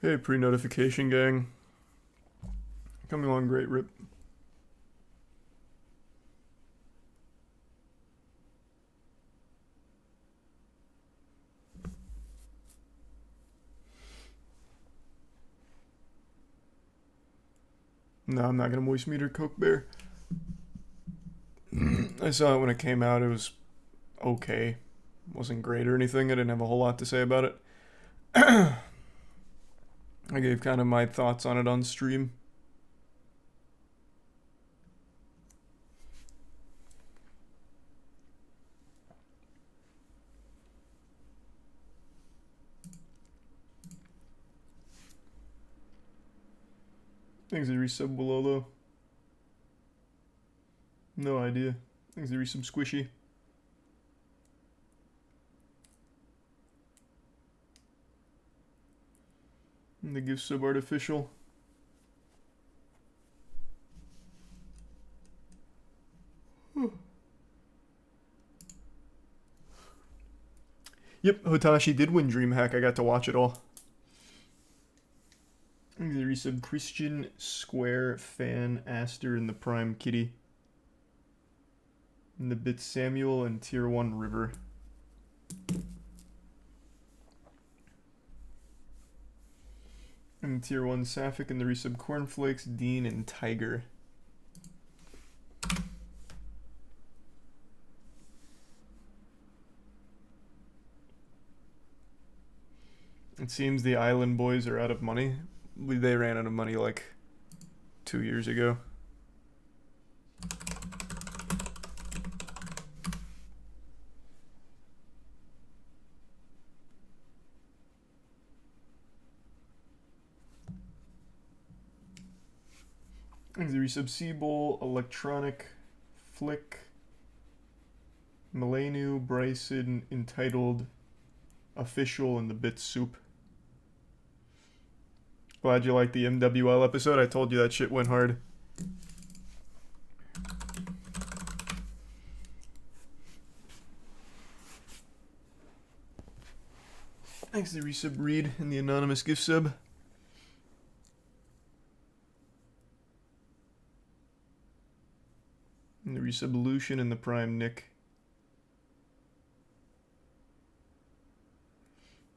Hey, pre-notification gang. Coming along great, Rip. No, I'm not gonna moist meter Coke Bear. I saw it when it came out. It was okay. Wasn't great or anything. I didn't have a whole lot to say about it. I gave kind of my thoughts on it on stream. Thanks to resub below though. No idea. Thanks to resub squishy. And the gift sub artificial. Yep, Hotashi did win DreamHack. I got to watch it all. Thanks to resub Christian Square Fan Aster and the Prime Kitty. And the bits Samuel and Tier 1 River. And Tier 1 Sapphic and the resub Cornflakes, Dean, and Tiger. It seems the Island Boys are out of money. They ran out of money like 2 years ago. Thanks to resub Seabowl, Electronic, Flick, Milenu, Bryson, Entitled, Official, and the Bit Soup. Glad you liked the MWL episode. I told you that shit went hard. Thanks to resub Reed and the anonymous gift sub. And the resub Lucian and the Prime Nick.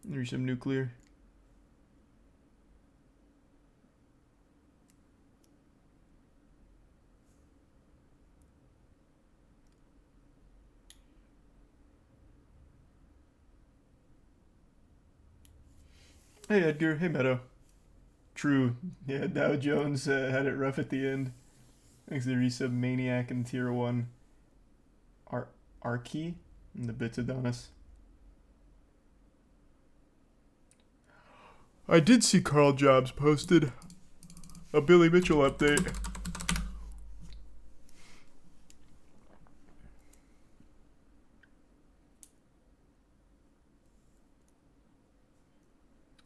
And the resub Nuclear. Hey Edgar, hey Meadow. True, yeah, Dow Jones had it rough at the end. Thanks to the resub Maniac and Tier 1 Arky and the bits Adonis. I did see Carl Jobs posted a Billy Mitchell update.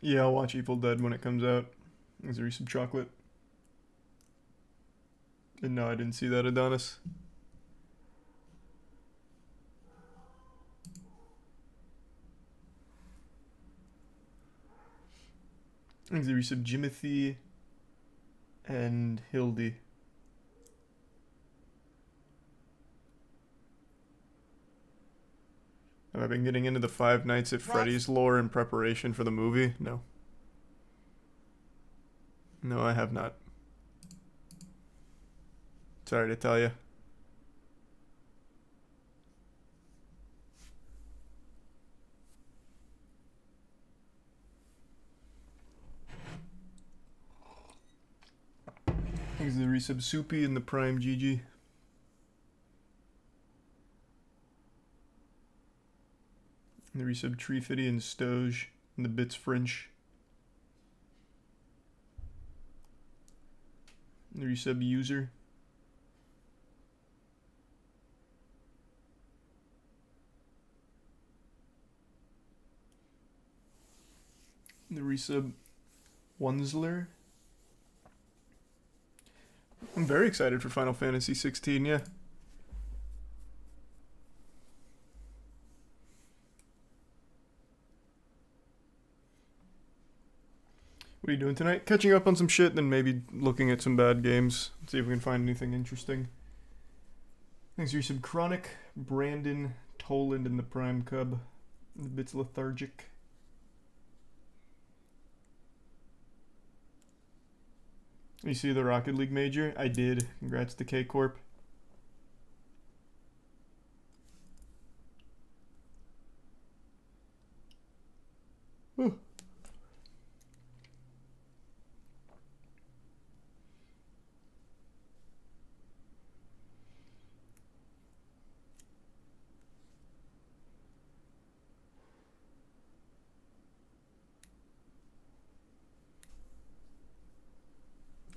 Yeah, I'll watch Evil Dead when it comes out. Is there some chocolate? And no, I didn't see that, Adonis. Is there some Jimothy and Hildy? Have I been getting into the Five Nights at Freddy's lore in preparation for the movie? No. No, I have not. Sorry to tell you. Thanks to the resub Soupy and the Prime GG. And the resub Tree Fitty and Stoge and the bits French. And the resub User. And the resub Wunsler. I'm very excited for Final Fantasy 16, yeah. What are you doing tonight? Catching up on some shit, then maybe looking at some bad games. See if we can find anything interesting. Thanks for your sub, Cr1tikal, Brandon, Toland, and the Prime Cub. The bit's lethargic. You see the Rocket League major? I did. Congrats to K Corp. Ooh.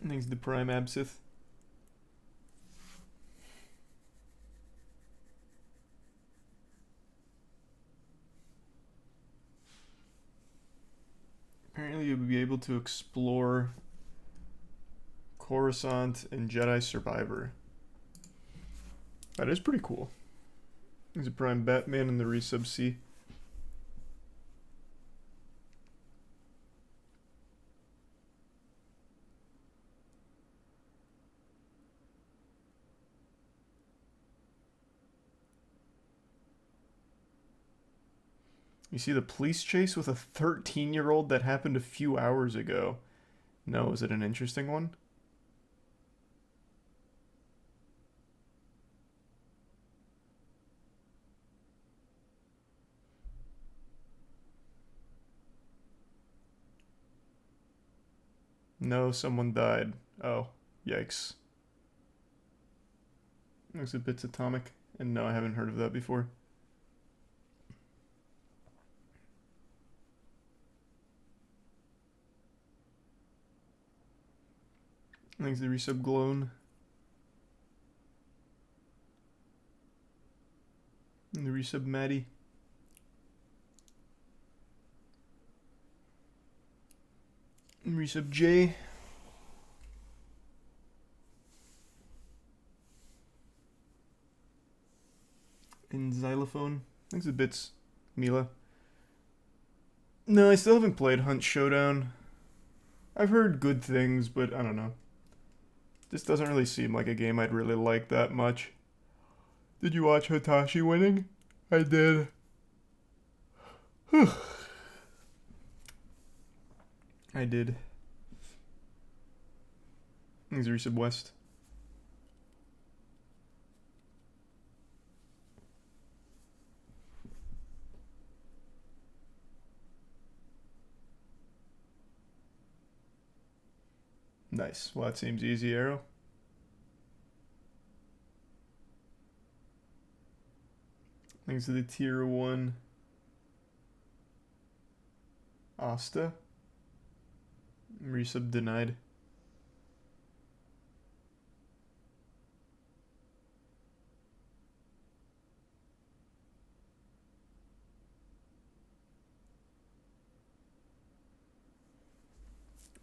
Thanks to Prime Absith. Apparently you'll be able to explore Coruscant and Jedi Survivor. That is pretty cool. There's a Prime Batman and the resub C. You see the police chase with a 13-year-old that happened a few hours ago. No, is it an interesting one? No, someone died. Oh, yikes. Looks a bit atomic. And no, I haven't heard of that before. Thanks to resub Glown. And the resub Maddie. And resub J. And Xylophone. Thanks to bits, Mila. No, I still haven't played Hunt Showdown. I've heard good things, but I don't know. This doesn't really seem like a game I'd really like that much. Did you watch Hitachi winning? I did. I did. Thanks, resub West. Nice. Well, that seems easy, Arrow. Thanks to the tier 1 Asta. Resub denied.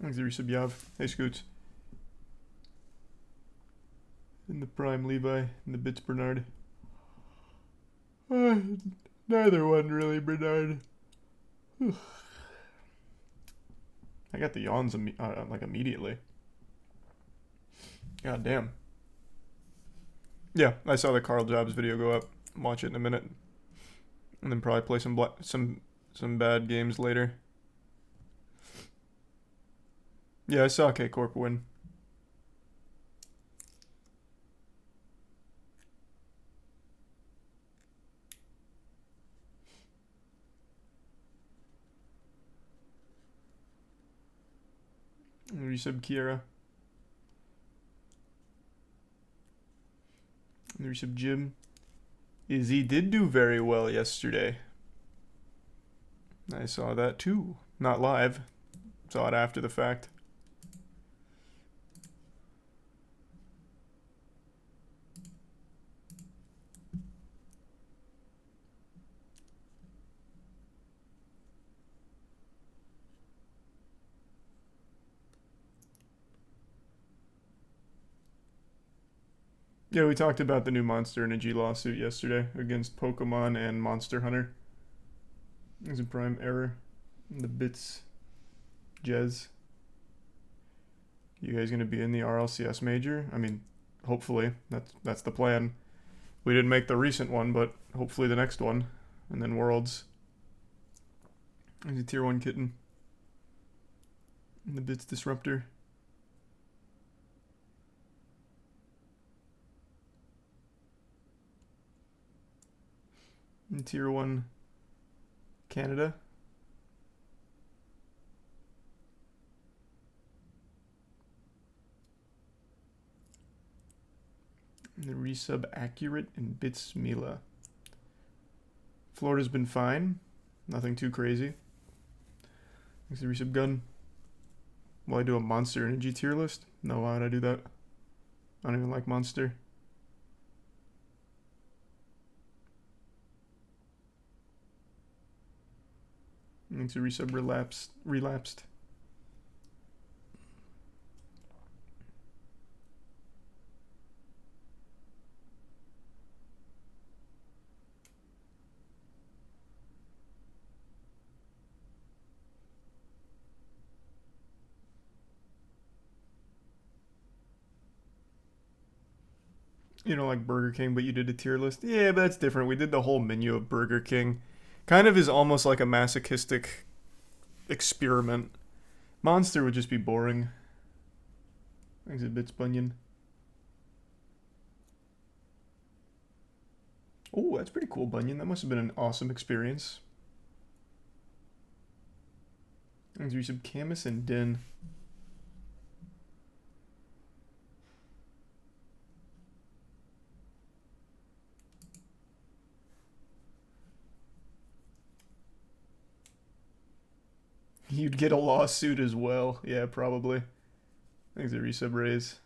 Thanks to resub Yav. Hey, Scoots. And the Prime Levi and the Bits Bernard. Neither one really, Bernard. I got the yawns like immediately. God damn. Yeah, I saw the Carl Jobs video go up. Watch it in a minute, and then probably play some bad games later. Yeah, I saw K Corp win. Resub Kiera. Resub Jim. Izzy did do very well yesterday. I saw that too. Not live. Saw it after the fact. Yeah, we talked about the new Monster Energy lawsuit yesterday against Pokemon and Monster Hunter. There's a Prime error. The bits. Jez. You guys gonna be in the RLCS major? I mean, hopefully. That's the plan. We didn't make the recent one, but hopefully the next one. And then Worlds. There's a tier 1 kitten. And the Bits Disruptor. And tier 1 Canada. And the resub Accurate and Bits Mila. Florida's been fine. Nothing too crazy. Thanks to the resub Gun. Will I do a Monster Energy tier list? No, why would I do that? I don't even like Monster. Thanks to resub Relapsed. You don't like Burger King, but you did a tier list? Yeah, but that's different. We did the whole menu of Burger King. Kind of is almost like a masochistic experiment. Monster would just be boring. Exit Bits Bunyan. Oh, that's pretty cool, Bunyan. That must have been an awesome experience. Thanks, resub Camus and Din. You'd get a lawsuit as well. Yeah, probably. Thanks, a resub raise.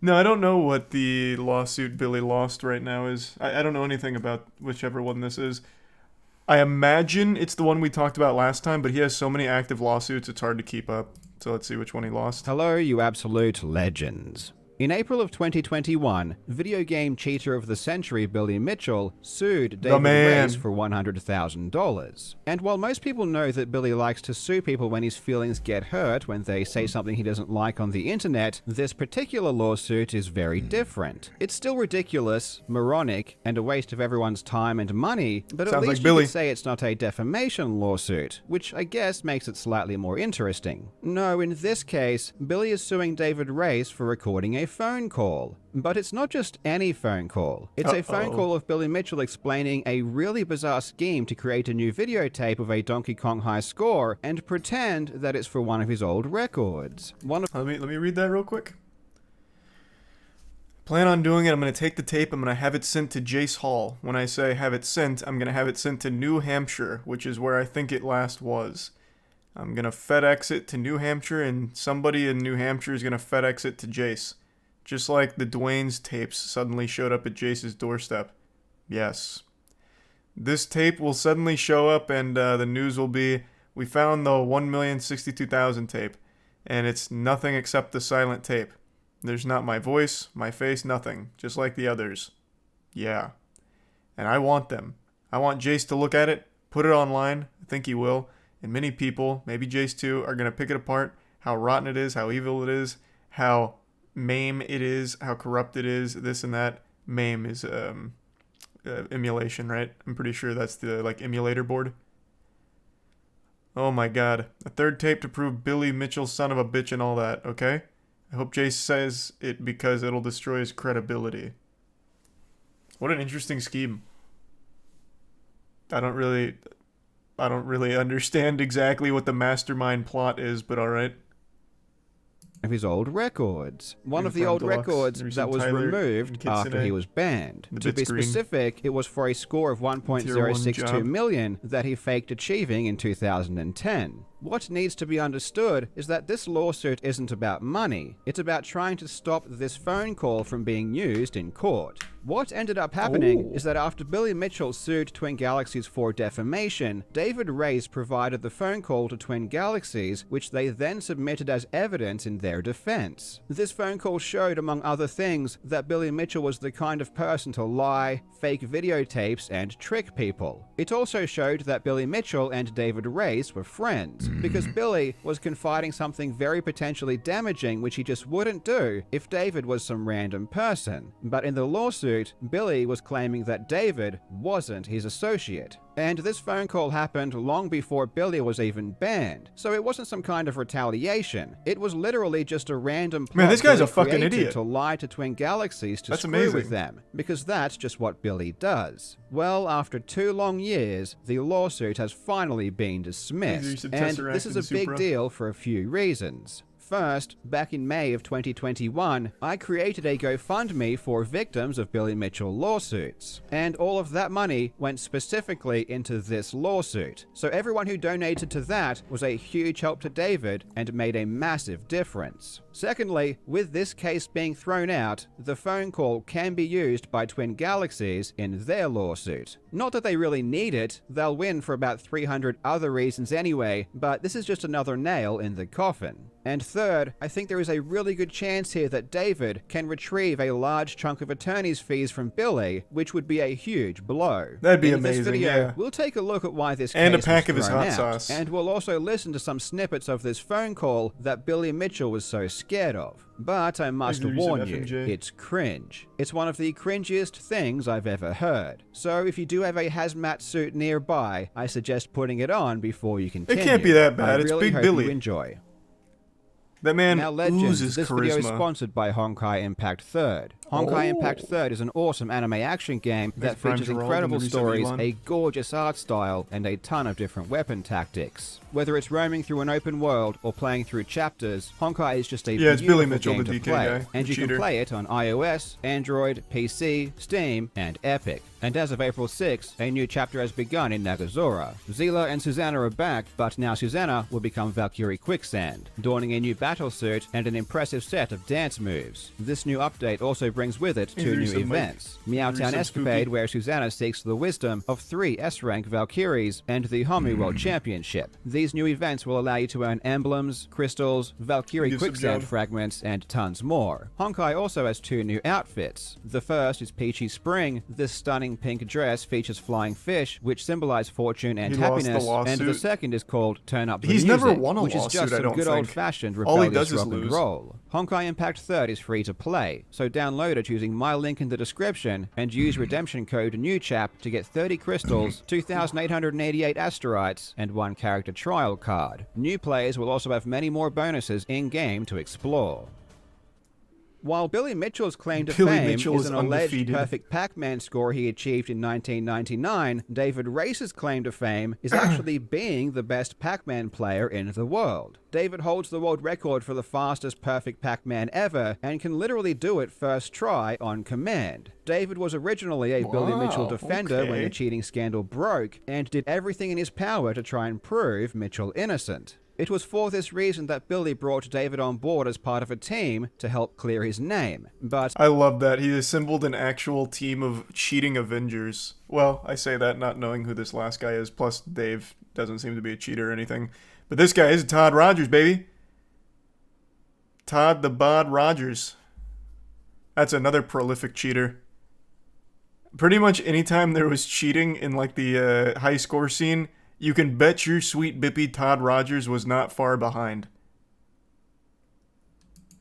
No, I don't know what the lawsuit Billy lost right now is. I don't know anything about whichever one this is. I imagine it's the one we talked about last time, but he has so many active lawsuits, it's hard to keep up. So let's see which one he lost. Hello, you absolute legends. In April of 2021, video game cheater of the century Billy Mitchell sued David Reyes for $100,000. And while most people know that Billy likes to sue people when his feelings get hurt when they say something he doesn't like on the internet, this particular lawsuit is very different. It's still ridiculous, moronic, and a waste of everyone's time and money, but at least you could say it's not a defamation lawsuit, which I guess makes it slightly more interesting. No, in this case, Billy is suing David Reyes for recording a phone call. But it's not just any phone call. It's a phone call of Billy Mitchell explaining a really bizarre scheme to create a new videotape of a Donkey Kong high score and pretend that it's for one of his old records. Let me read that real quick. Plan on doing it. I'm going to take the tape. I'm going to have it sent to Jace Hall. When I say have it sent, I'm going to have it sent to New Hampshire, which is where I think it last was. I'm going to FedEx it to New Hampshire, and somebody in New Hampshire is going to FedEx it to Jace. Just like the Dwayne's tapes suddenly showed up at Jace's doorstep. Yes. This tape will suddenly show up, and the news will be, we found the 1,062,000 tape, and it's nothing except the silent tape. There's not my voice, my face, nothing. Just like the others. Yeah. And I want them. I want Jace to look at it, put it online, I think he will, and many people, maybe Jace too, are going to pick it apart, how rotten it is, how evil it is, how MAME it is, how corrupt it is, this and that. MAME is emulation, right? I'm pretty sure that's the emulator board. Oh my god. A third tape to prove Billy Mitchell's son of a bitch and all that, okay? I hope Jace says it because it'll destroy his credibility. What an interesting scheme. I don't really understand exactly what the mastermind plot is, but alright. Of his old records. One of the old records that was removed after he was banned. To be specific, it was for a score of 1.062 million that he faked achieving in 2010. What needs to be understood is that this lawsuit isn't about money. It's about trying to stop this phone call from being used in court. What ended up happening is that after Billy Mitchell sued Twin Galaxies for defamation, David Reyes provided the phone call to Twin Galaxies, which they then submitted as evidence in their defense. This phone call showed, among other things, that Billy Mitchell was the kind of person to lie, fake videotapes, and trick people. It also showed that Billy Mitchell and David Reyes were friends, because Billy was confiding something very potentially damaging which he just wouldn't do if David was some random person. But in the lawsuit, Billy was claiming that David wasn't his associate. And this phone call happened long before Billy was even banned, so it wasn't some kind of retaliation. It was literally just a random plot. Man, this guy's Billy a fucking created idiot. to lie to Twin Galaxies to That's screw amazing. with them, because that's just what Billy does. Well, after 2 long years, the lawsuit has finally been dismissed, and this is a big deal for a few reasons. First, back in May of 2021, I created a GoFundMe for victims of Billy Mitchell lawsuits, and all of that money went specifically into this lawsuit. So everyone who donated to that was a huge help to David and made a massive difference. Secondly, with this case being thrown out, the phone call can be used by Twin Galaxies in their lawsuit. Not that they really need it, they'll win for about 300 other reasons anyway, but this is just another nail in the coffin. And third, I think there is a really good chance here that David can retrieve a large chunk of attorney's fees from Billy, which would be a huge blow. That'd be in amazing, this video, yeah. we'll take a look at why this And a case pack was of his thrown hot out, sauce. and we'll also listen to some snippets of this phone call that Billy Mitchell was so scared of. But I must Maybe warn some you, FMJ. it's cringe. It's one of the cringiest things I've ever heard. So if you do have a hazmat suit nearby, I suggest putting it on before you continue. It can't be that bad. I It's really Big hope Billy. you enjoy. That man Now, Legends, oozes this charisma. video is sponsored by Honkai Impact 3rd. Honkai Impact 3rd is an awesome anime action game that Prime features Gerald incredible and the stories, Elon. a gorgeous art style, and a ton of different weapon tactics. Whether it's roaming through an open world or playing through chapters, Honkai is just a Yeah, it's Billy beautiful Mitchell, game the to DK play, guy, and the you can cheater. play it on iOS, Android, PC, Steam, and Epic. And as of April 6, a new chapter has begun in Nagazora. Zila and Susanna are back, but now Susanna will become Valkyrie Quicksand, donning a new battle suit and an impressive set of dance moves. This new update also brings with it 2 new events. Meowtown Escapade, where Susanna seeks the wisdom of 3 S-rank Valkyries, and the Homu World Championship. These new events will allow you to earn emblems, crystals, Valkyrie Give some Quicksand job. fragments, and tons more. Honkai also has 2 new outfits. The first is Peachy Spring. This stunning pink dress features flying fish, which symbolize fortune and He lost the happiness, and the lawsuit. second is called Turn Up the He's Music, never won a which is lawsuit, just I some don't good think. old-fashioned All he rebellious does is rock and lose. roll. Honkai Impact 3rd is free to play, so download it using my link in the description and use redemption code NEWCHAP to get 30 crystals, 2,888 asteroids, and 1 character trial card. New players will also have many more bonuses in-game to explore. While Billy Mitchell's claim to Billy fame Mitchell is is an alleged undefeated. perfect Pac-Man score he achieved in 1999, David Reyes' claim to fame is actually being the best Pac-Man player in the world. David holds the world record for the fastest perfect Pac-Man ever, and can literally do it first try on command. David was originally a Billy Mitchell defender when okay. the cheating scandal broke, and did everything in his power to try and prove Mitchell innocent. It was for this reason that Billy brought David on board as part of a team to help clear his name. But I love that. He assembled an actual team of cheating Avengers. Well, I say that not knowing who this last guy is, plus Dave doesn't seem to be a cheater or anything. But this guy is Todd Rogers, baby. Todd the Bod Rogers. That's another prolific cheater. Pretty much anytime there was cheating in like the high score scene, you can bet your sweet bippy Todd Rogers was not far behind.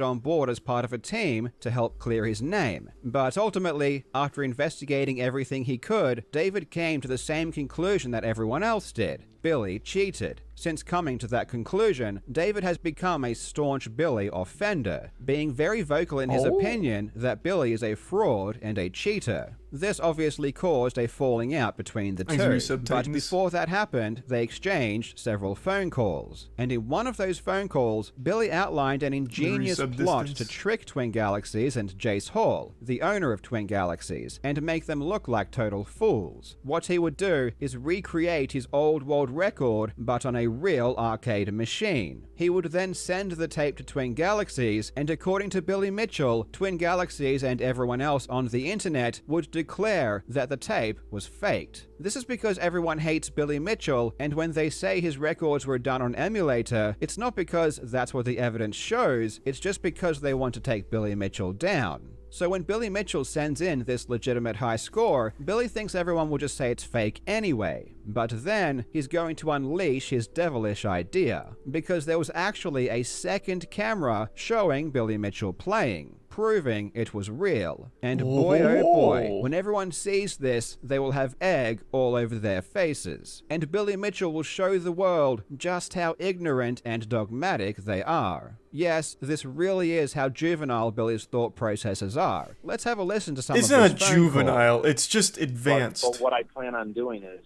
on board as part of a team to help clear his name. But ultimately, after investigating everything he could, David came to the same conclusion that everyone else did. Billy cheated. Since coming to that conclusion, David has become a staunch Billy offender, being very vocal in his opinion that Billy is a fraud and a cheater. This obviously caused a falling out between the two, but before that happened, they exchanged several phone calls. And in one of those phone calls, Billy outlined an ingenious plot to trick Twin Galaxies and Jace Hall, the owner of Twin Galaxies, and make them look like total fools. What he would do is recreate his old world record, but on a real arcade machine. He would then send the tape to Twin Galaxies, and according to Billy Mitchell, Twin Galaxies and everyone else on the internet would declare that the tape was faked. This is because everyone hates Billy Mitchell, and when they say his records were done on emulator, it's not because that's what the evidence shows, it's just because they want to take Billy Mitchell down. So when Billy Mitchell sends in this legitimate high score, Billy thinks everyone will just say it's fake anyway. But then, he's going to unleash his devilish idea, because there was actually a second camera showing Billy Mitchell playing, proving it was real. And boy oh boy, when everyone sees this, they will have egg all over their faces. And Billy Mitchell will show the world just how ignorant and dogmatic they are. Yes, this really is how juvenile Billy's thought processes are. Let's have a listen to some of this phone call. It's not juvenile, it's just advanced. But what I plan on doing is,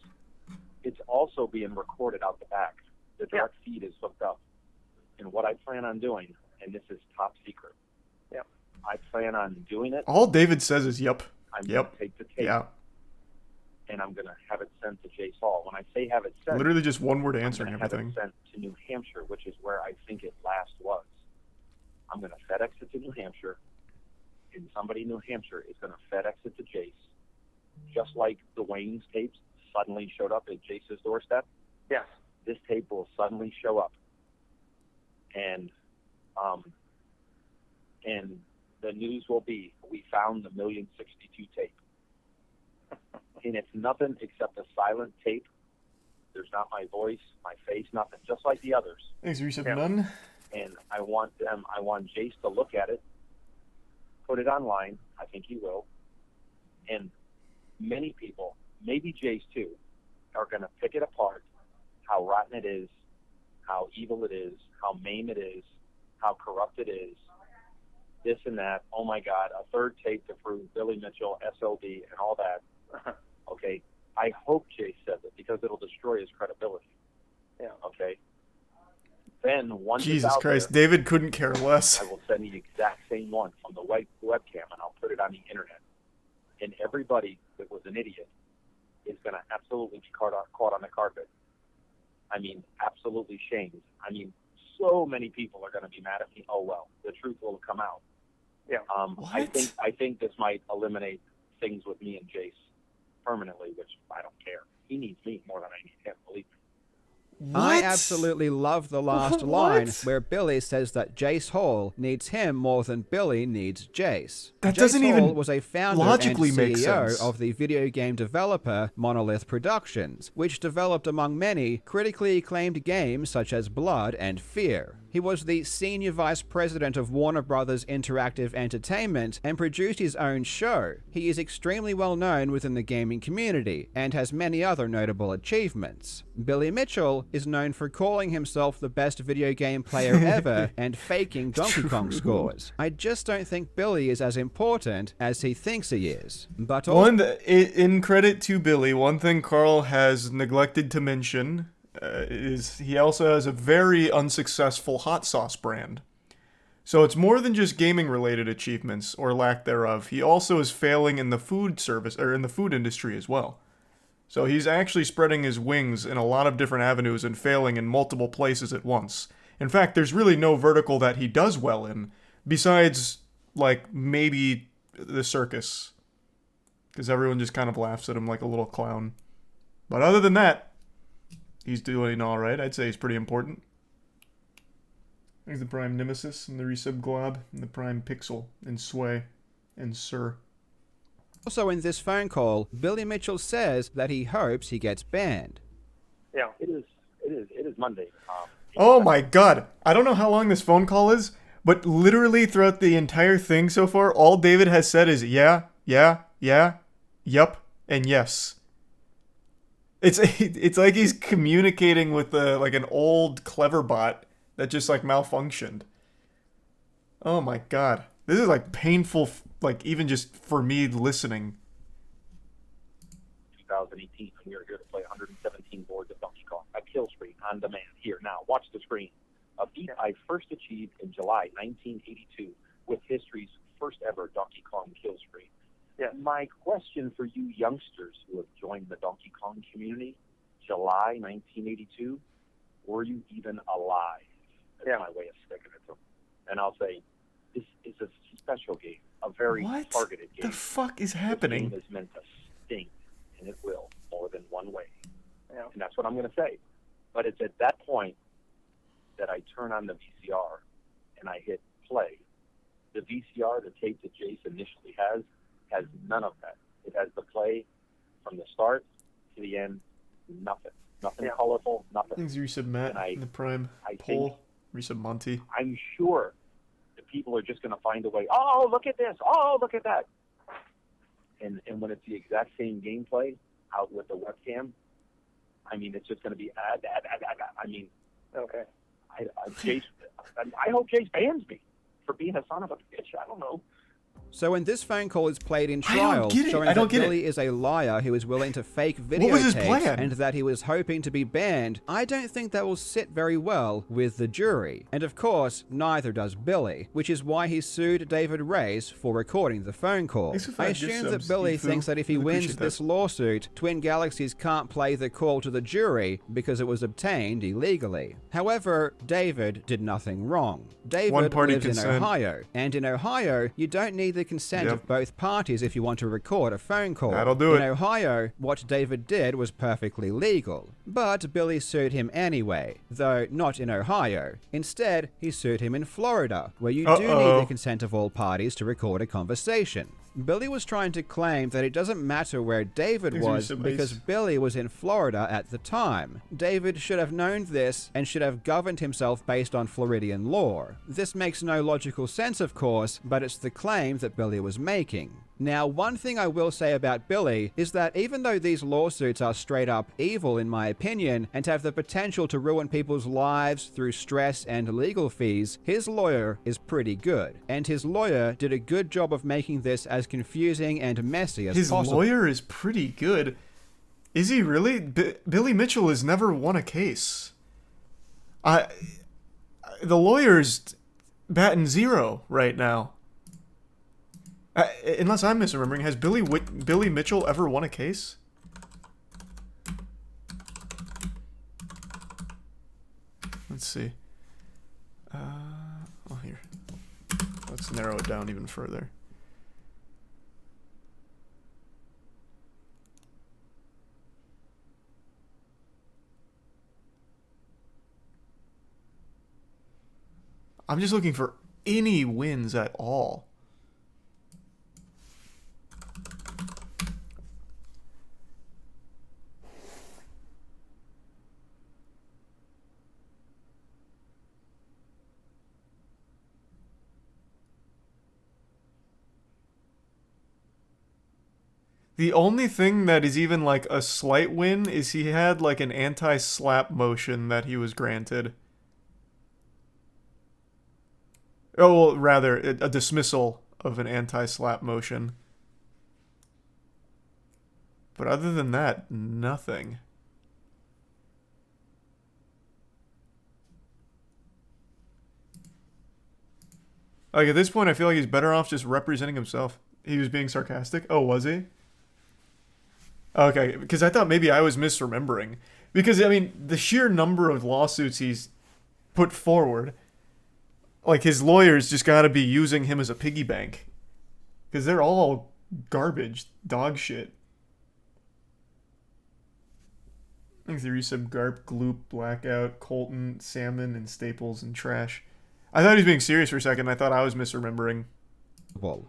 it's also being recorded out the back. The direct feed is hooked up. And what I plan on doing, and this is top secret, I plan on doing it. All David says is yep. I'm going to take the tape, and I'm going to have it sent to Jace Hall. When I say have it sent, literally just one word answering I'm everything. Have it sent to New Hampshire, which is where I think it last was. I'm going to FedEx it to New Hampshire, and somebody in New Hampshire is going to FedEx it to Jace, just like the Wayne's tapes suddenly showed up at Jace's doorstep. Yes. This tape will suddenly show up, and the news will be, we found the 1,062 tape. And it's nothing except a silent tape. There's not my voice, my face, nothing, just like the others. Thanks, Reset None. And I want Jace to look at it, put it online. I think he will. And many people, maybe Jace too, are going to pick it apart, how rotten it is, how evil it is, how maim it is, how corrupt it is, this and that. Oh my God, a third tape to prove Billy Mitchell, SOB, and all that. Okay, I hope Jace says it because it'll destroy his credibility. Yeah. Okay. Then once Jesus it's out Christ, there, David couldn't care less. I will send the exact same one from the webcam, and I'll put it on the internet. And everybody that was an idiot is going to absolutely be caught on the carpet. I mean, absolutely shamed. I mean, so many people are going to be mad at me. Oh well, the truth will come out. Yeah. I think this might eliminate things with me and Jace permanently, which I don't care. He needs me more than I need him. Believe me. What? I absolutely love the last line where Billy says that Jace Hall needs him more than Billy needs Jace. That Jace doesn't Hall even was a founder logically and make CEO sense. of the video game developer Monolith Productions, which developed among many critically acclaimed games such as Blood and Fear. He was the senior vice president of Warner Brothers Interactive Entertainment and produced his own show. He is extremely well known within the gaming community and has many other notable achievements. Billy Mitchell is known for calling himself the best video game player ever and faking Donkey Kong scores. I just don't think Billy is as important as he thinks he is. But in credit to Billy, one thing Carl has neglected to mention is he also has a very unsuccessful hot sauce brand. So it's more than just gaming related achievements or lack thereof. He also is failing in the food service or in the food industry as well. So he's actually spreading his wings in a lot of different avenues and failing in multiple places at once. In fact, there's really no vertical that he does well in besides like maybe the circus, because everyone just kind of laughs at him like a little clown. But other than that, he's doing all right. I'd say he's pretty important. There's the Prime Nemesis and the Resub Glob and the Prime Pixel and Sway and Sir. also in this phone call, Billy Mitchell says that he hopes he gets banned. Yeah. It is Monday. Oh my God. I don't know how long this phone call is, but literally throughout the entire thing so far, all David has said is yeah, yup, and yes. It's like he's communicating with like an old clever bot that just like malfunctioned. Oh my God. This is like painful, like even just for me listening. 2018, and we are here to play 117 boards of Donkey Kong, a kill screen on demand. Here, now, watch the screen. A feat I first achieved in July 1982 with history's first ever Donkey Kong kill screen. Yeah. My question for you youngsters who have joined the Donkey Kong community, July 1982, were you even alive? That's my way of sticking it to them. And I'll say, this is a special game, a very targeted game. What the fuck is happening? This game is meant to sting, and it will, more than one way. Yeah. And that's what I'm going to say. But it's at that point that I turn on the VCR and I hit play. The VCR, the tape that Jace initially has none of that. It has the play from the start to the end, nothing. Nothing colorful, nothing. Things resub Matt in the Prime poll. Resub Monty. I'm sure the people are just going to find a way. Oh, look at this. Oh, look at that. And when it's the exact same gameplay out with the webcam, I mean, it's just going to be I mean, Okay. I hope Jace bans me for being a son of a bitch. I don't know. So when this phone call is played in trial, showing that Billy is a liar who is willing to fake videotapes and that he was hoping to be banned, I don't think that will sit very well with the jury. And of course, neither does Billy, which is why he sued David Reyes for recording the phone call. I assume that Billy thinks that if he wins this lawsuit, Twin Galaxies can't play the call to the jury because it was obtained illegally. However, David did nothing wrong. David lives in Ohio, and in Ohio, you don't need the consent of both parties if you want to record a phone call. That'll do it. In Ohio, what David did was perfectly legal. But Billy sued him anyway, though not in Ohio. Instead, he sued him in Florida, where you do need the consent of all parties to record a conversation. Billy was trying to claim that it doesn't matter where David was because Billy was in Florida at the time. David should have known this and should have governed himself based on Floridian law. This makes no logical sense, of course, but it's the claim that Billy was making. Now, one thing I will say about Billy is that even though these lawsuits are straight up evil in my opinion and have the potential to ruin people's lives through stress and legal fees, his lawyer is pretty good. And his lawyer did a good job of making this as confusing and messy as possible. His lawyer is pretty good. Is he really? Billy Mitchell has never won a case. The lawyer's batting zero right now. Unless I'm misremembering, has Billy Mitchell ever won a case? Let's see. Oh, here. Let's narrow it down even further. I'm just looking for any wins at all. The only thing that is even like a slight win is he had like an anti-slap motion that he was granted. Oh, well, rather, a dismissal of an anti-slap motion. But other than that, nothing. Like, at this point, I feel like he's better off just representing himself. He was being sarcastic? Oh, was he? Okay, because I thought maybe I was misremembering. Because, I mean, the sheer number of lawsuits he's put forward... Like, his lawyers just gotta be using him as a piggy bank. Because they're all garbage. Dog shit. Thanks to resub Garp, Gloop, Blackout, Colton, Salmon, and Staples, and Trash. I thought he was being serious for a second. I thought I was misremembering.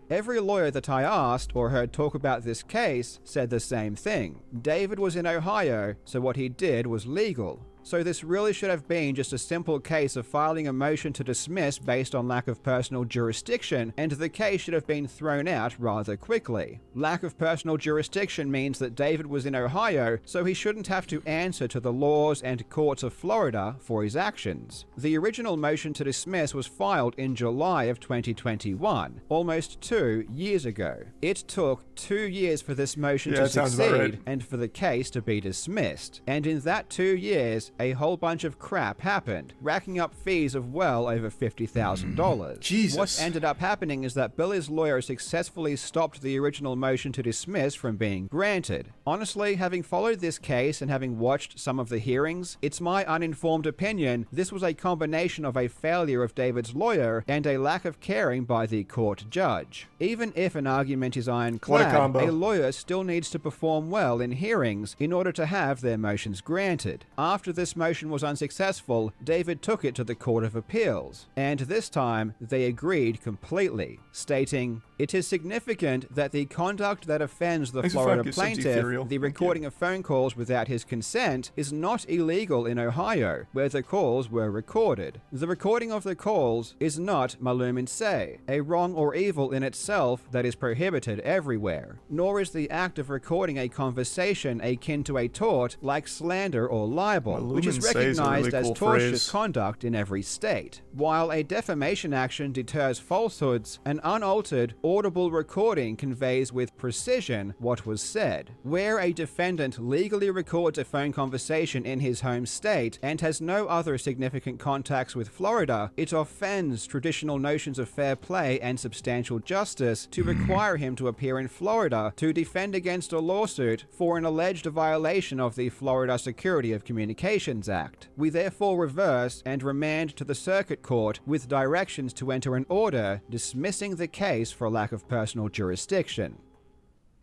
Every lawyer that I asked or heard talk about this case said the same thing. David was in Ohio, so what he did was legal. So this really should have been just a simple case of filing a motion to dismiss based on lack of personal jurisdiction, and the case should have been thrown out rather quickly. Lack of personal jurisdiction means that David was in Ohio, so he shouldn't have to answer to the laws and courts of Florida for his actions. The original motion to dismiss was filed in July of 2021, almost 2 years ago. It took 2 years for this motion to succeed and for the case to be dismissed. And in that 2 years, a whole bunch of crap happened, racking up fees of well over $50,000. Jesus. What ended up happening is that Billy's lawyer successfully stopped the original motion to dismiss from being granted. Honestly, having followed this case and having watched some of the hearings, it's my uninformed opinion this was a combination of a failure of David's lawyer and a lack of caring by the court judge. Even if an argument is ironclad, a lawyer still needs to perform well in hearings in order to have their motions granted. After this motion was unsuccessful, David took it to the Court of Appeals, and this time they agreed completely, stating, "It is significant that the conduct that offends the Florida plaintiff, the recording of phone calls without his consent, is not illegal in Ohio, where the calls were recorded. The recording of the calls is not malum in se, a wrong or evil in itself that is prohibited everywhere, nor is the act of recording a conversation akin to a tort like slander or libel, which is recognized as tortious conduct in every state. While a defamation action deters falsehoods, an unaltered, audible recording conveys with precision what was said. Where a defendant legally records a phone conversation in his home state and has no other significant contacts with Florida, it offends traditional notions of fair play and substantial justice to require him to appear in Florida to defend against a lawsuit for an alleged violation of the Florida Security of Communications Act. We therefore reverse and remand to the Circuit Court with directions to enter an order dismissing the case for lack of personal jurisdiction."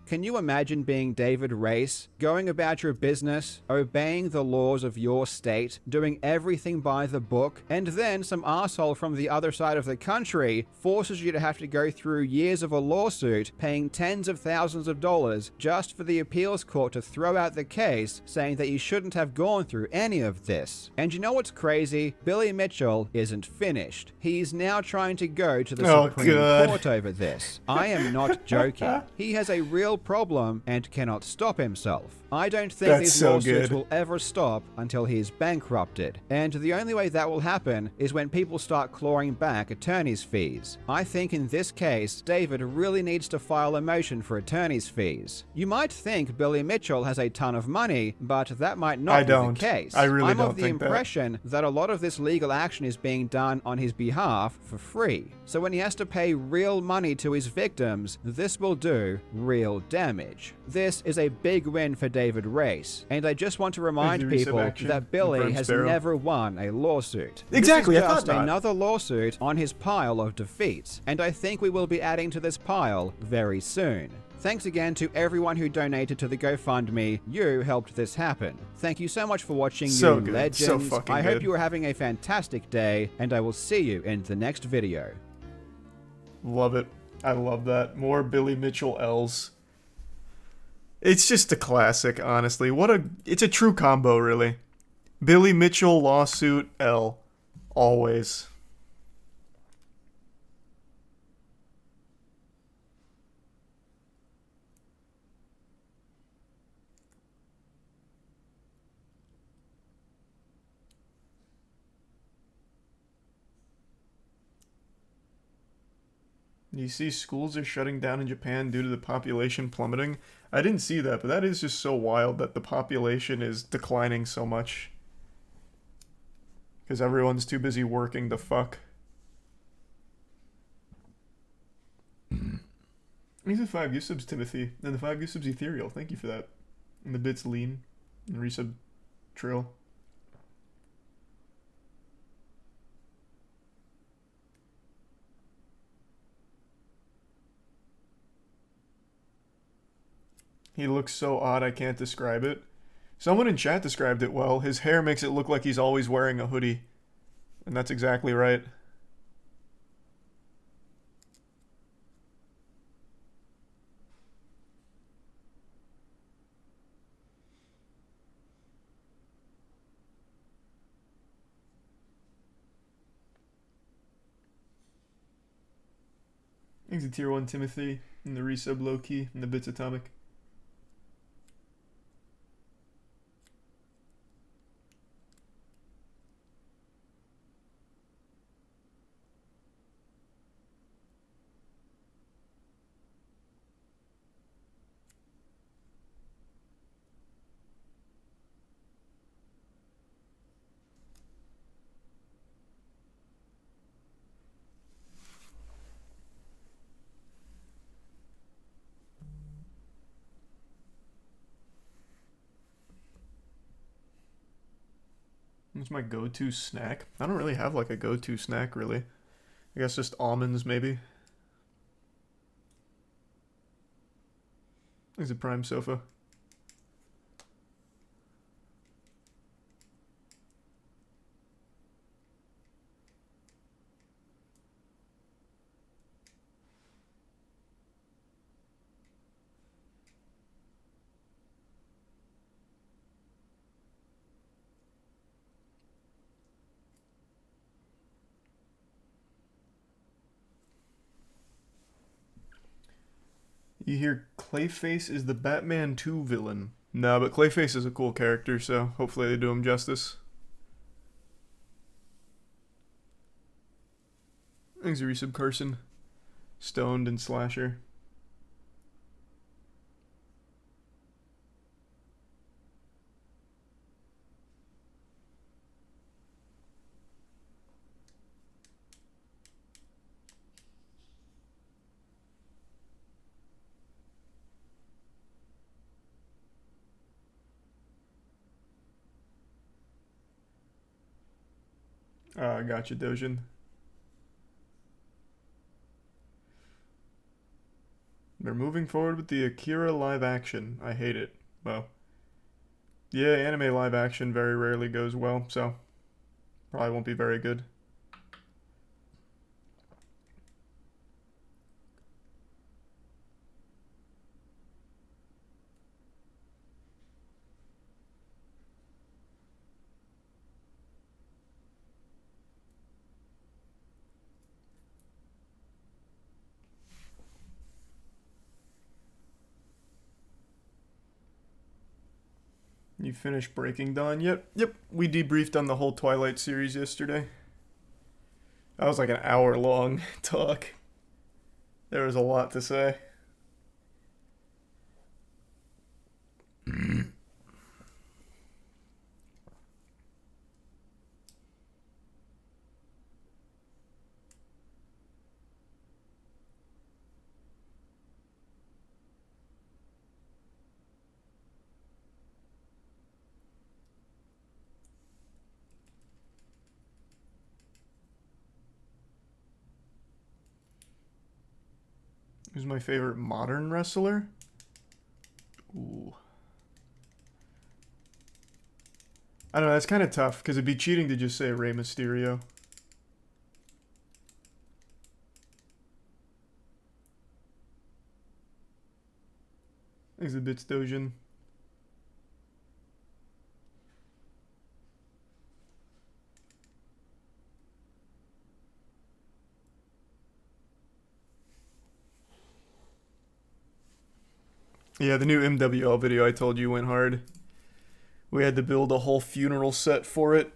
Can you imagine being David Race, going about your business, obeying the laws of your state, doing everything by the book, and then some asshole from the other side of the country forces you to have to go through years of a lawsuit, paying tens of thousands of dollars just for the appeals court to throw out the case, saying that you shouldn't have gone through any of this? And you know what's crazy? Billy Mitchell isn't finished. He's now trying to go to the Supreme Court over this. I am not joking. He has a real problem and cannot stop himself. I don't think these lawsuits will ever stop until he is bankrupted. And the only way that will happen is when people start clawing back attorney's fees. I think in this case, David really needs to file a motion for attorney's fees. You might think Billy Mitchell has a ton of money, but that might not be the case. I really don't think that. I'm of the impression that a lot of this legal action is being done on his behalf for free. So when he has to pay real money to his victims, this will do real damage. This is a big win for David Race, and I just want to remind people that Billy has never won a lawsuit. Exactly, This is just another lawsuit on his pile of defeats, and I think we will be adding to this pile very soon. Thanks again to everyone who donated to the GoFundMe. You helped this happen. Thank you so much for watching, you legends. I hope you are having a fantastic day, and I will see you in the next video. Love it. I love that. More Billy Mitchell L's. It's just a classic, honestly. It's a true combo, really. Billy Mitchell lawsuit L. Always. You see schools are shutting down in Japan due to the population plummeting. I didn't see that, but that is just so wild that the population is declining so much. Because everyone's too busy working the fuck. He's a 5 gift subs, Timothy. And the 5 gift subs Ethereal. Thank you for that. And the bits lean. And resub Trill. He looks so odd I can't describe it. Someone in chat described it well. His hair makes it look like he's always wearing a hoodie. And that's exactly right. Thanks to Tier 1 Timothy, and the resub Low-Key, and the Bits Atomic. What's my go-to snack? I don't really have like a go-to snack really. I guess just almonds maybe. There's a prime sofa. You hear Clayface is the Batman 2 villain. No, but Clayface is a cool character, so hopefully they do him justice. Thanks, Resub Carson. Stoned and Slasher. Gotcha, Dojin. They're moving forward with the Akira live action. I hate it. Well, yeah, anime live action very rarely goes well, so probably won't be very good. You finished Breaking Dawn? Yep. We debriefed on the whole Twilight series yesterday. That was like an hour-long talk. There was a lot to say. Who's my favorite modern wrestler? Ooh. I don't know, that's kind of tough, because it'd be cheating to just say Rey Mysterio. Exhibits Dojin. Yeah, the new MWL video I told you went hard. We had to build a whole funeral set for it,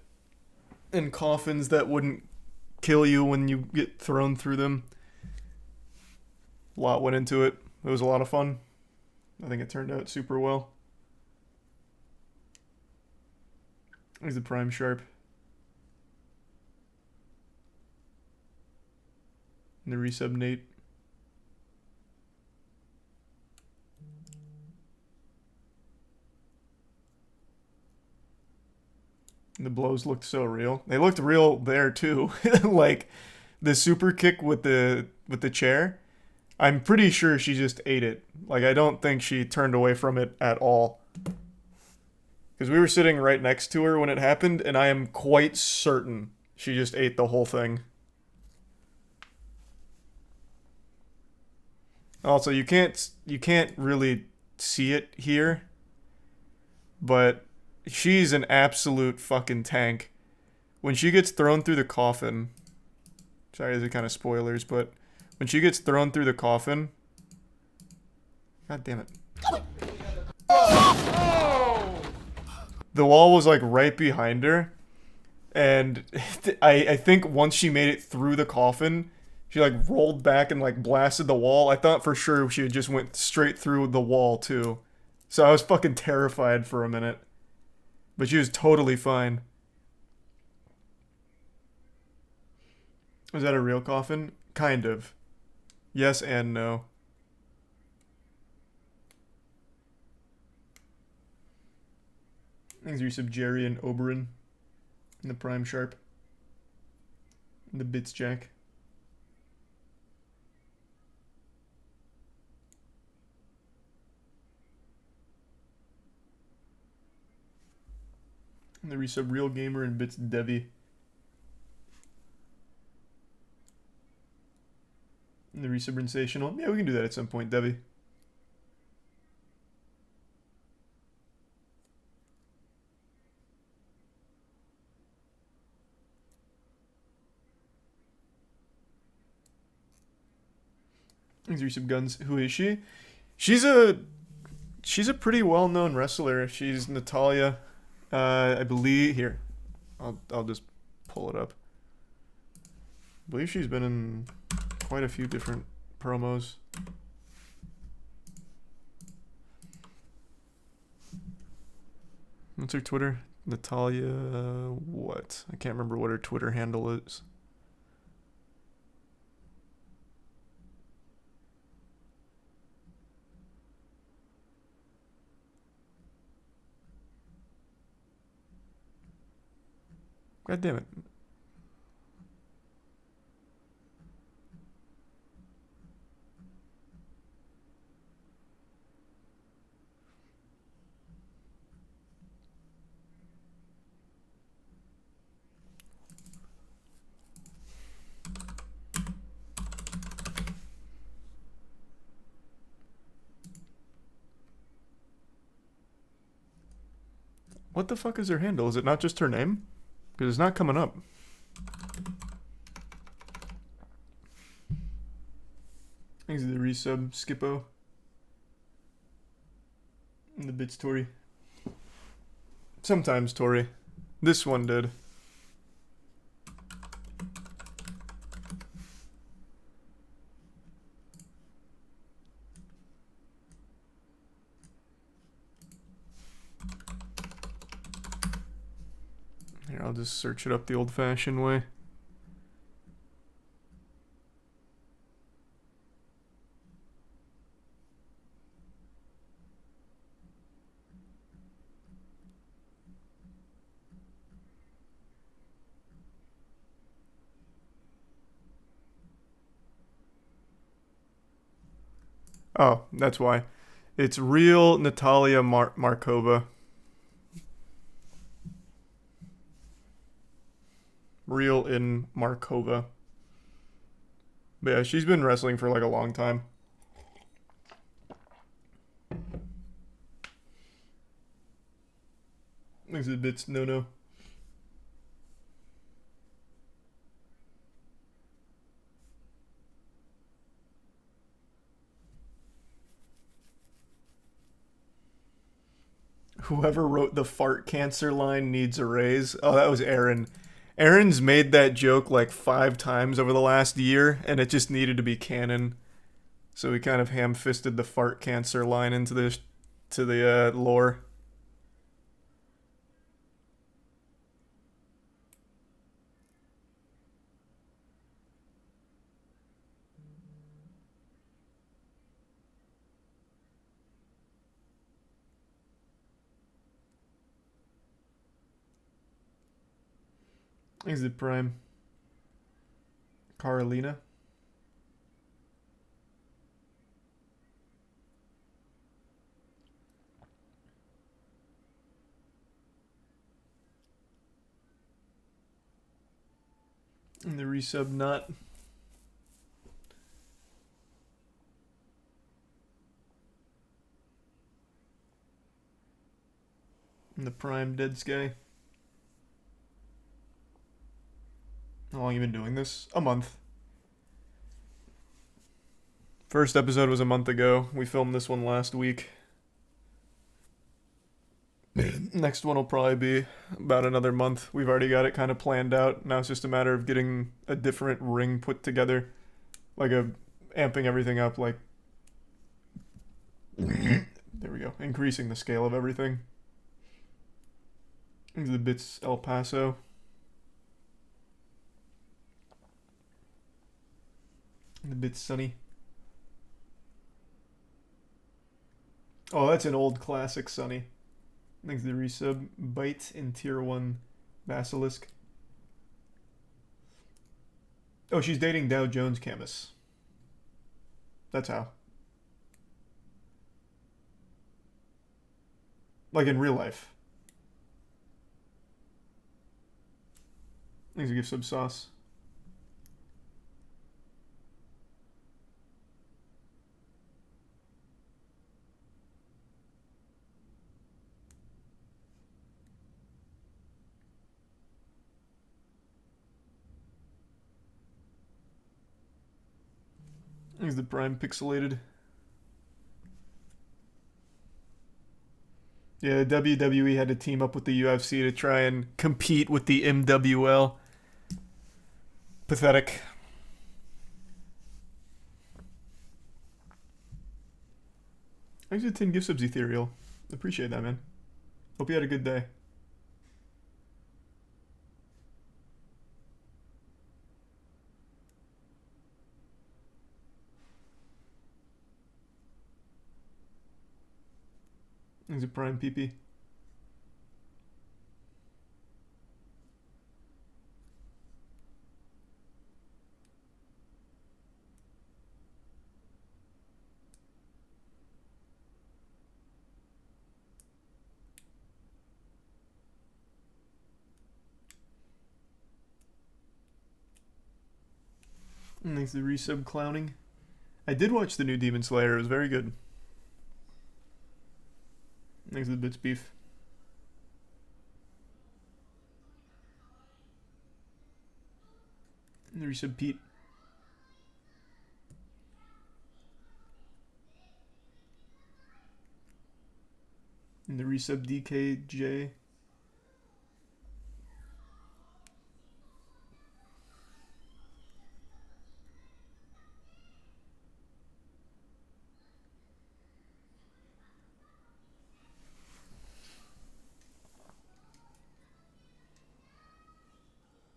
and coffins that wouldn't kill you when you get thrown through them. A lot went into it. It was a lot of fun. I think it turned out super well. There's the Prime Sharp. And the resub Nate. The blows looked so real. They looked real there too. Like the super kick with the chair. I'm pretty sure she just ate it. Like I don't think she turned away from it at all. Because we were sitting right next to her when it happened, and I am quite certain she just ate the whole thing. Also, you can't really see it here, but she's an absolute fucking tank. When she gets thrown through the coffin... Sorry, these are kind of spoilers, but... When she gets thrown through the coffin... God damn it. The wall was like right behind her. And I think once she made it through the coffin, she like rolled back and like blasted the wall. I thought for sure she had just went straight through the wall too. So I was fucking terrified for a minute. But she was totally fine. Was that a real coffin? Kind of. Yes and no. Thanks, Resub Jerry and Oberon. And the Prime Sharp. And the Bits Jack. And the resub Real Gamer and Bits Devi. And the resub Sensational. Yeah, we can do that at some point, Devi. These resub Guns. Who is she? She's a pretty well-known wrestler. She's Natalia. I believe here. I'll just pull it up. I believe she's been in quite a few different promos. What's her Twitter? Natalia what? I can't remember what her Twitter handle is. God damn it. What the fuck is her handle? Is it not just her name? Because it's not coming up. Thanks to the resub, Skippo. And the bits, Tori. Sometimes, Tori. This one did. Here, I'll just search it up the old-fashioned way. Oh, that's why. It's real Natalia Markova. Real in Markova. But yeah, she's been wrestling for like a long time. Thanks a bits, no. Whoever wrote the fart cancer line needs a raise. Oh, that was Aaron. Aaron's made that joke like 5 times over the last year, and it just needed to be canon. So we kind of ham-fisted the fart cancer line into the lore. Exit Prime. Carolina. And the resub not. And the Prime Dead Sky. How long have you been doing this? A month. First episode was a month ago. We filmed this one last week. Next one will probably be about another month. We've already got it kind of planned out. Now it's just a matter of getting a different ring put together. Like amping everything up, like... There we go. Increasing the scale of everything. Into the bits El Paso. The bit Sunny. Oh, that's an old classic Sunny. Thanks to the resub. Bite in tier 1 Basilisk. Oh, she's dating Dow Jones Camus. That's how. Like in real life. Thanks for give sub sauce. Thanks the Prime Pixelated. Yeah, WWE had to team up with the UFC to try and compete with the MWL. Pathetic. Thanks for 10 gift subs, Ethereal. Appreciate that, man. Hope you had a good day. Thanks a Prime PP. Thanks the resub clowning. I did watch the new Demon Slayer. It was very good. Thanks the bits beef. And the resub Pete. And the resub DKJ.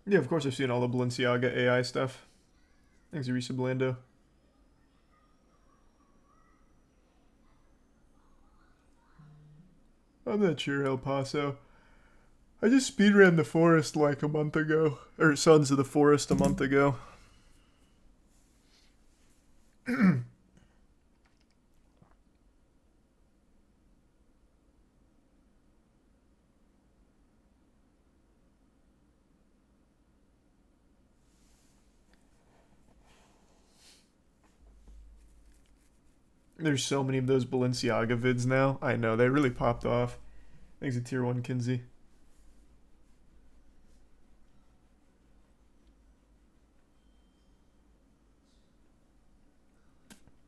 Yeah, of course I've seen all the Balenciaga AI stuff. Thanks, Arisa Blando. I'm not sure, El Paso. I just speedran The Forest like a month ago. Or Sons of the Forest a month ago. There's so many of those Balenciaga vids now. I know, they really popped off. Thanks to Tier 1 Kinsey.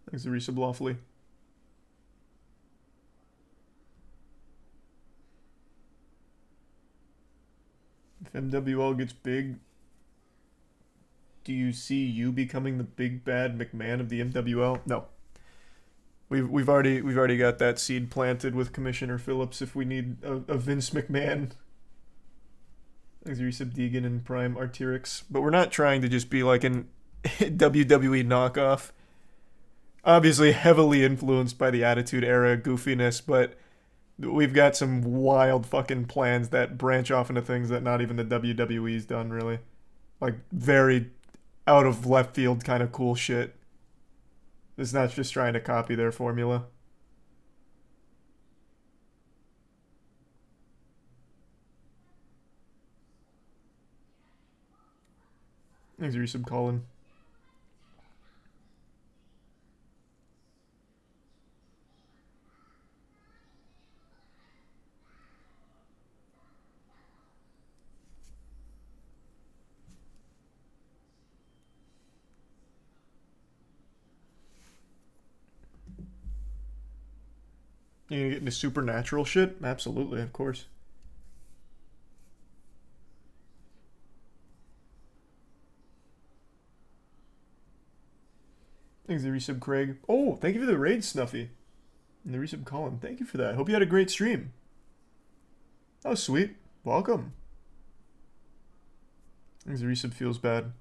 Thanks to Risa Blawfully. If MWL gets big, do you see you becoming the big bad McMahon of the MWL? No. We've already got that seed planted with Commissioner Phillips if we need a Vince McMahon. Thanks, Resub Deegan and Prime Arterix. But we're not trying to just be like an WWE knockoff. Obviously heavily influenced by the Attitude Era goofiness, but we've got some wild fucking plans that branch off into things that not even the WWE's done, really. Like, very out of left field kind of cool shit. It's not just trying to copy their formula. Thanks, Resub Colin. You gonna get into supernatural shit? Absolutely, of course. Thanks, the resub Craig. Oh, thank you for the raid, Snuffy. And the resub Colin. Thank you for that. Hope you had a great stream. That was sweet. Welcome. Thanks, the resub feels bad.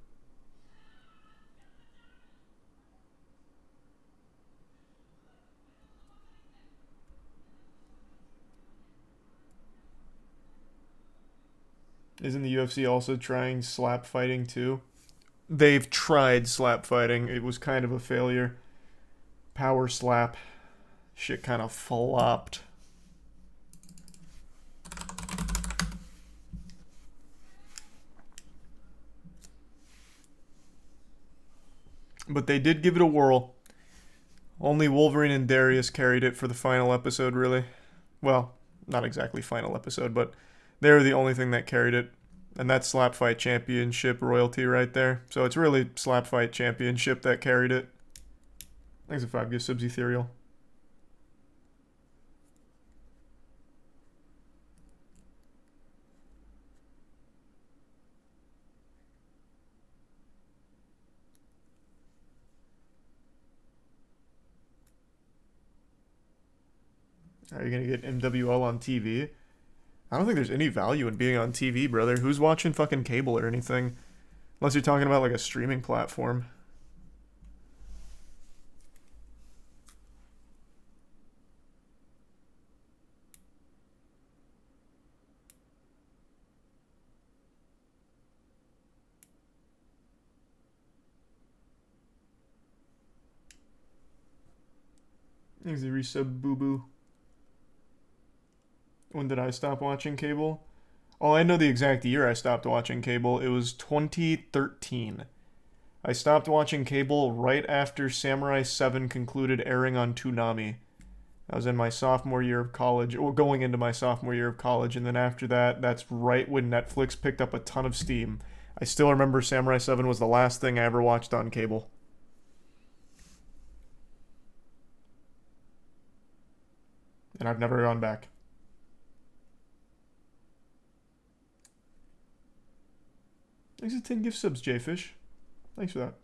Isn't the UFC also trying slap fighting too? They've tried slap fighting. It was kind of a failure. Power slap. Shit kind of flopped. But they did give it a whirl. Only Wolverine and Darius carried it for the final episode, really. Well, not exactly final episode, but they were the only thing that carried it. And that's Slap Fight Championship royalty right there. So it's really Slap Fight Championship that carried it. Thanks for 5 gift subs, Ethereal. Are you going to get MWL on TV? I don't think there's any value in being on TV, brother. Who's watching fucking cable or anything? Unless you're talking about like a streaming platform. Thanks, the resub boo boo. When did I stop watching cable? Oh, I know the exact year I stopped watching cable. It was 2013. I stopped watching cable right after Samurai 7 concluded airing on Toonami. I was in my sophomore year of college, or going into my sophomore year of college, and then after that, that's right when Netflix picked up a ton of steam. I still remember Samurai 7 was the last thing I ever watched on cable. And I've never gone back. Thanks for 10 gift subs, Jfish. Thanks for that.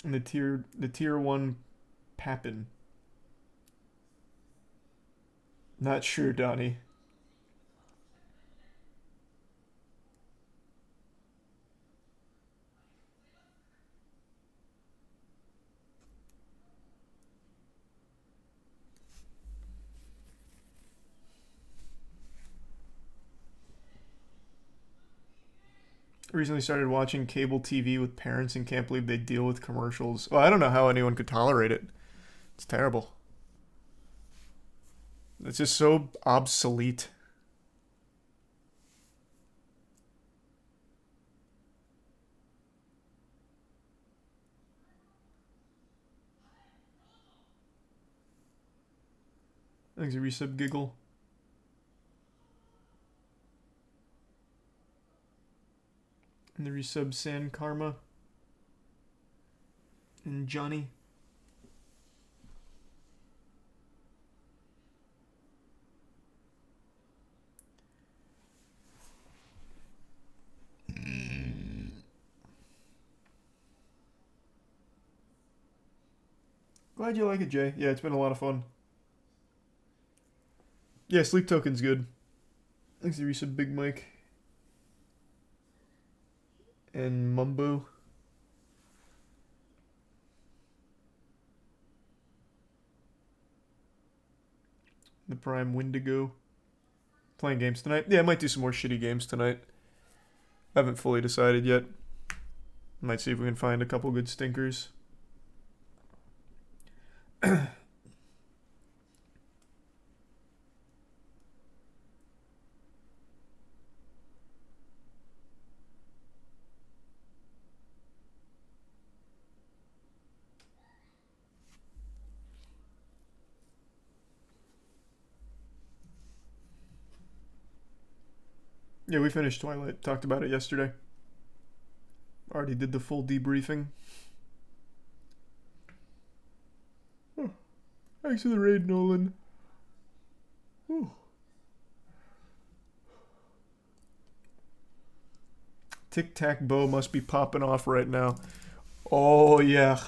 And the tier 1 Pappin. Not sure, Donnie. Recently started watching cable TV with parents and can't believe they deal with commercials. Well, I don't know how anyone could tolerate it. It's terrible. It's just so obsolete. Thanks, a resub giggle. And the resub San Karma. And Johnny. Glad you like it, Jay. Yeah, it's been a lot of fun. Yeah, Sleep Token's good. Thanks to resub Big Mike. And Mumbo. The Prime Wendigo. Playing games tonight? Yeah, I might do some more shitty games tonight. I haven't fully decided yet. Might see if we can find a couple good stinkers. Yeah, we finished Twilight. Talked about it yesterday. Already did the full debriefing. Oh, thanks for the raid, Nolan. Whew. Tic Tac Bow must be popping off right now. Oh, yeah.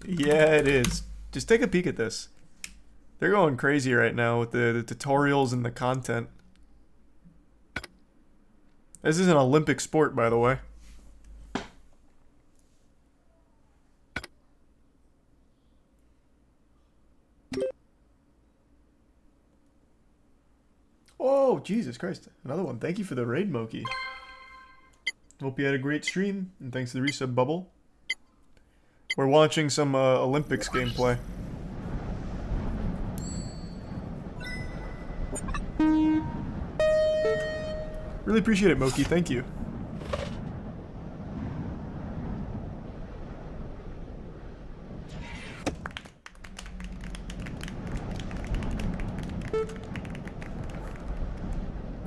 Yeah, it is. Just take a peek at this. They're going crazy right now with the tutorials and the content. This is an Olympic sport, by the way. Oh, Jesus Christ. Another one. Thank you for the raid, Moki. Hope you had a great stream, and thanks to the resub bubble. We're watching some Olympics gameplay. Really appreciate it, Moki. Thank you.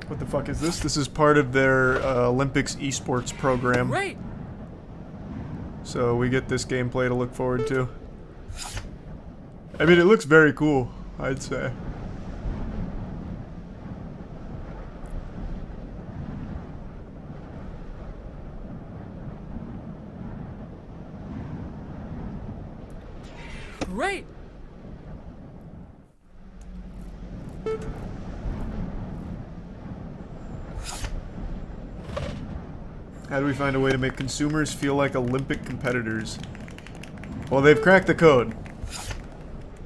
What the fuck is this? This is part of their Olympics esports program. Great. So we get this gameplay to look forward to. I mean, it looks very cool, I'd say. Great. How do we find a way to make consumers feel like Olympic competitors? Well, they've cracked the code.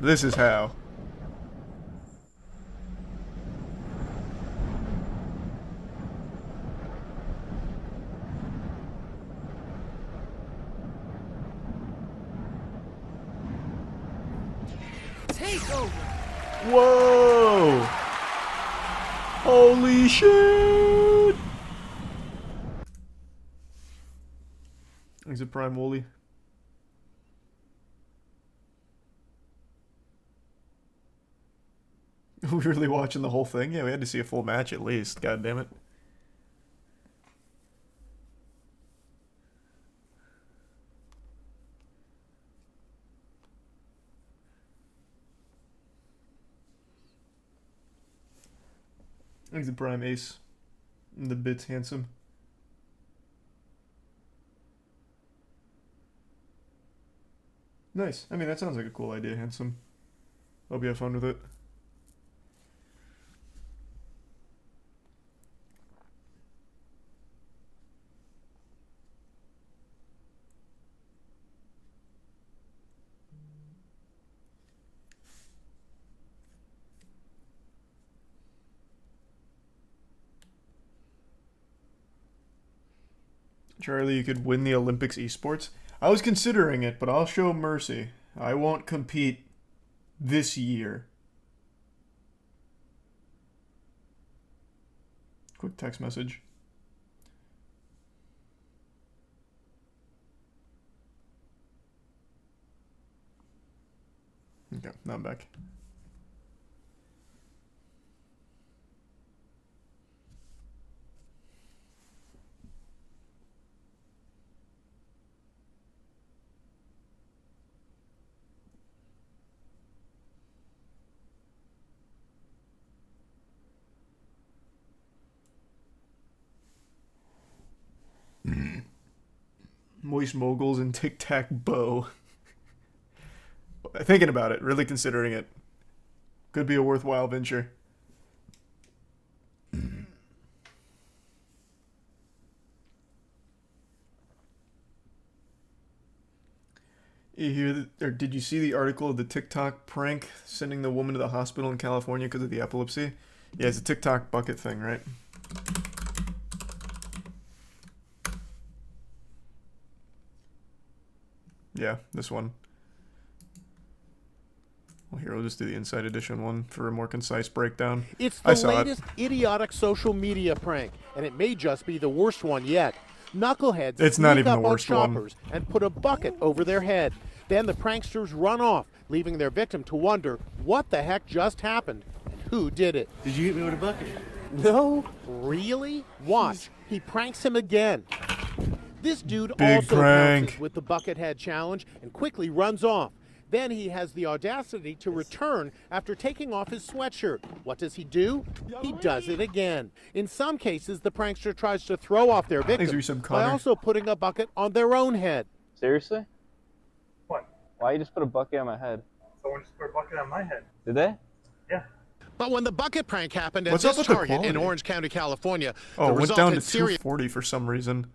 This is how. Take over. Whoa! Holy shit! Is it Prime Wooly? We really watching the whole thing? Yeah, we had to see a full match at least. God damn it. He's the Prime Ace. And the bit's handsome. Nice. I mean, that sounds like a cool idea, handsome. Hope you have fun with it. Charlie, you could win the Olympics esports. I was considering it, but I'll show mercy. I won't compete this year. Quick text message. Okay, now I'm back. Moist moguls and tic-tac-bow. Thinking about it, really considering it. Could be a worthwhile venture. You hear that, or did you see the article of the TikTok prank sending the woman to the hospital in California because of the epilepsy? Yeah, it's a TikTok bucket thing, right? Yeah, this one. Well, here, we'll just do the Inside Edition one for a more concise breakdown. It's the latest idiotic social media prank, and it may just be the worst one yet. Knuckleheads It's not sneak even up the on worst one. shoppers and put a bucket over their head. Then the pranksters run off, leaving their victim to wonder what the heck just happened and who did it. Did you hit me with a bucket? No, really? Watch. He pranks him again. This dude Big also prank. pounces with the bucket head challenge and quickly runs off. Then he has the audacity to return after taking off his sweatshirt. What does he do? He does it again. In some cases, the prankster tries to throw off their victim resub, by Connor. also putting a bucket on their own head. Seriously? What? Why you just put a bucket on my head? Someone just put a bucket on my head. Did they? Yeah. But when the bucket prank happened at What's up this with the Target in quality? Orange County, California, Oh, the it went result down to had serious 240 for some reason.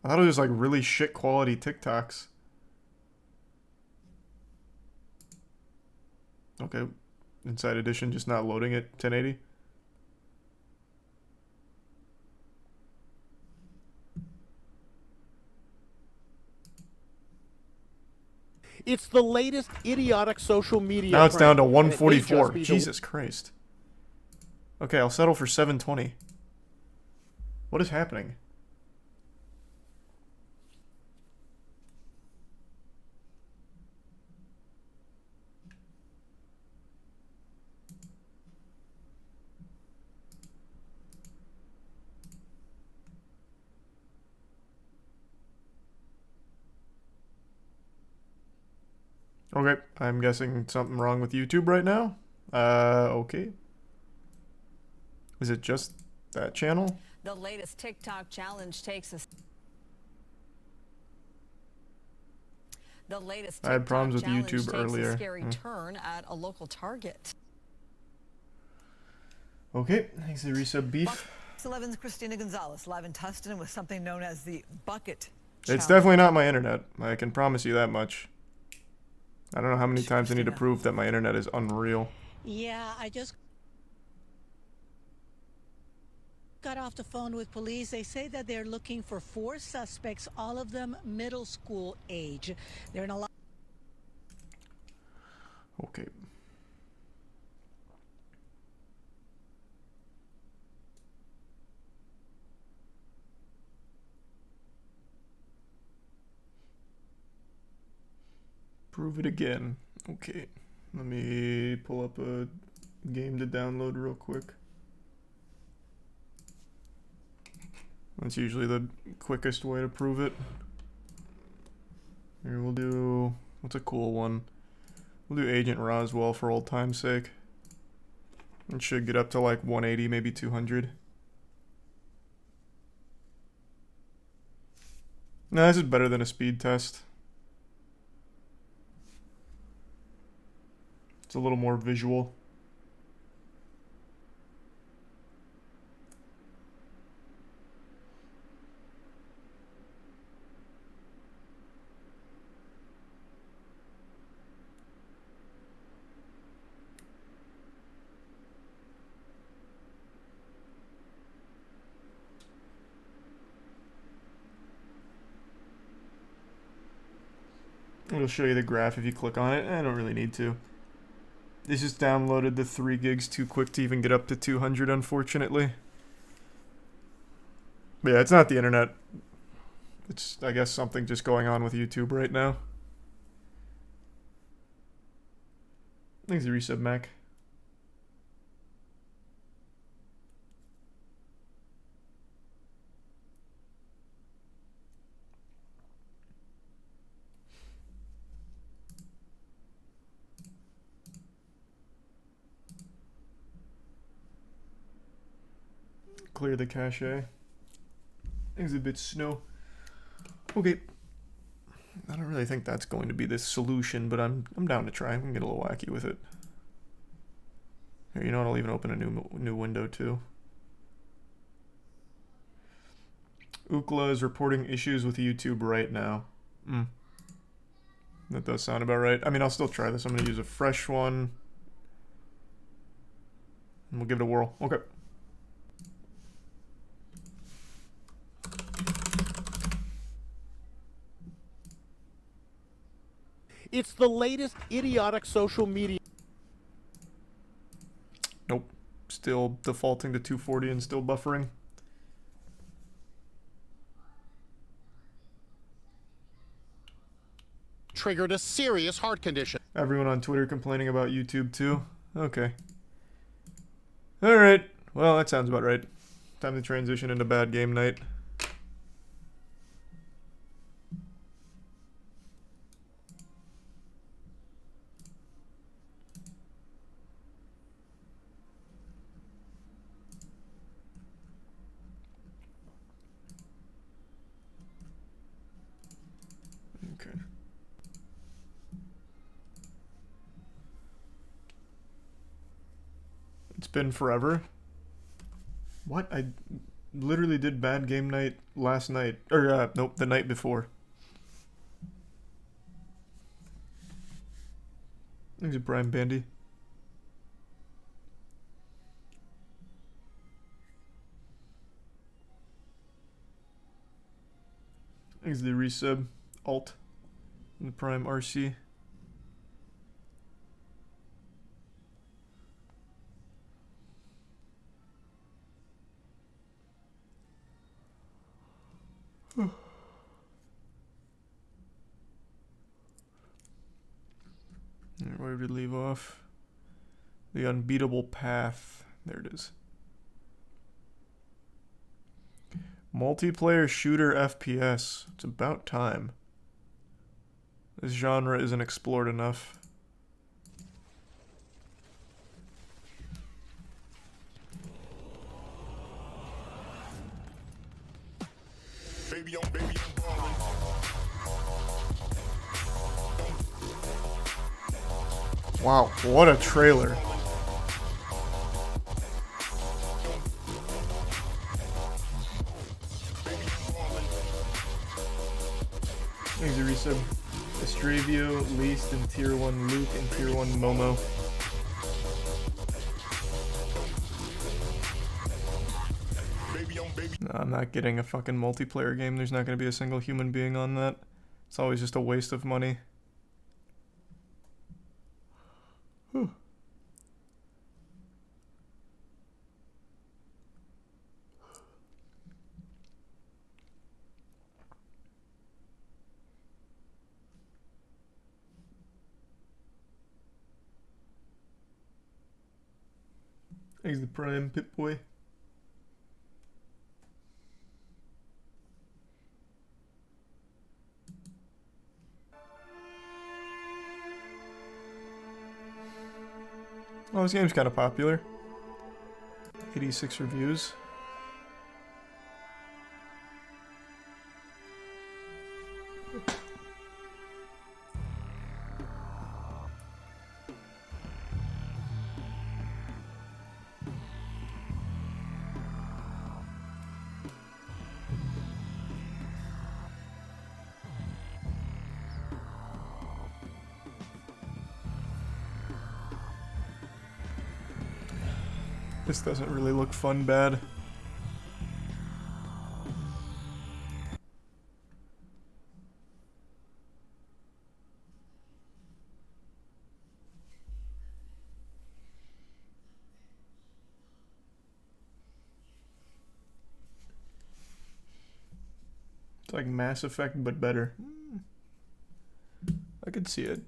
I thought it was like really shit quality TikToks. Okay, Inside Edition just not loading at 1080. It's the latest idiotic social media. Now it's down to prank, and it may just 144. be the- Jesus Christ. Okay, I'll settle for 720. What is happening? Okay, I'm guessing something wrong with YouTube right now. Okay. Is it just that channel? The latest TikTok challenge takes us. The latest I had TikTok problems with challenge YouTube takes earlier. a scary turn at a local Target. Okay, thanks to resub beef. Fox 11's Christina Gonzalez live in Tustin with something known as the bucket It's challenge. definitely not my internet. I can promise you that much. I don't know how many times I need to Christina. prove that my internet is unreal. Yeah, I just got off the phone with police. They say that they're looking for 4 suspects, all of them middle school age. They're in a lot. Okay. Prove it again. Okay. Let me pull up a game to download real quick. That's usually the quickest way to prove it. Here we'll do... What's a cool one? We'll do Agent Roswell for old time's sake. It should get up to like 180, maybe 200. No, this is better than a speed test. It's a little more visual. It'll show you the graph if you click on it. I don't really need to. This just downloaded the 3 gigs too quick to even get up to 200, unfortunately. But yeah, it's not the internet. It's, I guess, something just going on with YouTube right now. Thanks, resub, Mac. Clear the cache. Exhibit snow. Okay. I don't really think that's going to be the solution, but I'm down to try. I'm gonna get a little wacky with it. Here, you know what? I'll even open a new window too. Ookla is reporting issues with YouTube right now. That does sound about right. I mean, I'll still try this. I'm gonna use a fresh one. And we'll give it a whirl. Okay. It's the latest idiotic social media. Nope. Still defaulting to 240 and still buffering. Triggered a serious heart condition. Everyone on Twitter complaining about YouTube too? Okay. Alright. Well, that sounds about right. Time to transition into bad game night. Okay. It's been forever. What? I literally did bad game night last night. Or, nope, the night before. Thanks, Brian Bandy. Thanks, the resub. Alt. And the Prime RC. Where did we leave off? The unbeatable path. There it is. Multiplayer shooter FPS. It's about time. This genre isn't explored enough. Wow, what a trailer. Thanks, Arisa. Estravio, Least, and Tier 1 Luke, and Tier 1 Momo. No, I'm not getting a fucking multiplayer game. There's not going to be a single human being on that. It's always just a waste of money. Whew. Thanks the Prime, Pip-Boy. Oh, this game's kind of popular. 86 reviews. This doesn't really look fun bad. It's like Mass Effect, but better. I could see it.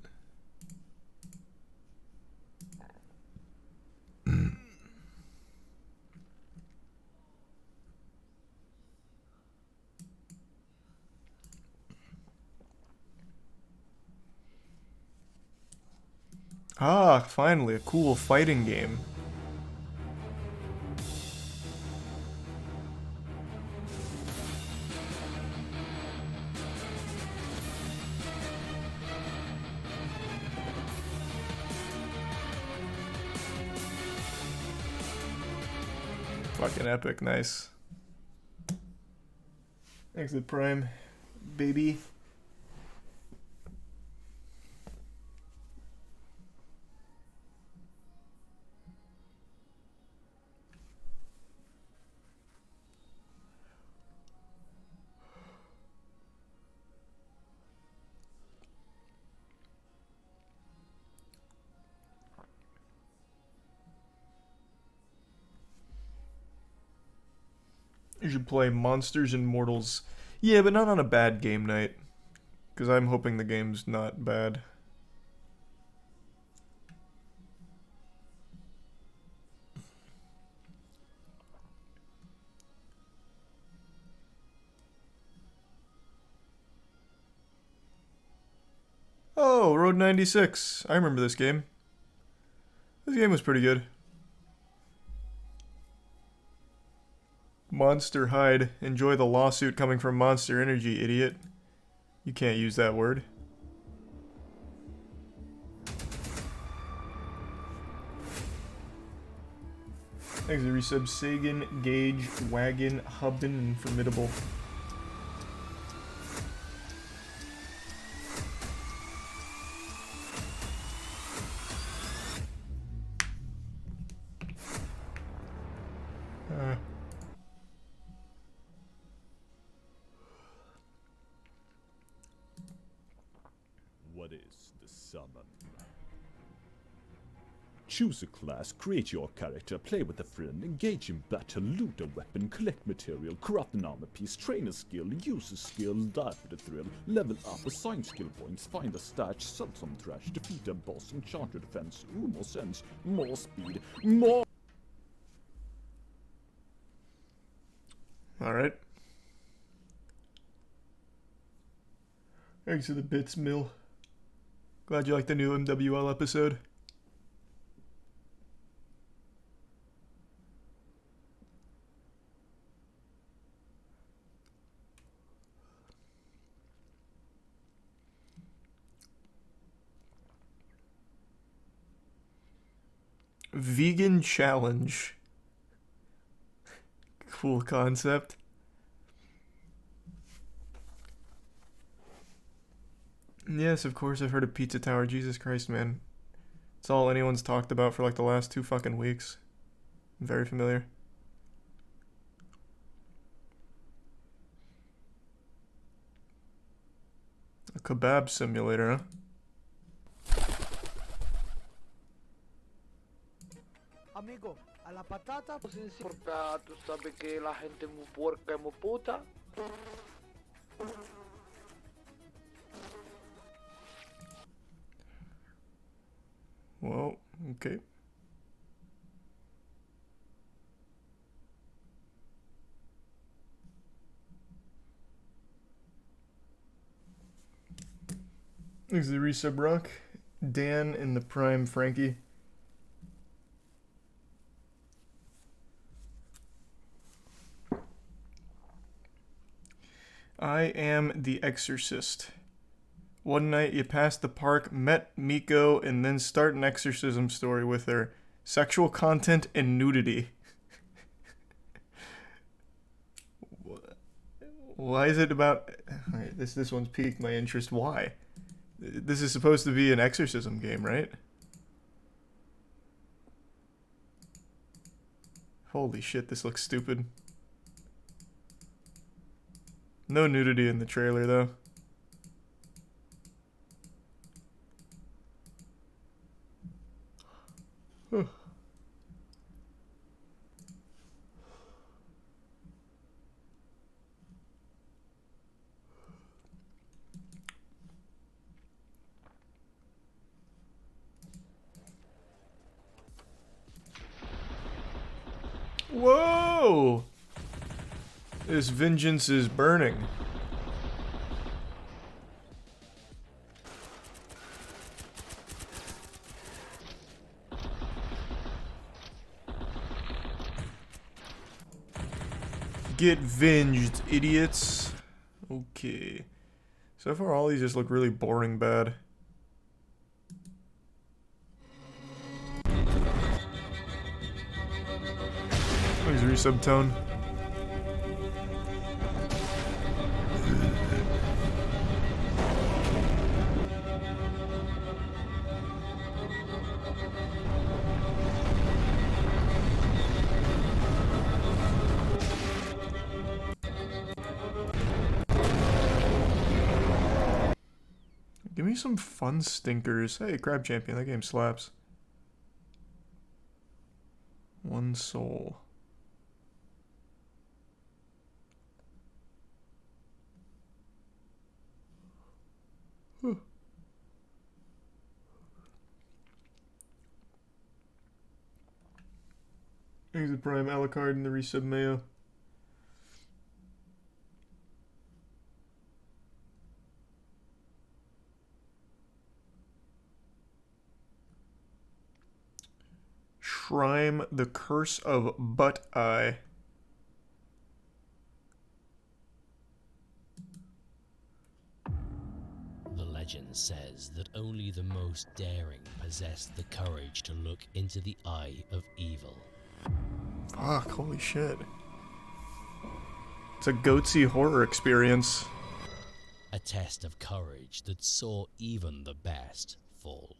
Ah, finally, a cool fighting game. Fucking epic, nice. Thanks to Prime, baby. You should play Monsters and Mortals. Yeah, but not on a bad game night. Because I'm hoping the game's not bad. Oh, Road 96. I remember this game. This game was pretty good. Monster Hide. Enjoy the lawsuit coming from Monster Energy, idiot. You can't use that word. Thanks to resub Sagan, Gage, Wagon, Hubden, and Formidable. What is the summon? Choose a class, create your character, play with a friend, engage in battle, loot a weapon, collect material, craft an armor piece, train a skill, use a skill, die for the thrill, level up, assign skill points, find a stash, sell some trash, defeat a boss, enchant your defense, ooh, more sense, more speed, more... Alright. Thanks for the bits, Mill. Glad you liked the new MWL episode. Vegan challenge. Cool concept. Yes, of course I've heard of Pizza Tower. Jesus Christ, man. It's all anyone's talked about for like the last 2 fucking weeks. I'm very familiar. A kebab simulator, huh? Amigo, a la patata porque tú sabes que la gente muy puerca y muy puta. Well, okay. There's the resub rock. Dan and the Prime Frankie. I am the exorcist. One night you pass the park, met Miko, and then start an exorcism story with her. Sexual content and nudity. Why is it about... Alright, this one's piqued my interest. Why? This is supposed to be an exorcism game, right? Holy shit, this looks stupid. No nudity in the trailer, though. Huh. Whoa! This vengeance is burning. Get venged, idiots. Okay. So far, all these just look really boring bad. There's resub tone. Give me some fun stinkers. Hey, Crab Champion, that game slaps. One soul. Huh. Here's the Prime Alucard and the resub Mayo. Shrine the Curse of Butt Eye. The legend says that only the most daring possess the courage to look into the eye of evil. Fuck, holy shit. It's a goatsy horror experience. A test of courage that saw even the best fall.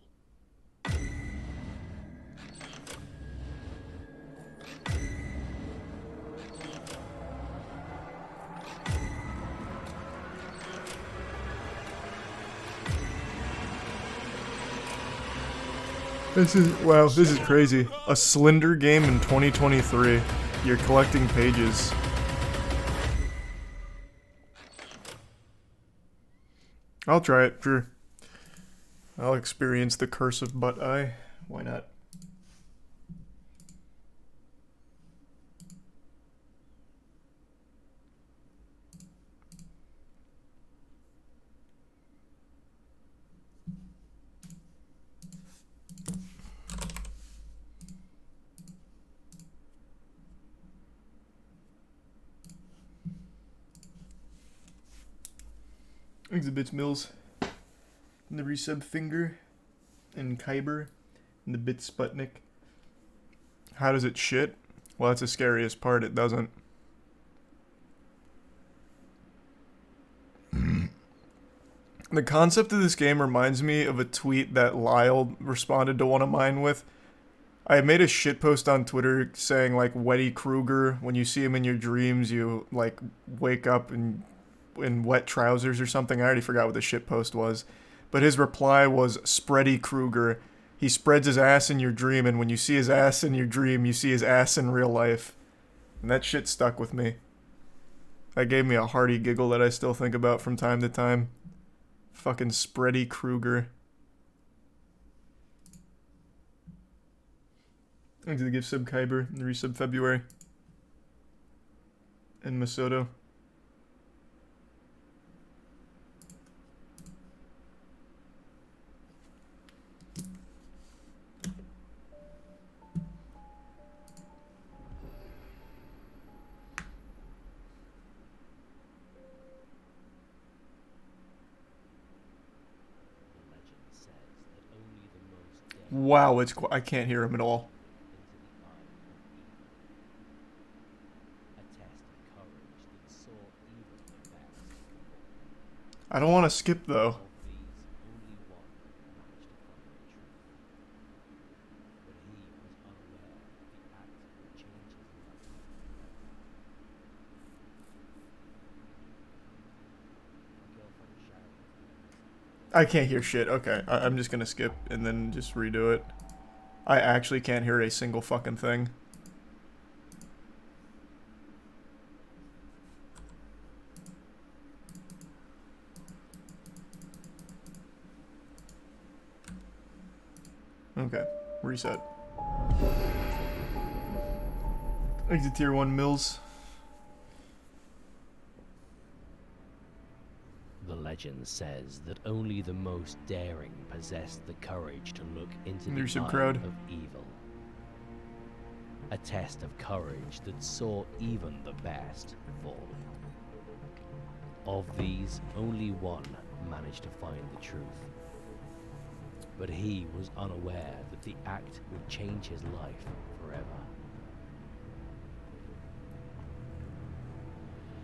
This is, wow, this is crazy. A Slender game in 2023. You're collecting pages. I'll try it, sure. I'll experience the curse of butt eye. Why not? Exhibits Mills. And the resub finger. And Kyber. And the bit Sputnik. How does it shit? Well, that's the scariest part. It doesn't. The concept of this game reminds me of a tweet that Lyle responded to one of mine with. I made a shitpost on Twitter saying, like, Wetty Kruger, when you see him in your dreams, you, like, wake up in wet trousers or something. I already forgot what the shitpost was. But his reply was, Spready Kruger. He spreads his ass in your dream, and when you see his ass in your dream, you see his ass in real life. And that shit stuck with me. That gave me a hearty giggle that I still think about from time to time. Fucking Spready Kruger. Thanks to the gift sub Kyber and the resub February. And Masoto. Wow, it's I can't hear him at all. I don't want to skip though. I can't hear shit. Okay, I'm just gonna skip and then just redo it. I actually can't hear a single fucking thing. Okay, reset. Exit tier 1 Mills. The legend says that only the most daring possess the courage to look into the eye of evil. A test of courage that saw even the best fall. Of these, only one managed to find the truth. But he was unaware that the act would change his life forever.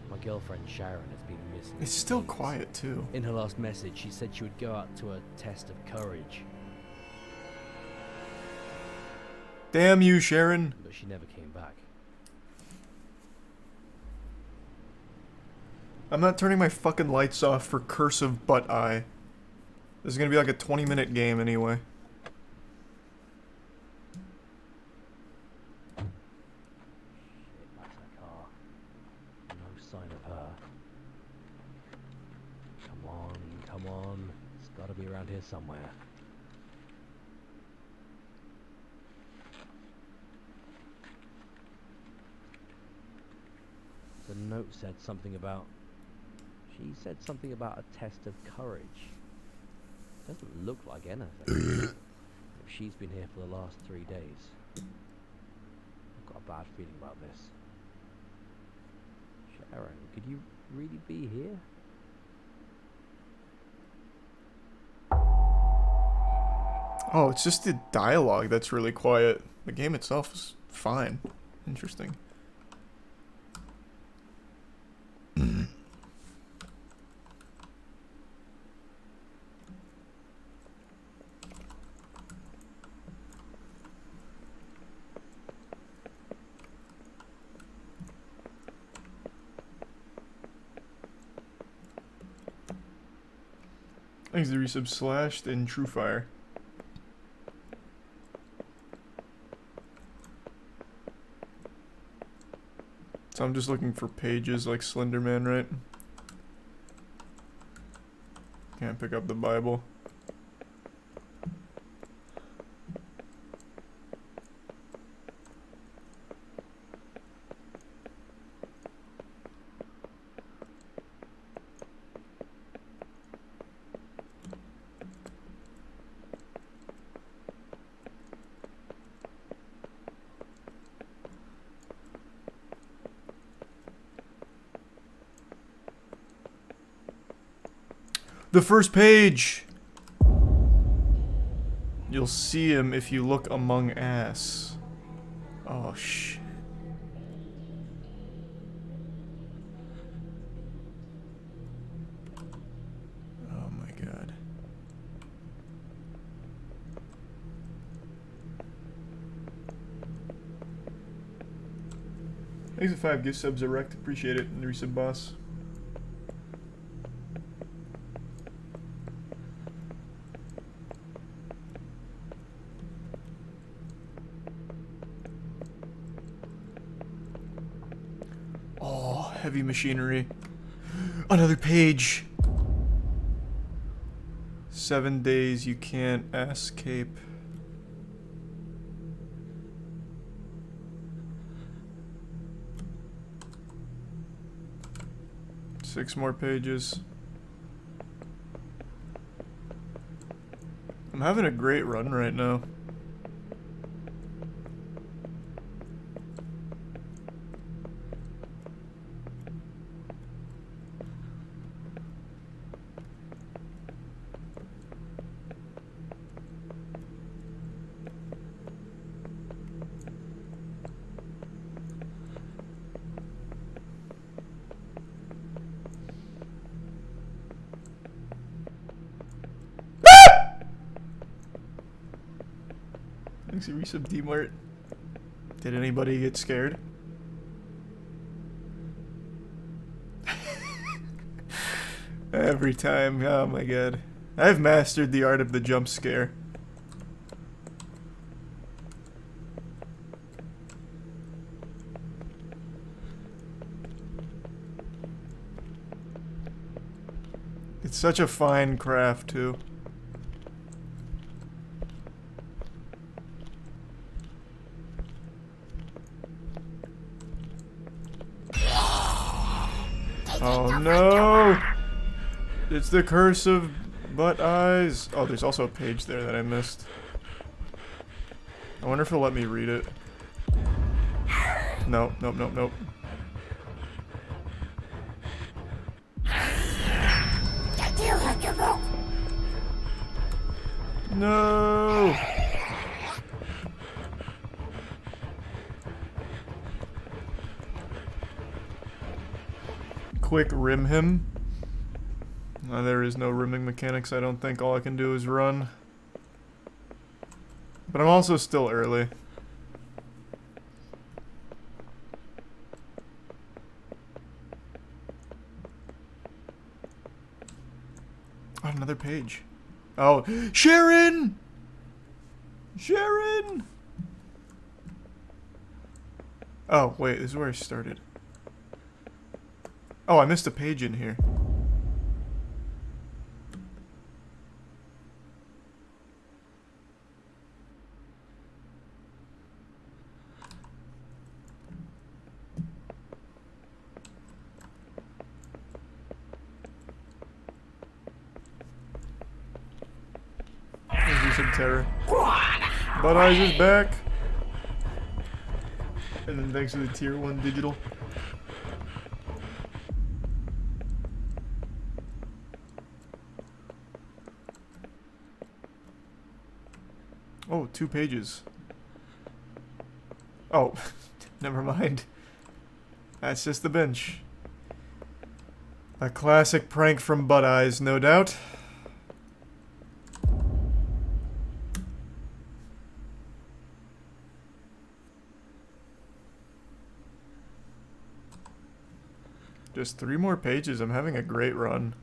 My girlfriend Sharon has been missing. It's still quiet too. In her last message, she said she would go out to a test of courage. Damn you, Sharon. But she never came back. I'm not turning my fucking lights off for Curse of Butt Eye. This is gonna be like a 20-minute game anyway. Come on. It's gotta be around here somewhere. The note said something about... She said something about a test of courage. Doesn't look like anything. If she's been here for the last 3 days. I've got a bad feeling about this. Sharon, could you really be here? Oh, it's just the dialogue that's really quiet. The game itself is fine. Interesting. Thanks to resub slashed and True Fire. So I'm just looking for pages like Slender Man, right? Can't pick up the Bible. The first page! You'll see him if you look among ass. Oh, shit. Oh my god. Thanks for 5 gift subs, Erect. Appreciate it. And resub boss. Heavy machinery. Another page. 7 days you can't escape. Six more pages. I'm having a great run right now. Thanks for resub D-Mart. Did anybody get scared? Every time, oh my god. I've mastered the art of the jump scare. It's such a fine craft, too. Oh no! It's the curse of butt eyes. Oh, there's also a page there that I missed. I wonder if it'll let me read it. Nope, nope, nope, nope. No! Quick rim him. There is no rimming mechanics, I don't think. All I can do is run. But I'm also still early. Oh, another page. Oh, Sharon! Sharon! Oh, wait, this is where I started. Oh, I missed a page in here. There's some terror. Butt Eyes is back. And then thanks to the tier 1 digital. Oh, 2 pages. Oh, never mind. That's just the bench. A classic prank from Butt Eyes, no doubt. Just 3 more pages. I'm having a great run.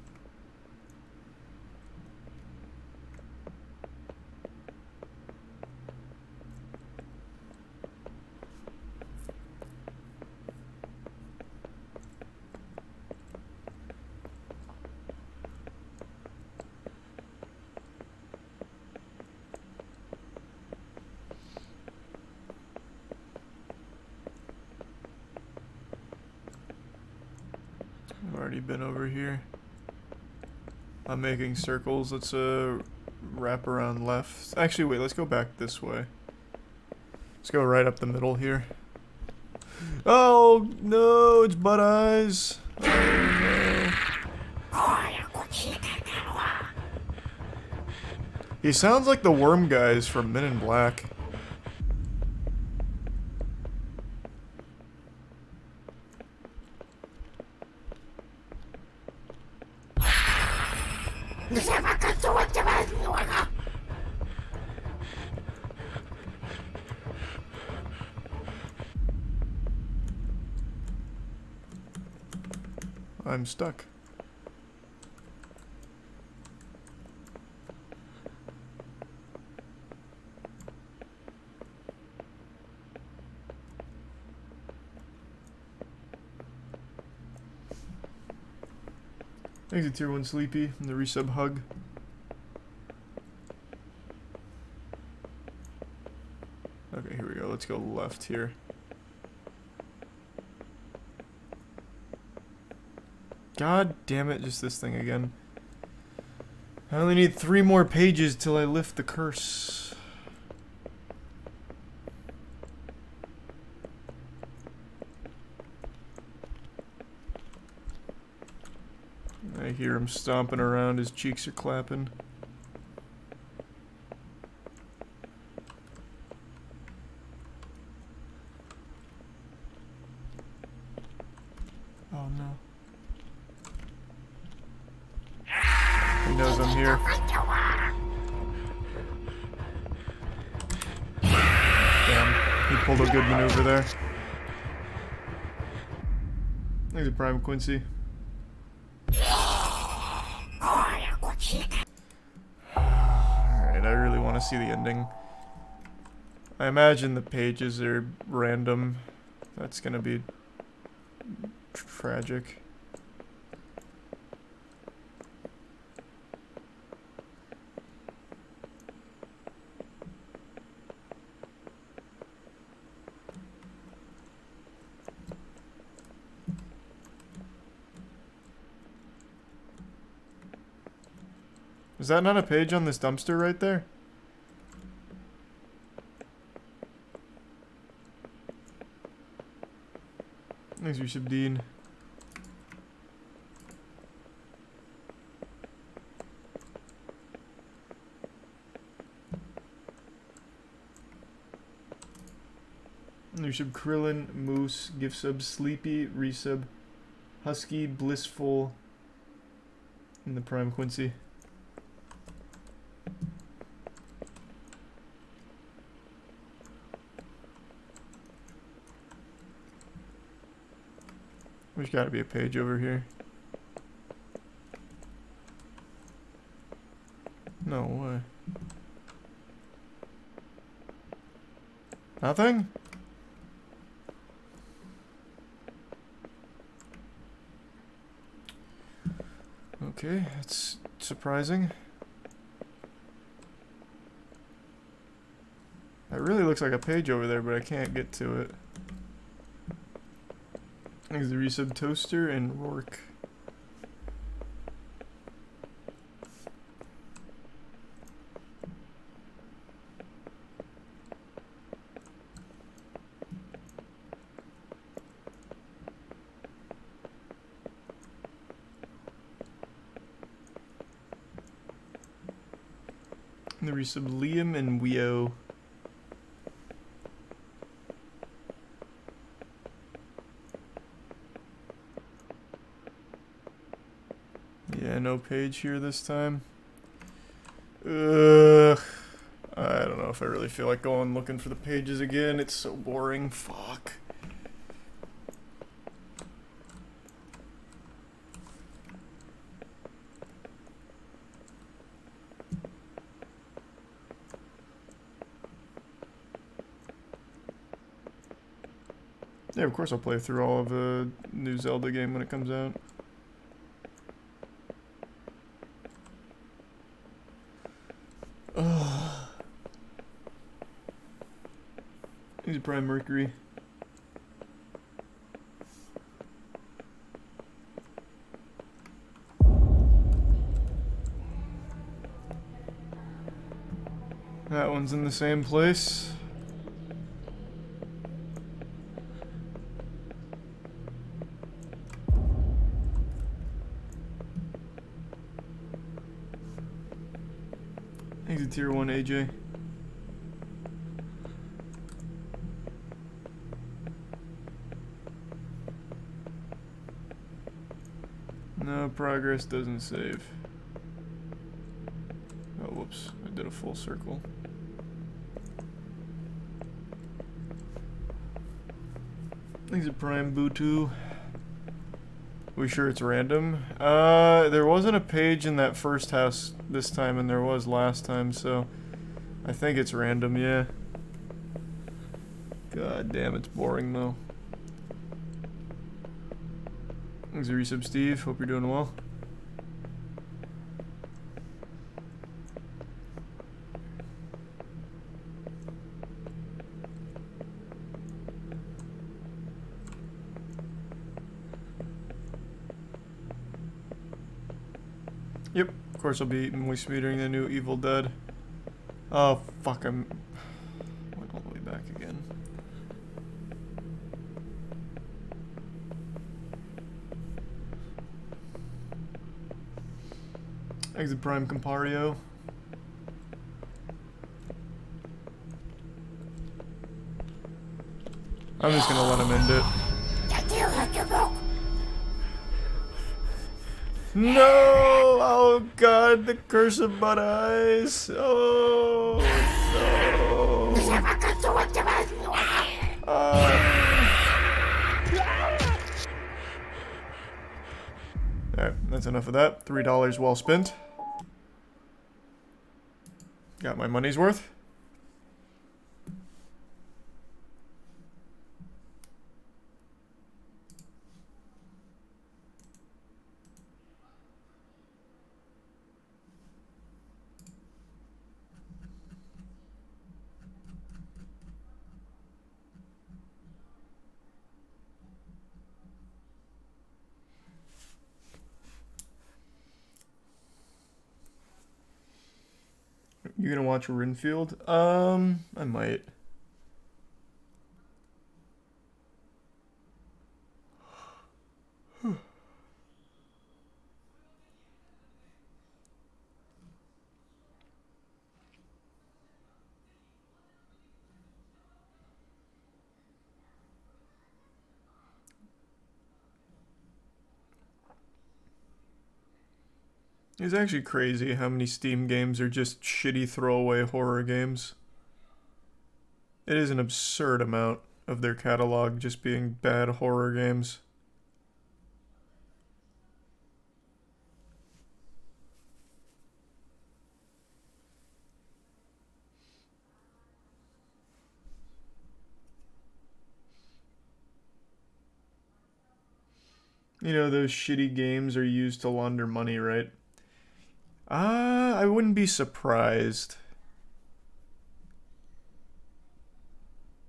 already been over here. I'm making circles. Let's wrap around left. Actually, wait, let's go back this way. Let's go right up the middle here. Oh no, it's Butt Eyes. Oh, no. He sounds like the worm guys from Men in Black. I'm stuck. Thanks to Tier 1 Sleepy and the resub hug. Okay, here we go. Let's go left here. God damn it, just this thing again. I only need 3 more pages till I lift the curse. I hear him stomping around, his cheeks are clapping. Oh no. He knows I'm here. Damn, he pulled a good maneuver there. There's a Prime Quincy. Alright, I really want to see the ending. I imagine the pages are random. That's gonna be tragic. Is that not a page on this dumpster right there? Thanks, Yusuf Dean. Yusuf Krillin, Moose, gift sub, Sleepy, resub, Husky, Blissful, and the Prime Quincy. There's gotta be a page over here. No way. Nothing? Okay, that's surprising. It really looks like a page over there, but I can't get to it. There's the resub Toaster and Rourke. And the resub Liam and Weo. Yeah, no page here this time. Ugh. I don't know if I really feel like going looking for the pages again. It's so boring. Fuck. Yeah, of course I'll play through all of the new Zelda game when it comes out. He's a Prime Mercury. one's in the same place. Exit tier 1, AJ. No, progress doesn't save. Oh, whoops. I did a full circle. Exit prime Bluetooth. We sure it's random? There wasn't a page in that first house this time, and there was last time, so I think it's random, yeah. God damn, it's boring though. Thanks, resub Steve. Hope you're doing well. Yep, of course I'll be moist metering the new Evil Dead. Oh fuck, I'm went all the way back again. Exit Prime Compario. I'm just gonna let him end it. No! Oh god, the curse of butt eyes! Oh no! Alright, that's enough of that. $3 well spent. Got my money's worth. You gonna watch Renfield? I might. It's actually crazy how many Steam games are just shitty throwaway horror games. It is an absurd amount of their catalog just being bad horror games. You know, those shitty games are used to launder money, right? I wouldn't be surprised.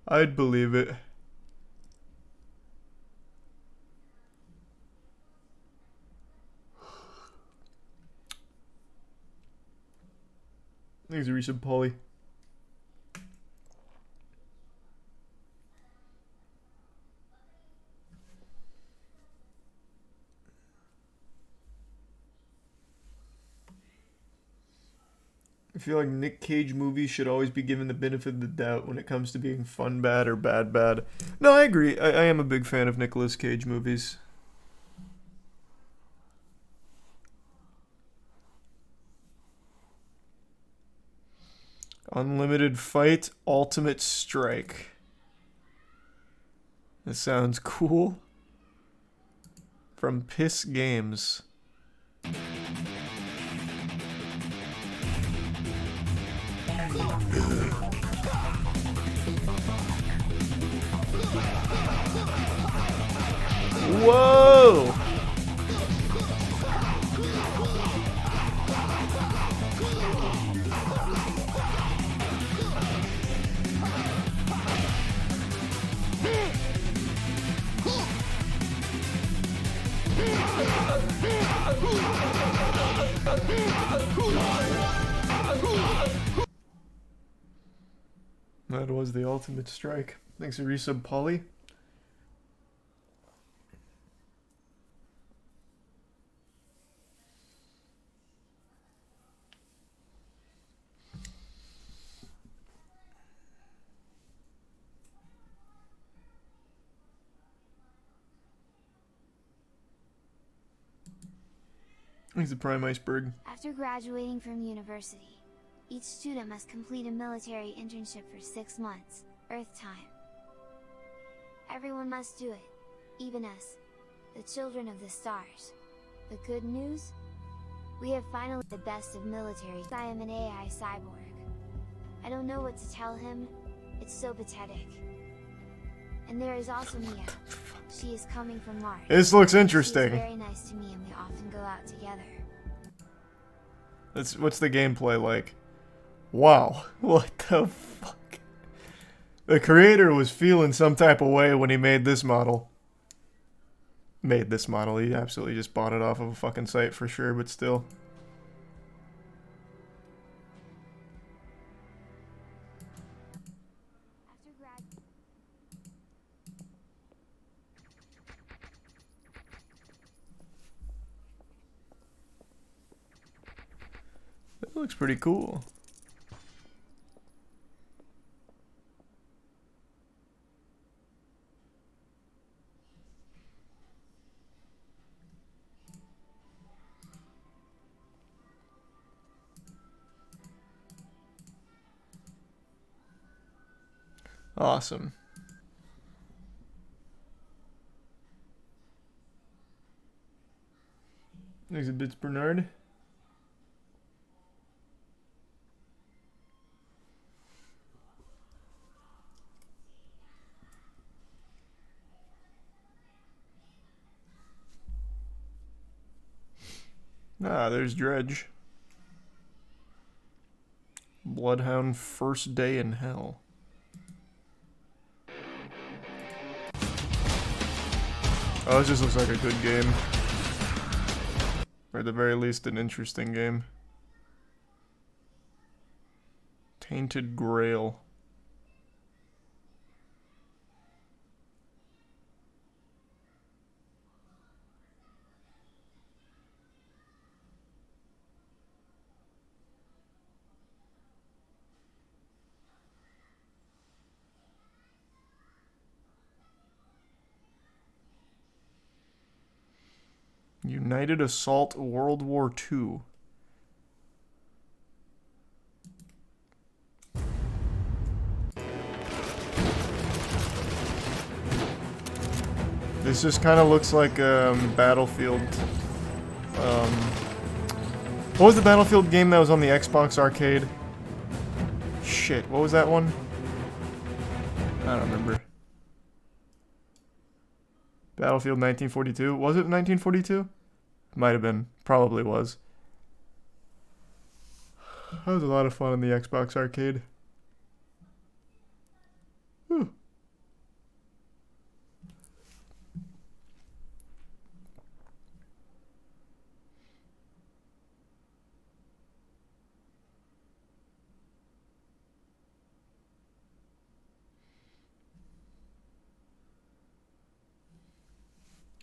I'd believe it. Thanks, resub Polly. I feel like Nick Cage movies should always be given the benefit of the doubt when it comes to being fun bad or bad bad. No, I agree. I am a big fan of Nicolas Cage movies. Unlimited Fight Ultimate Strike. That sounds cool. From Piss Games. Whoa! That was the ultimate strike. Thanks for resub, Polly. Thanks to Prime Iceberg. After graduating from university, each student must complete a military internship for 6 months, Earth time. Everyone must do it, even us, the children of the stars. The good news? We have finally the best of military. I am an AI cyborg. I don't know what to tell him, it's so pathetic. And there is also Mia. She is coming from Mars. This looks interesting. She's very nice to me and we often go out together. What's the gameplay like? Wow, what the fuck? The creator was feeling some type of way when he made this model. He absolutely just bought it off of a fucking site for sure, but still. That looks pretty cool. Awesome. Thanks a bits, Bernard. Ah, there's Dredge. Bloodhound First Day in Hell. Oh, this just looks like a good game. Or at the very least, an interesting game. Tainted Grail. United Assault World War II. This just kind of looks like Battlefield. What was the Battlefield game that was on the Xbox arcade? Shit, what was that one? I don't remember. Battlefield 1942. Was it 1942? Might have been. Probably was. That was a lot of fun in the Xbox arcade. Whew.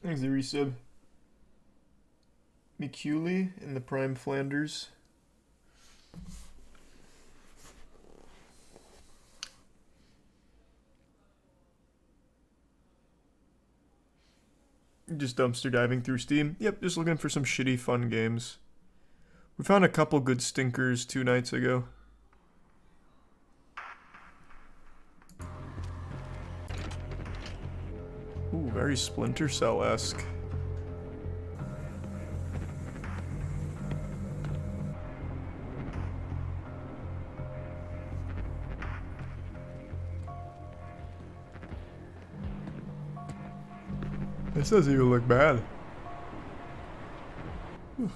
Thanks, the resub. McCuley in the Prime Flanders. Just dumpster diving through Steam. Yep, just looking for some shitty fun games. We found a couple good stinkers 2 nights ago. Ooh, very Splinter Cell-esque. This doesn't even look bad. Whew.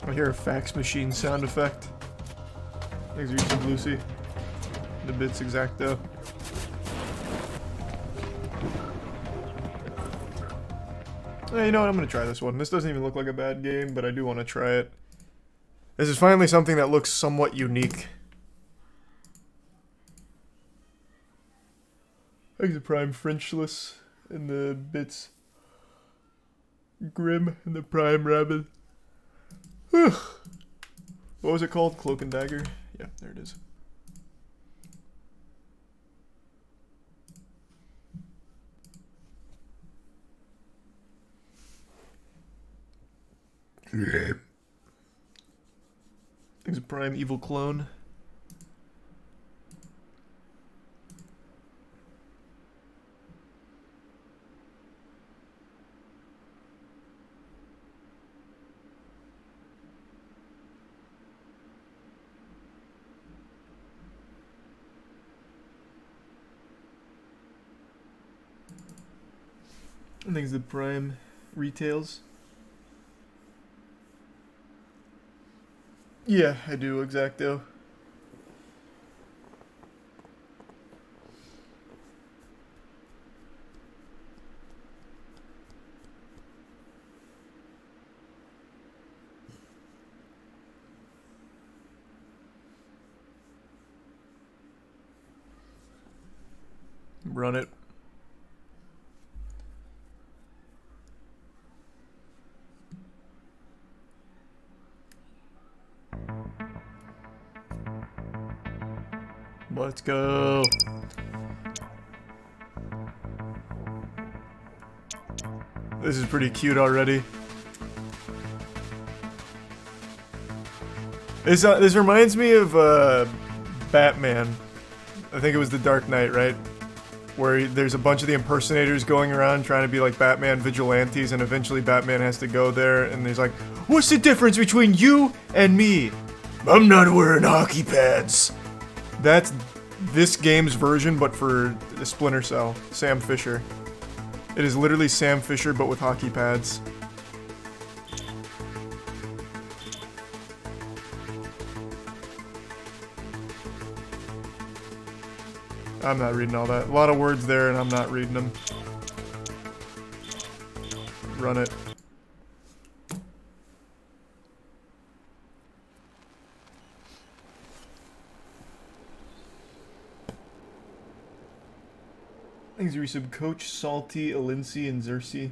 I hear a fax machine sound effect. Thanks, YouTube Lucy. the bits exacto. Hey, you know what? I'm gonna try this one. This doesn't even look like a bad game, but I do want to try it. This is finally something that looks somewhat unique. Exit Prime Frenchless and the bits Grim and the Prime Rabbit. What was it called? Cloak and Dagger? Yeah, there it is. Exit Prime Evil Clone. I think it's the Prime retails. Yeah, I do, exacto. Run it. Let's go. This is pretty cute already. This reminds me of Batman. I think it was The Dark Knight, right? Where there's a bunch of the impersonators going around trying to be like Batman vigilantes, and eventually Batman has to go there, and he's like, "What's the difference between you and me? I'm not wearing hockey pads." That's this game's version, but for the Splinter Cell. Sam Fisher. It is literally Sam Fisher, but with hockey pads. I'm not reading all that. A lot of words there, and I'm not reading them. Run it. Thanks for resub, Coach, Salty, Alinci, and Xerxes.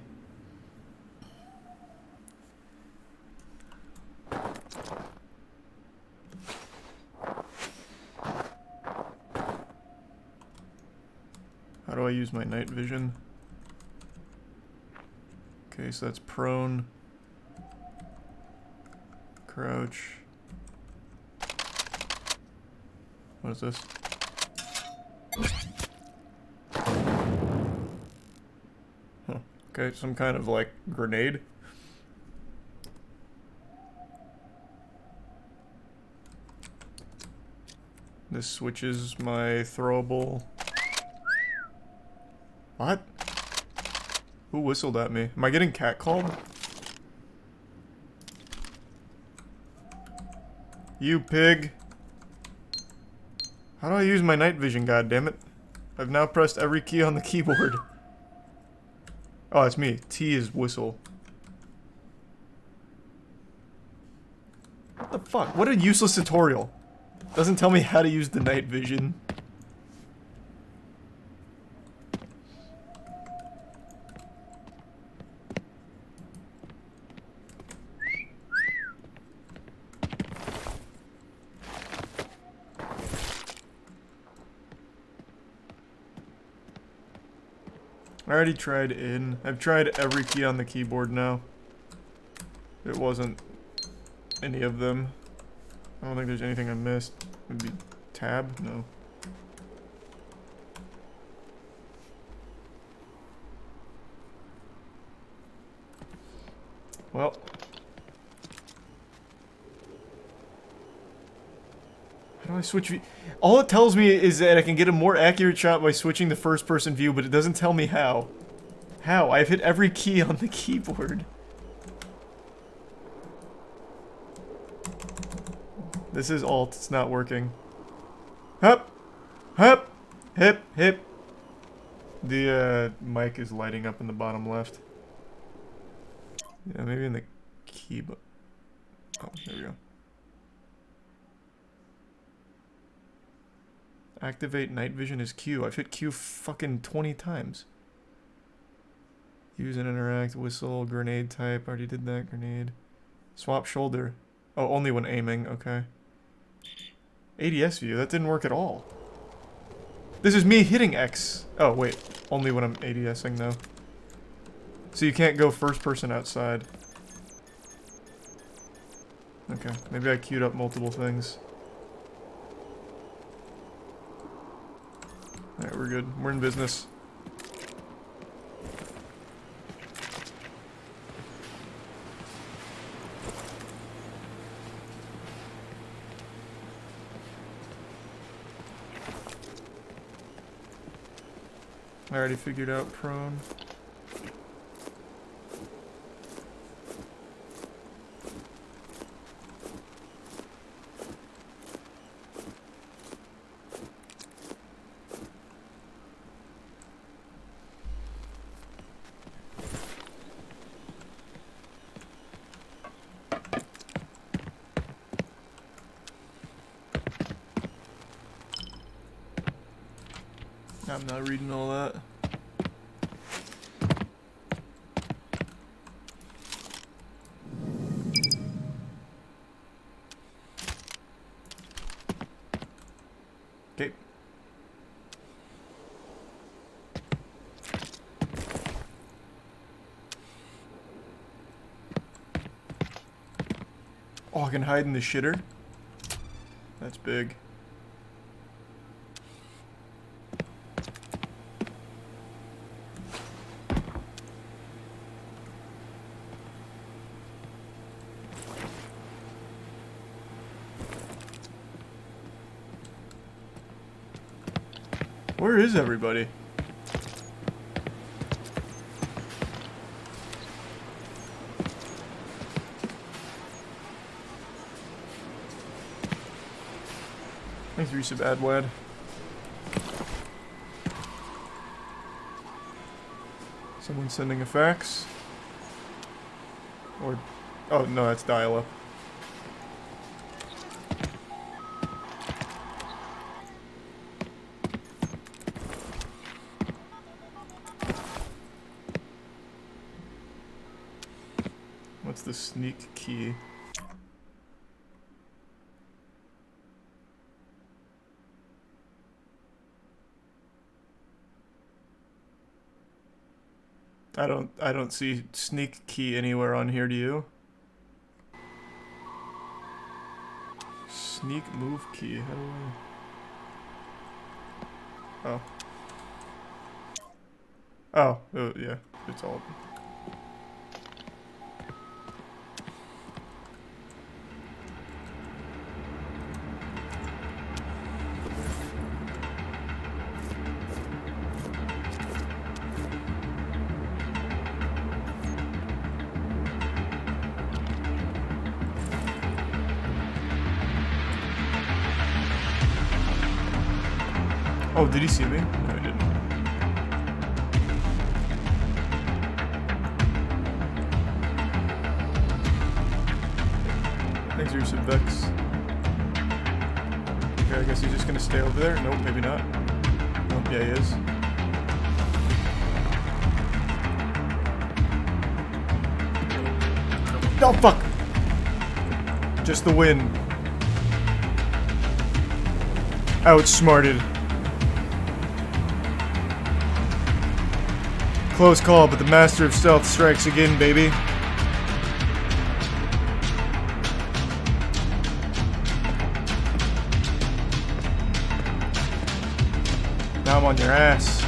How do I use my night vision? Okay, so that's prone. Crouch. What is this? Huh. Okay, some kind of like grenade. This switches my throwable. What? Who whistled at me? Am I getting catcalled? You pig. How do I use my night vision, goddammit? I've now pressed every key on the keyboard. Oh, it's me. T is whistle. What the fuck? What a useless tutorial. Doesn't tell me how to use the night vision. I already tried in. I've tried every key on the keyboard now. It wasn't any of them. I don't think there's anything I missed. Maybe tab? No. Well. How do I switch view? All it tells me is that I can get a more accurate shot by switching the first person view, but it doesn't tell me how. How? I've hit every key on the keyboard. This is alt, it's not working. Hup! Hip! Hip! Hip! The mic is lighting up in the bottom left. Yeah, maybe in the keyboard. Oh, there we go. Activate night vision as Q. I've hit Q fucking 20 times. Use and interact, whistle, grenade type. Already did that, grenade. Swap shoulder. Oh, only when aiming, okay. ADS view, that didn't work at all. This is me hitting X. Oh, wait. Only when I'm ADSing, though. So you can't go first person outside. Okay, maybe I queued up multiple things. Alright, we're good. We're in business. I already figured out prone. I'm not reading all that. Okay. Oh, I can hide in the shitter? That's big. Where is everybody? Thanks for resub, Adwad. Someone sending a fax? Or... oh, no, that's dial-up. What's the sneak key? I don't see sneak key anywhere on here, do you? Sneak move key, how do I... oh. Oh, yeah, it's all... oh, did he see me? No, he didn't. Thanks for your sub, Vex. Okay, I guess he's just gonna stay over there. Nope, maybe not. Oh, yeah, he is. Oh, fuck! Just the wind. Outsmarted. Close call, but the master of stealth strikes again, baby. Now I'm on your ass.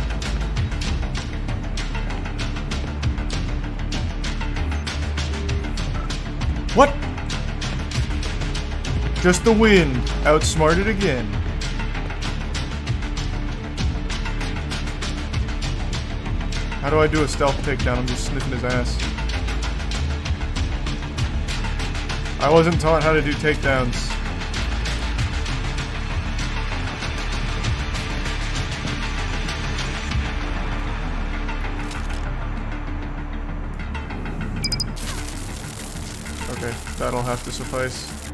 What? Just the wind. Outsmarted again. How do I do a stealth takedown? I'm just sniffing his ass. I wasn't taught how to do takedowns. Okay, that'll have to suffice.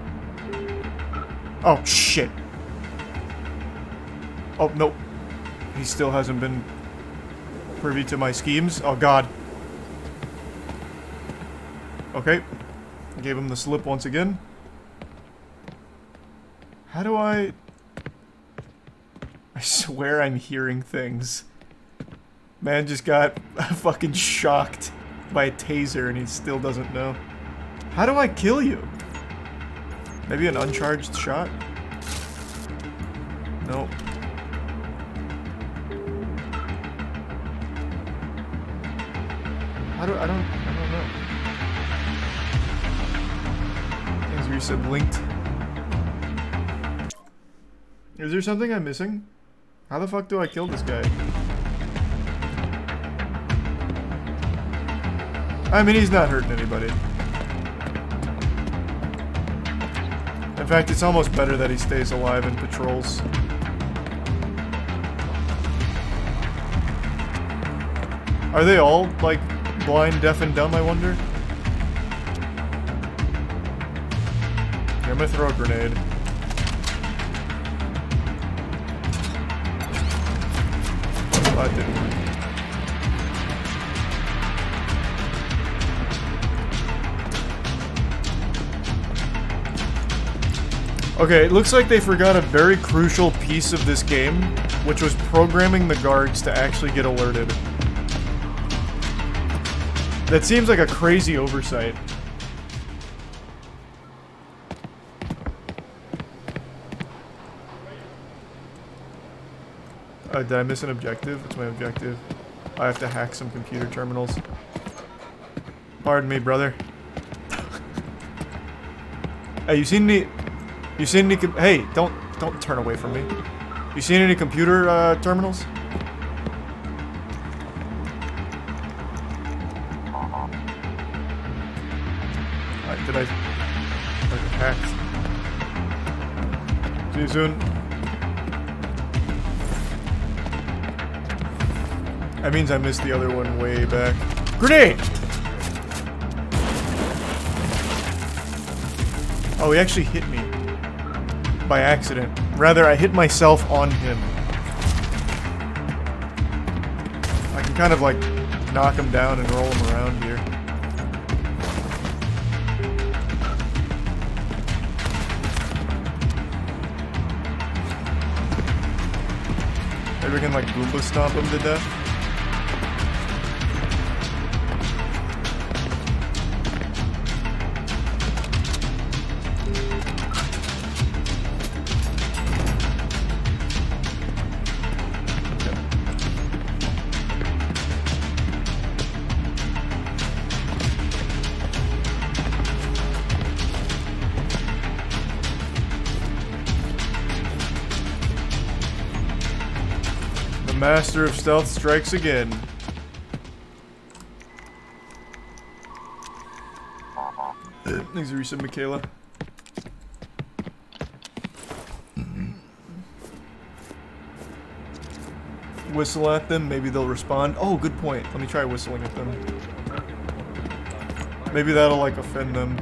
Oh, shit. Oh, nope. He still hasn't been privy to my schemes. Oh, God. Okay. Gave him the slip once again. How do I swear I'm hearing things. Man just got fucking shocked by a taser and he still doesn't know. How do I kill you? Maybe an uncharged shot? Nope. I don't know. Things reset linked. Is there something I'm missing? How the fuck do I kill this guy? I mean, he's not hurting anybody. In fact, it's almost better that he stays alive and patrols. Are they all, like, blind, deaf, and dumb, I wonder? Here, I'm gonna throw a grenade. Oh, that didn't work. Okay, it looks like they forgot a very crucial piece of this game, which was programming the guards to actually get alerted. That seems like a crazy oversight. Did I miss an objective? What's my objective? I have to hack some computer terminals. Pardon me, brother. Hey, you seen any... Hey, don't turn away from me. You seen any computer terminals? Alright, did I hacked? See you soon. That means I missed the other one way back. Grenade! Oh, he actually hit me. By accident. Rather, I hit myself on him. I can kind of like knock him down and roll him around here. Maybe we can like Goomba stomp him to death. Master of Stealth strikes again. Thanks, Risa Michaela. Whistle at them, maybe they'll respond. Oh, good point. Let me try whistling at them. Maybe that'll, like, offend them.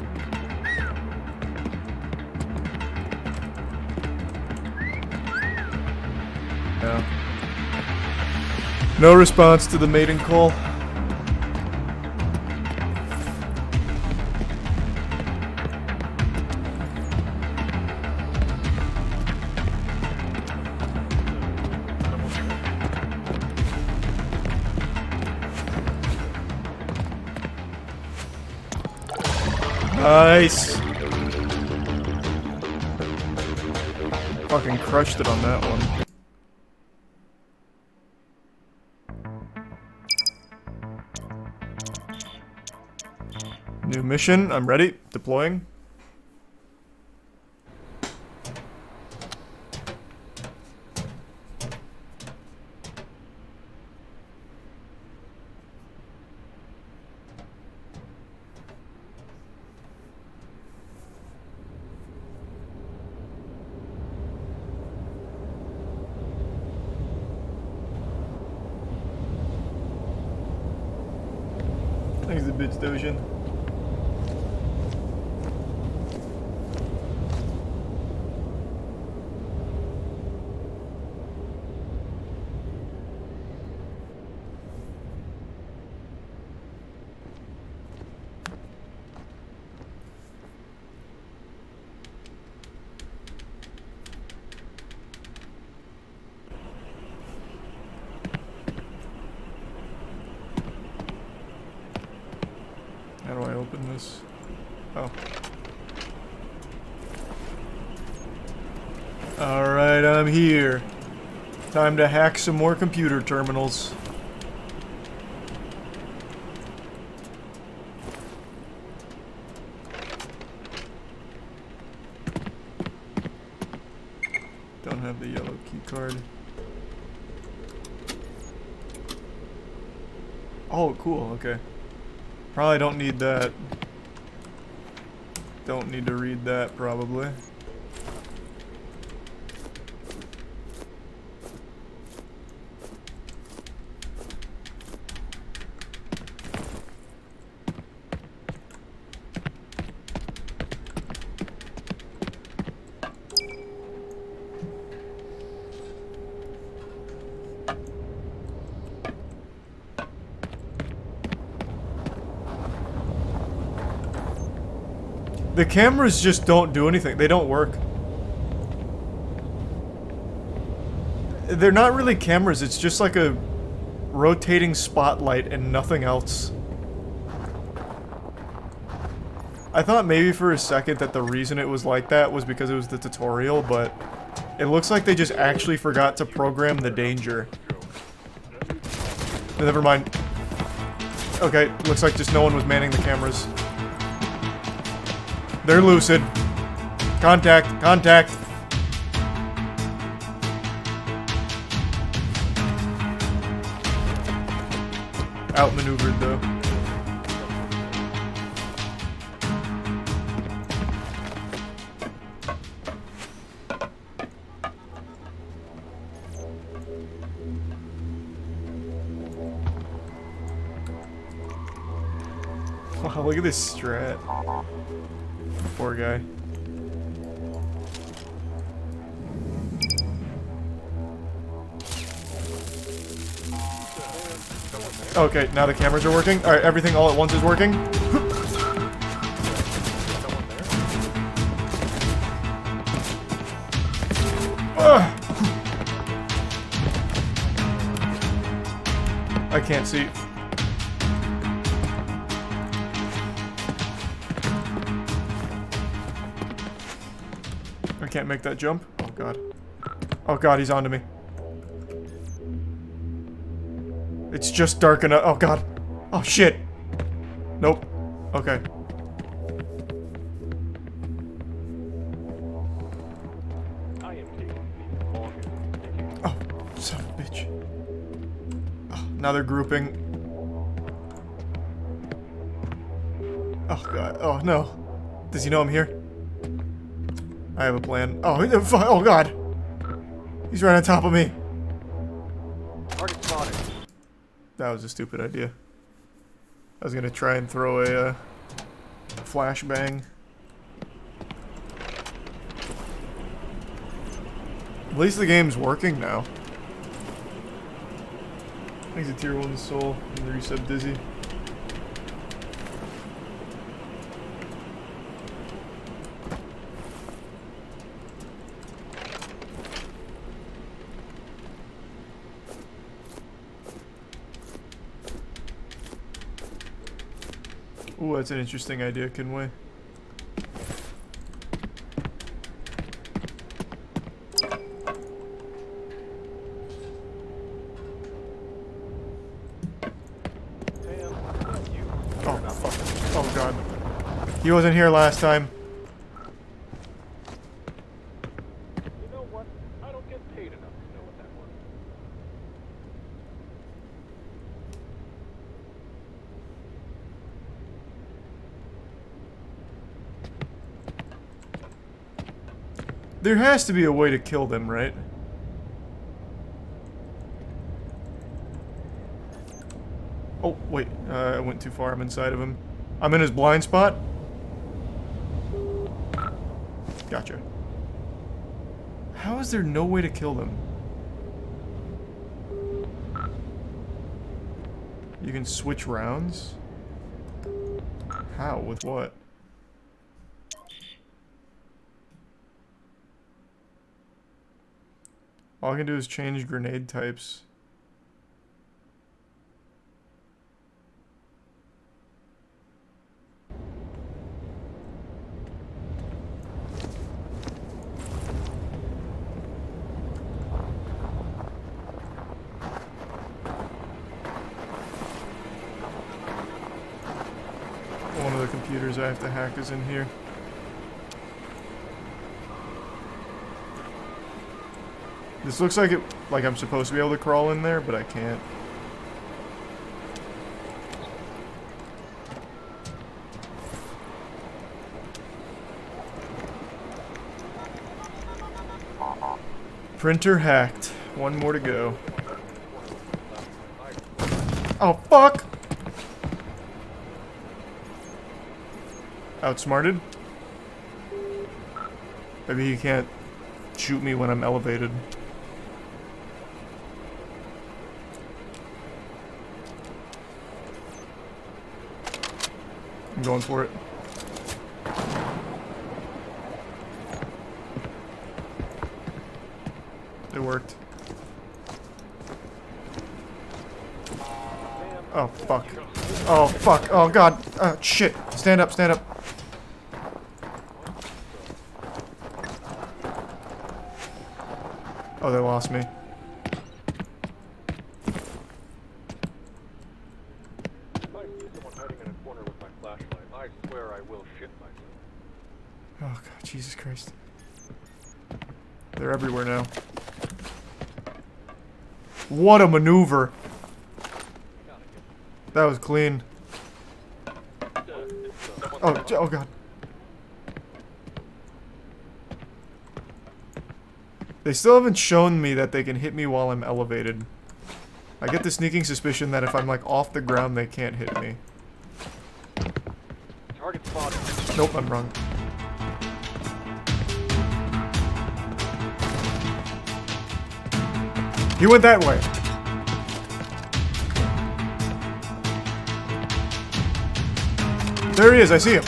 Yeah. No response to the mating call. Nice. Fucking crushed it on that one. New mission, I'm ready. Deploying. Thanks the bits, Dojin. How do I open this? Oh. Alright, I'm here. Time to hack some more computer terminals. Don't have the yellow key card. Oh, cool, okay. Probably don't need that. Don't need to read that, probably. The cameras just don't do anything. They don't work. They're not really cameras. It's just like a rotating spotlight and nothing else. I thought maybe for a second that the reason it was like that was because it was the tutorial, but it looks like they just actually forgot to program the danger. Never mind. Okay, looks like just no one was manning the cameras. They're lucid. Contact, contact. Outmaneuvered though. Wow, look at this strat. Poor guy. Okay, now the cameras are working. Alright, everything all at once is working. I can't see. I can't make that jump. Oh god. Oh god, he's onto me. It's just dark enough. Oh god. Oh shit. Nope. Okay. Oh, son of a bitch. Oh, now they're grouping. Oh god. Oh no. Does he know I'm here? I have a plan. Oh, oh god. He's right on top of me. Target spotted. That was a stupid idea. I was gonna try and throw a flashbang. At least the game's working now. Thanks a tier 1 soul and the resub Dizzy. Ooh, that's an interesting idea, Kinway. Oh, fuck. Oh, God. He wasn't here last time. You know what? I don't get paid enough to know what that was. There has to be a way to kill them, right? Oh, wait. I went too far. I'm inside of him. I'm in his blind spot. Gotcha. How is there no way to kill them? You can switch rounds? How? With what? All I can do is change grenade types. One of the computers I have to hack is in here. This looks like I'm supposed to be able to crawl in there, but I can't. Printer hacked. One more to go. Oh, fuck! Outsmarted? Maybe he can't shoot me when I'm elevated. I'm going for it. It worked. Oh, fuck. Oh, fuck. Oh, God. Shit. Stand up, stand up. Oh, they lost me. Oh, God. Jesus Christ. They're everywhere now. What a maneuver. That was clean. Oh God. They still haven't shown me that they can hit me while I'm elevated. I get the sneaking suspicion that if I'm like off the ground, they can't hit me. Target spotted. Nope, I'm wrong. He went that way. There he is, I see him.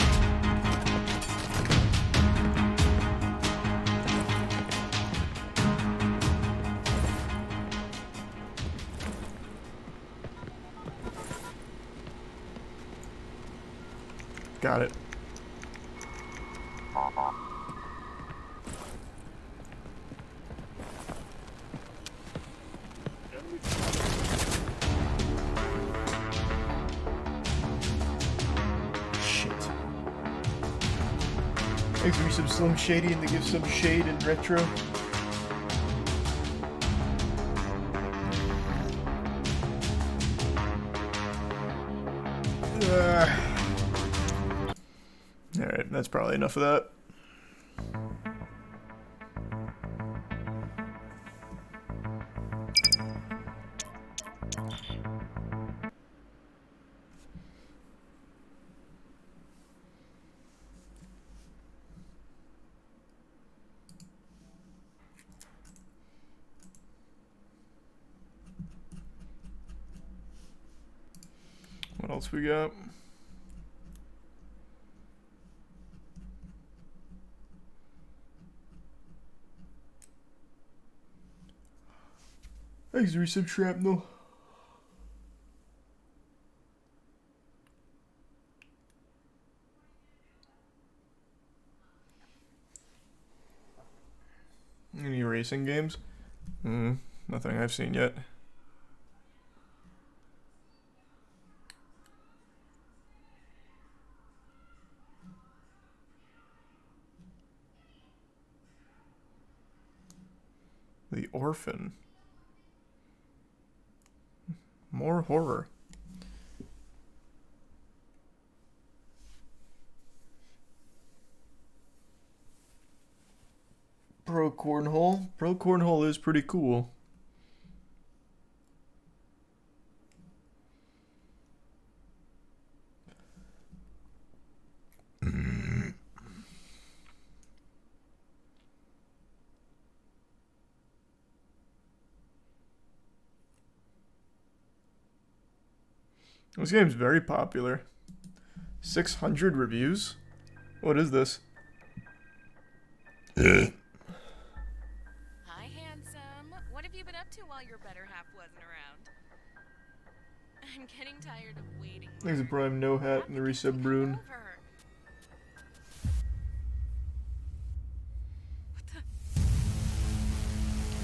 Got it. Thanks for some Slim Shady and to give some shade and retro. Alright, that's probably enough of that. What else we got? Thanks for some shrapnel. Any racing games? Nothing I've seen yet. The Orphan. More horror. Pro Cornhole. Pro Cornhole is pretty cool. This game's very popular. 600 reviews? What is this? Hi, handsome. What have you been up to while your better half wasn't around? I'm getting tired of waiting. There's a Prime No Hat and the Resub Brune.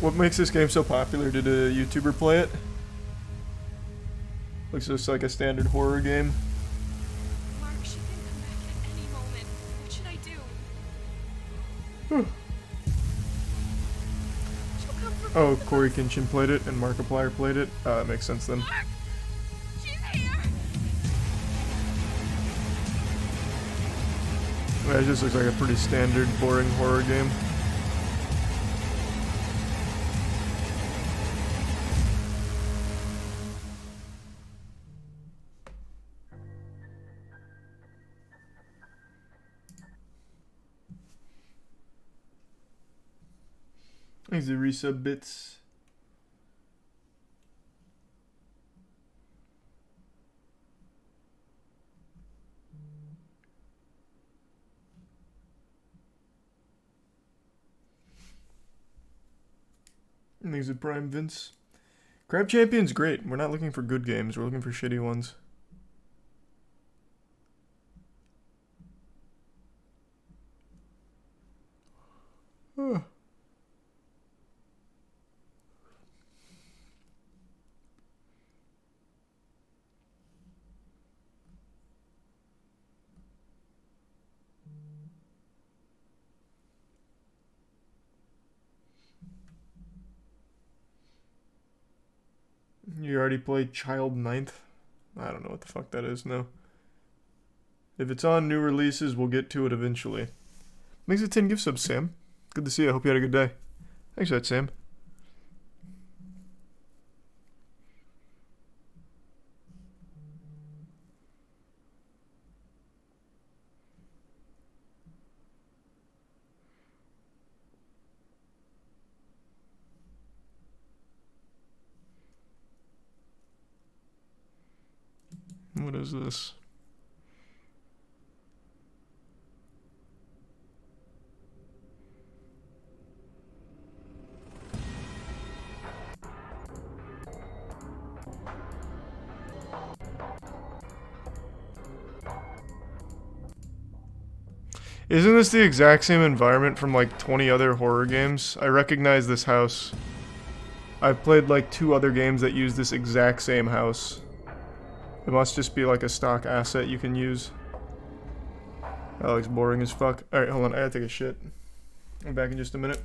What makes this game so popular? Did a YouTuber play it? Looks just like a standard horror game. Mark, she can Oh, Corey Kinchin played it and Markiplier played it. It makes sense then. Yeah, it just looks like a pretty standard, boring horror game. Thanks the resub bits. Thanks the Prime Vince. Crab Champion's great. We're not looking for good games, we're looking for shitty ones. You already played Child Ninth? I don't know what the fuck that is, no. If it's on new releases, we'll get to it eventually. Thanks for 10 gift subs, Sam. Good to see you. I hope you had a good day. Thanks for that, Sam. What is this? Isn't this the exact same environment from like 20 other horror games? I recognize this house. I've played like 2 other games that use this exact same house. It must just be like a stock asset you can use. That looks boring as fuck. Alright, hold on, I gotta take a shit. I'm back in just a minute.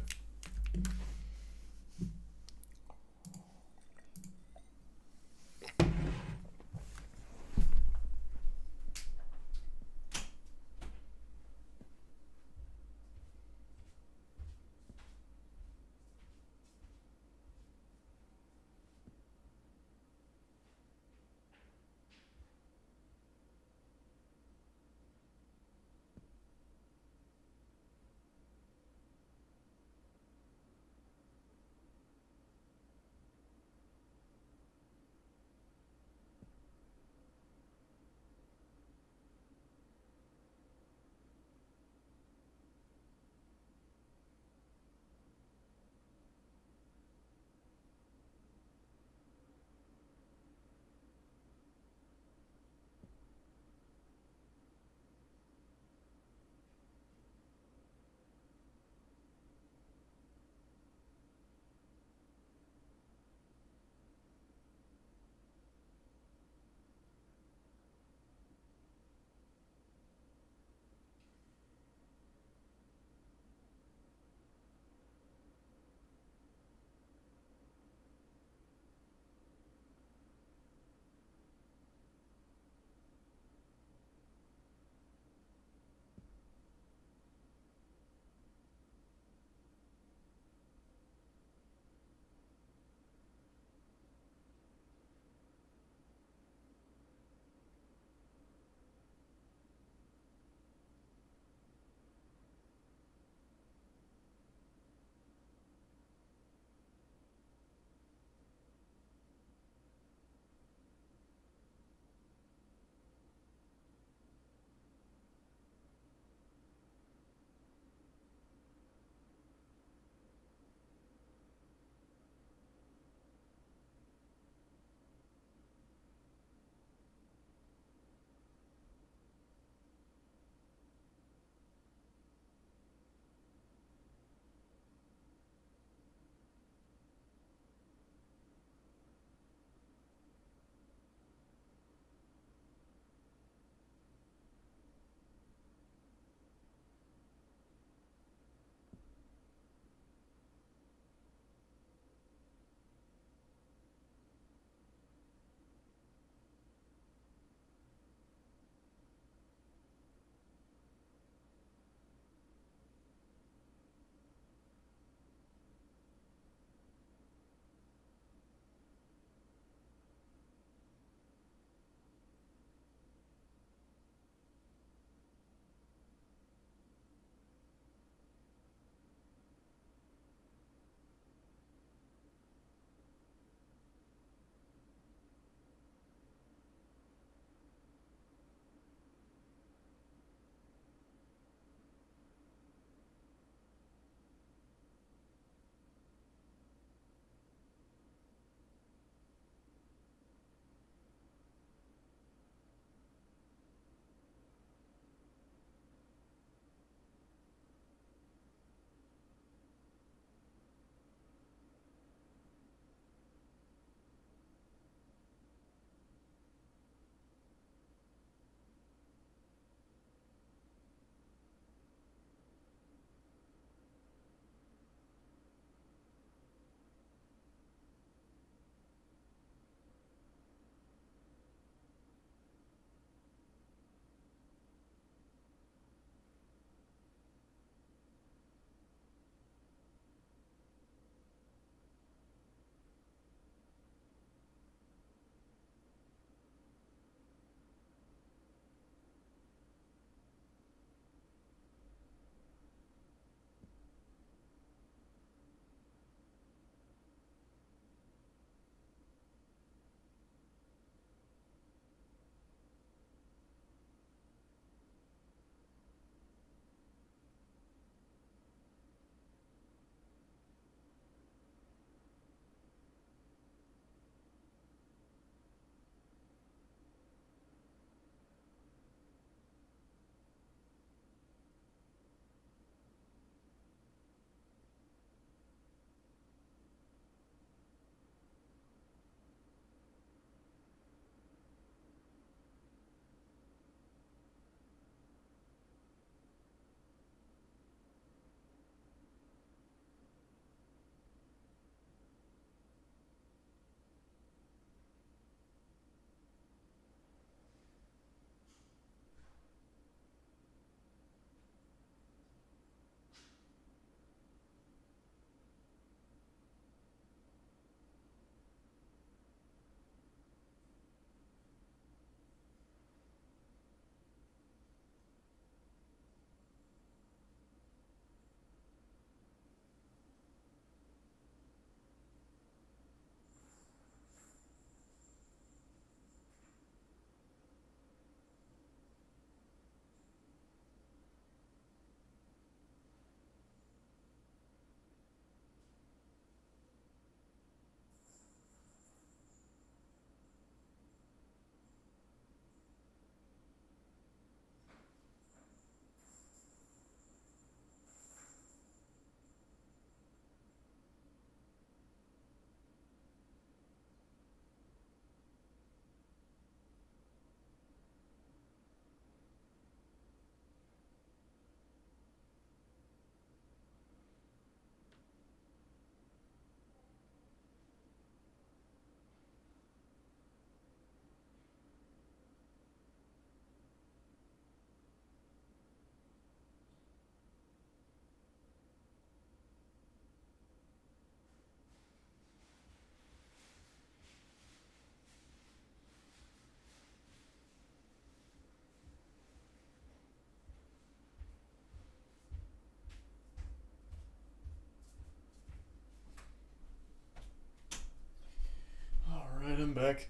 back.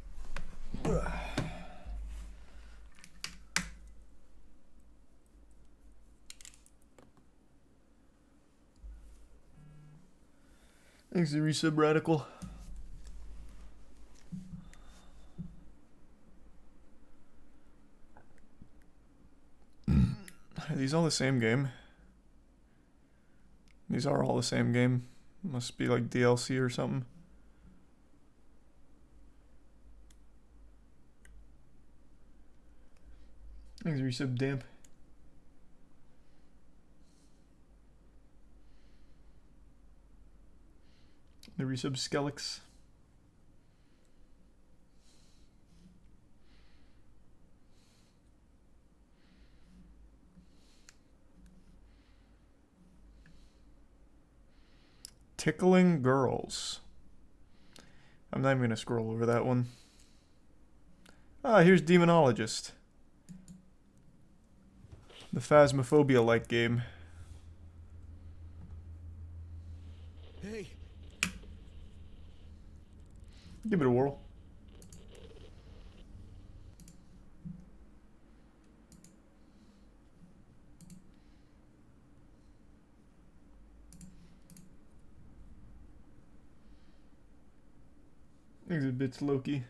Thanks to Resub Radical. Are these all the same game? These are all the same game. Must be like DLC or something. Thanks, Resub Damp. The Resub Skelix. Tickling Girls. I'm not even going to scroll over that one. Ah, here's Demonologist. The Phasmophobia-like game. Hey. Give it a whirl. Exhibits Loki.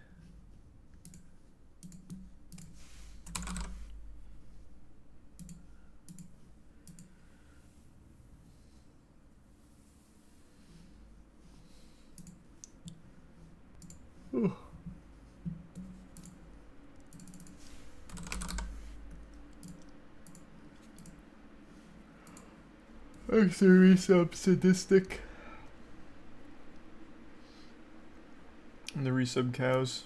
Ooh. Resub Sadistic. And the Resub Cows.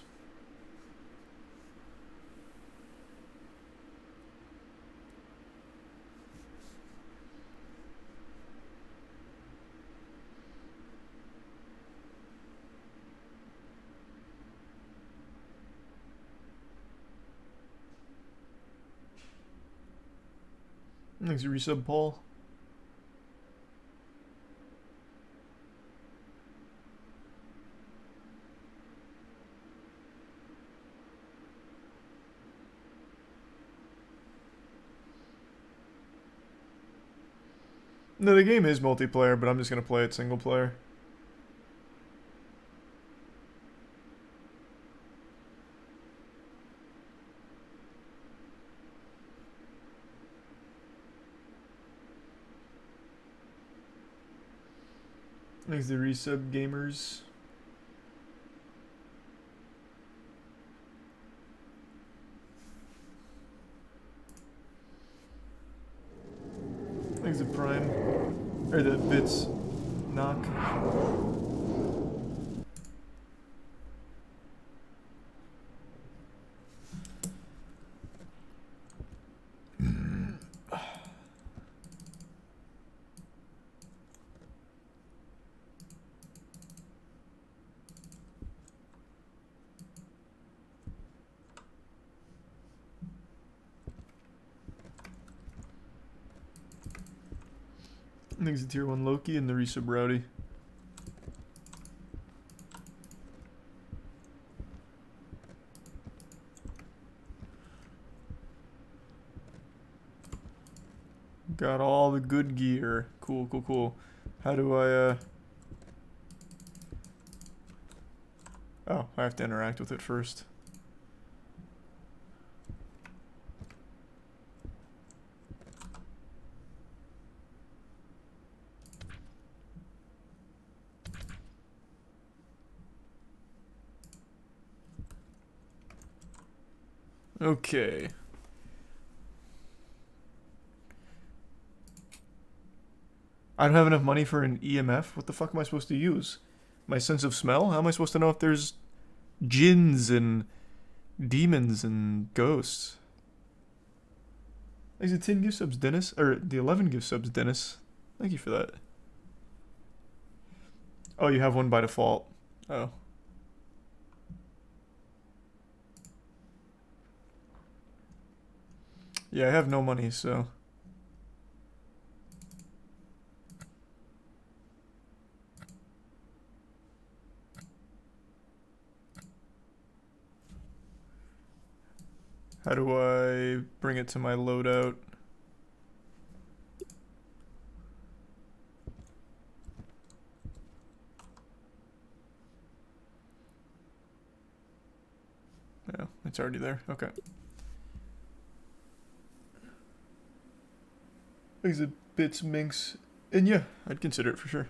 Thanks, Resub Paul. No, the game is multiplayer, but I'm just gonna play it single player. Thanks the Resub Gamers. Thanks the Prime. Or the Bits Knock. Thanks to Tier 1 Loki and the Resub Rowdy. Got all the good gear. Cool, cool, cool. How do I, Oh, I have to interact with it first. Okay. I don't have enough money for an EMF? What the fuck am I supposed to use? My sense of smell? How am I supposed to know if there's jinns and demons and ghosts? Thanks to 10 gift subs, Dennis. Or the 11 gift subs, Dennis. Thank you for that. Oh, you have one by default. Oh. Yeah, I have no money, so... How do I bring it to my loadout? No, it's already there. Okay. Exhibits Minx. And yeah, I'd consider it for sure.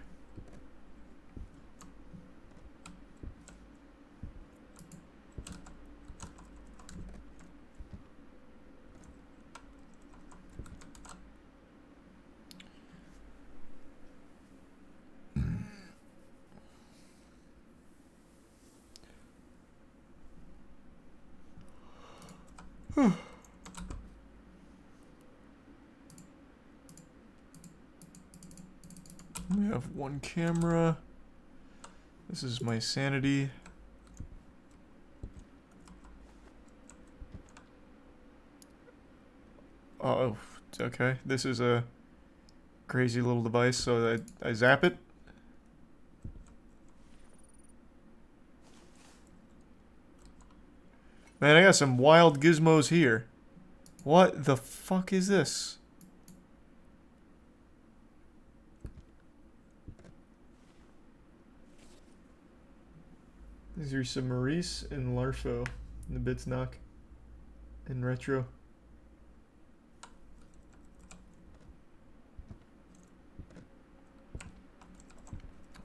We have one camera. This is my sanity. Oh, okay. This is a crazy little device, so I zap it. Man, I got some wild gizmos here. What the fuck is this? These are some Maurice and Larfo in the Bits Knock in retro.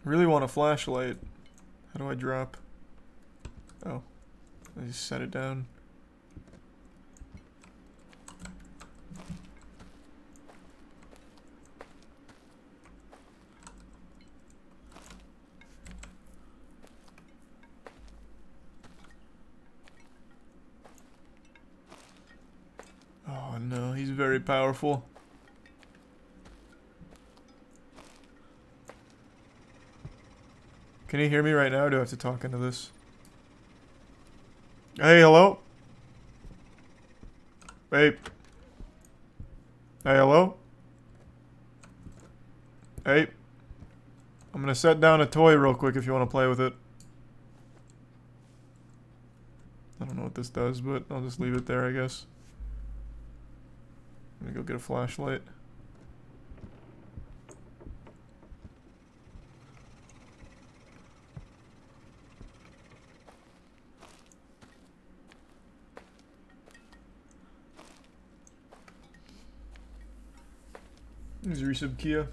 Really want a flashlight. How do I drop? Oh, I just set it down. Oh no, he's very powerful. Can you hear me right now, or do I have to talk into this? Hey, hello? Hey. Hey, hello? Hey. I'm gonna set down a toy real quick if you want to play with it. I don't know what this does, but I'll just leave it there, I guess. I'm gonna go get a flashlight. There's Resub Kia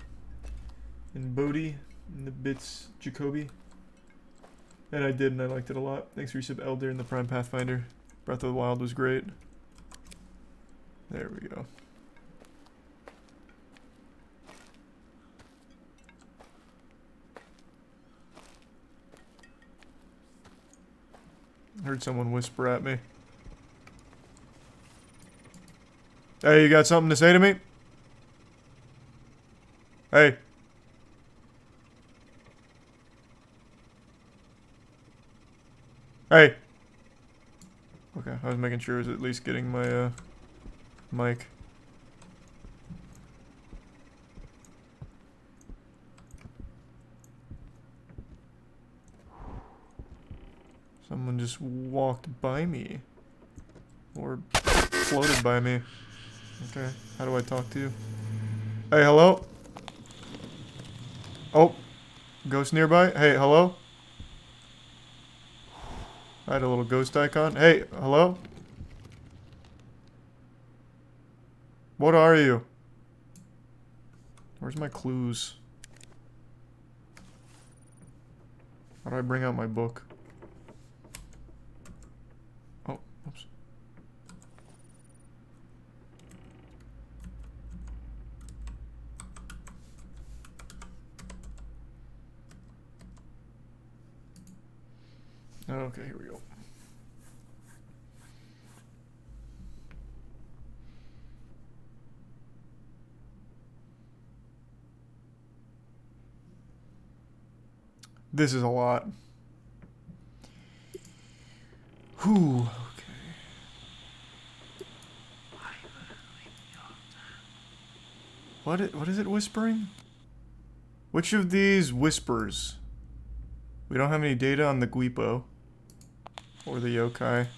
and Bodhi and the Bits Jacoby. And I did, and I liked it a lot. Thanks Resub Elder and the Prime Pathfinder. Breath of the Wild was great. There we go. I heard someone whisper at me. Hey, you got something to say to me? Hey. Hey. Okay, I was making sure I was at least getting my mic. Someone just walked by me. Or floated by me. Okay, how do I talk to you? Hey, hello? Oh, ghost nearby? Hey, hello? I had a little ghost icon. Hey, hello? What are you? Where's my clues? How do I bring out my book? Oh, oops. Okay, here we go. This is a lot. Whew, okay. What is it whispering? Which of these whispers? We don't have any data on the Guipo. Or the yokai.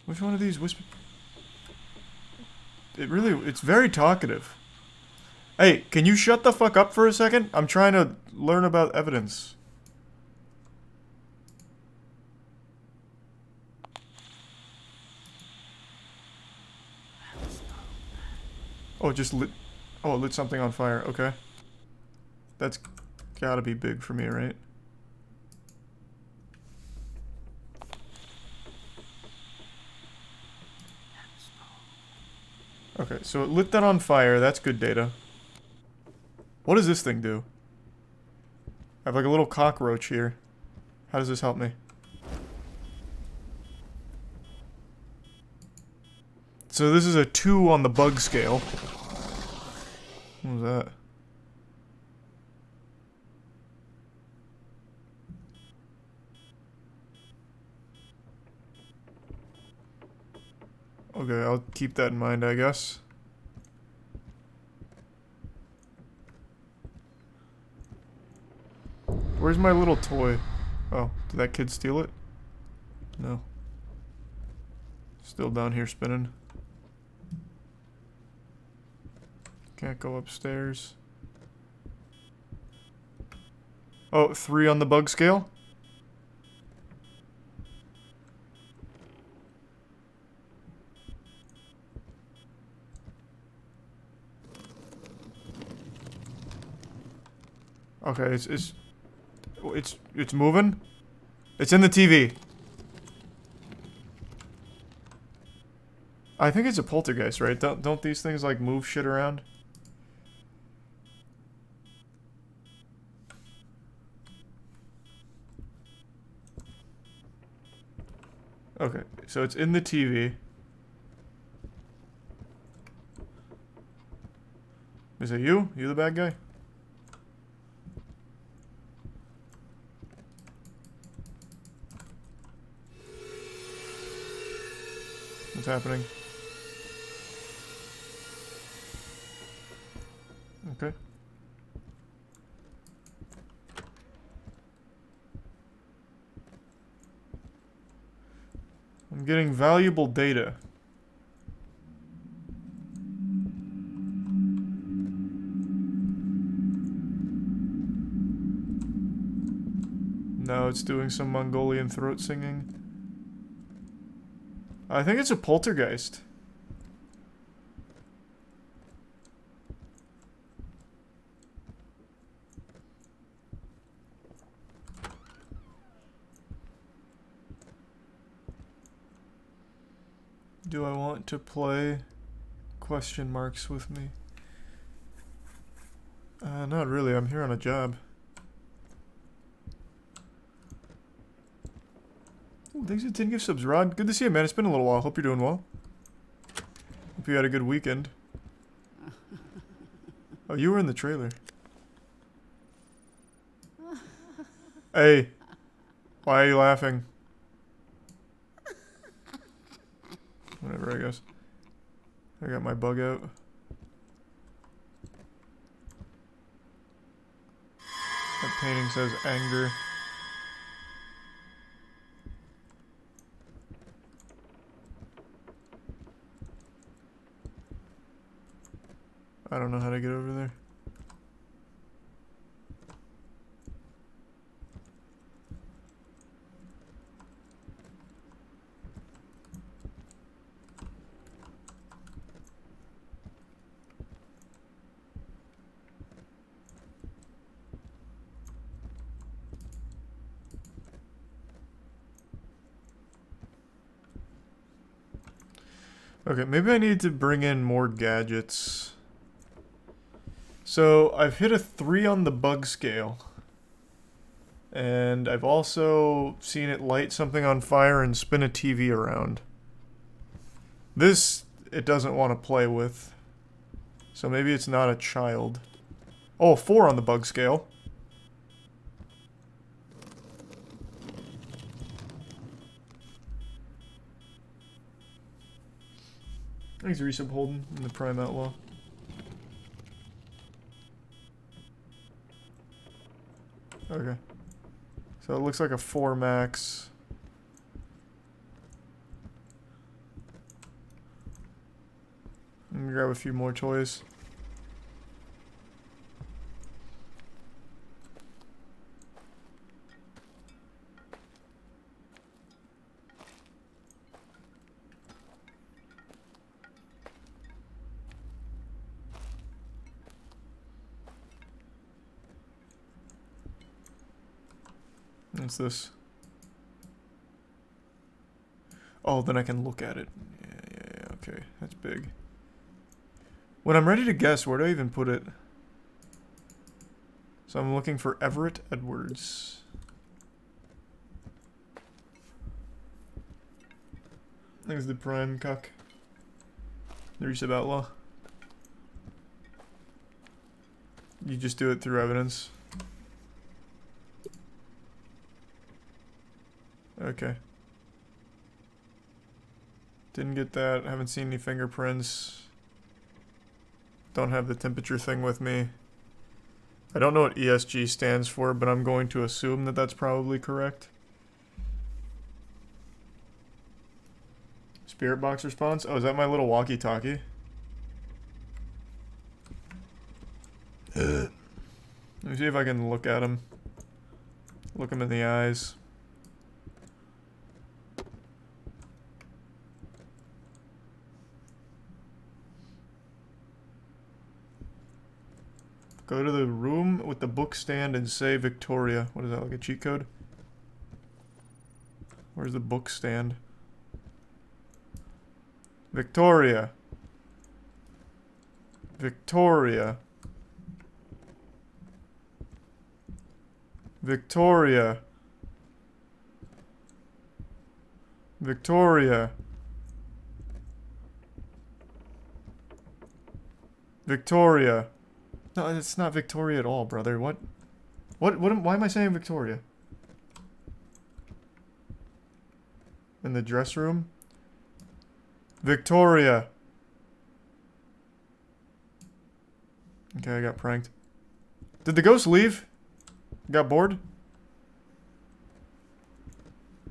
Which one of these whisper? It's very talkative. Hey, can you shut the fuck up for a second? I'm trying to learn about evidence. Oh, it just lit... Oh, it lit something on fire. Okay. That's gotta be big for me, right? Okay, so it lit that on fire. That's good data. What does this thing do? I have like a little cockroach here. How does this help me? So this is a 2 on the bug scale. What was that? Okay, I'll keep that in mind, I guess. Where's my little toy? Oh, did that kid steal it? No. Still down here spinning. Can't go upstairs. Oh, 3 on the bug scale? Okay, it's moving. It's in the TV. I think it's a poltergeist, right? Don't these things like move shit around? Okay, so it's in the TV. Is it you? You the bad guy? What's happening? Okay. I'm getting valuable data. Now it's doing some Mongolian throat singing. I think it's a poltergeist. Do I want to play question marks with me? Not really. I'm here on a job. Ooh, thanks for 10 gift subs, Rod. Good to see you, man. It's been a little while. Hope you're doing well. Hope you had a good weekend. Oh, you were in the trailer. Hey. Why are you laughing? Whatever, I guess. I got my bug out. That painting says anger. I don't know how to get over there. Okay, maybe I need to bring in more gadgets. So, I've hit a 3 on the bug scale. And I've also seen it light something on fire and spin a TV around. This, it doesn't want to play with. So maybe it's not a child. Oh, 4 on the bug scale. Thanks, Resub Holden, in the Prime Outlaw. Okay. So it looks like a 4 max. grab a few more toys. What's this? Oh, then I can look at it. Yeah, okay. That's big. When I'm ready to guess, where do I even put it? So I'm looking for Everett Edwards. There's the prime cuck. There's the outlaw. You just do it through evidence. Okay. Didn't get that. Haven't seen any fingerprints. Don't have the temperature thing with me. I don't know what ESG stands for, but I'm going to assume that that's probably correct. Spirit box response? Oh, is that my little walkie-talkie? Let me see if I can look at him. Look him in the eyes. Go to the room with the book stand and say Victoria. What is that, like a cheat code? Where's the book stand? Victoria. Victoria. Victoria. Victoria. Victoria. No, it's not Victoria at all, brother. What, why am I saying Victoria? In the dress room? Victoria. Okay, I got pranked. Did the ghost leave? Got bored?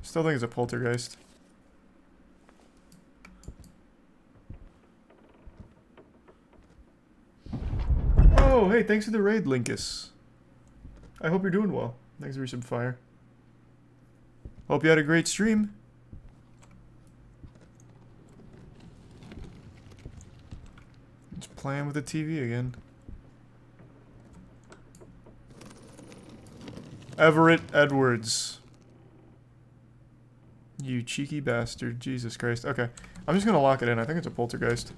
Still think it's a poltergeist. Oh, hey, thanks for the raid, Linkus. I hope you're doing well. Thanks for some fire. Hope you had a great stream. Just playing with the TV again. Everett Edwards. You cheeky bastard. Jesus Christ. Okay. I'm just gonna lock it in. I think it's a poltergeist.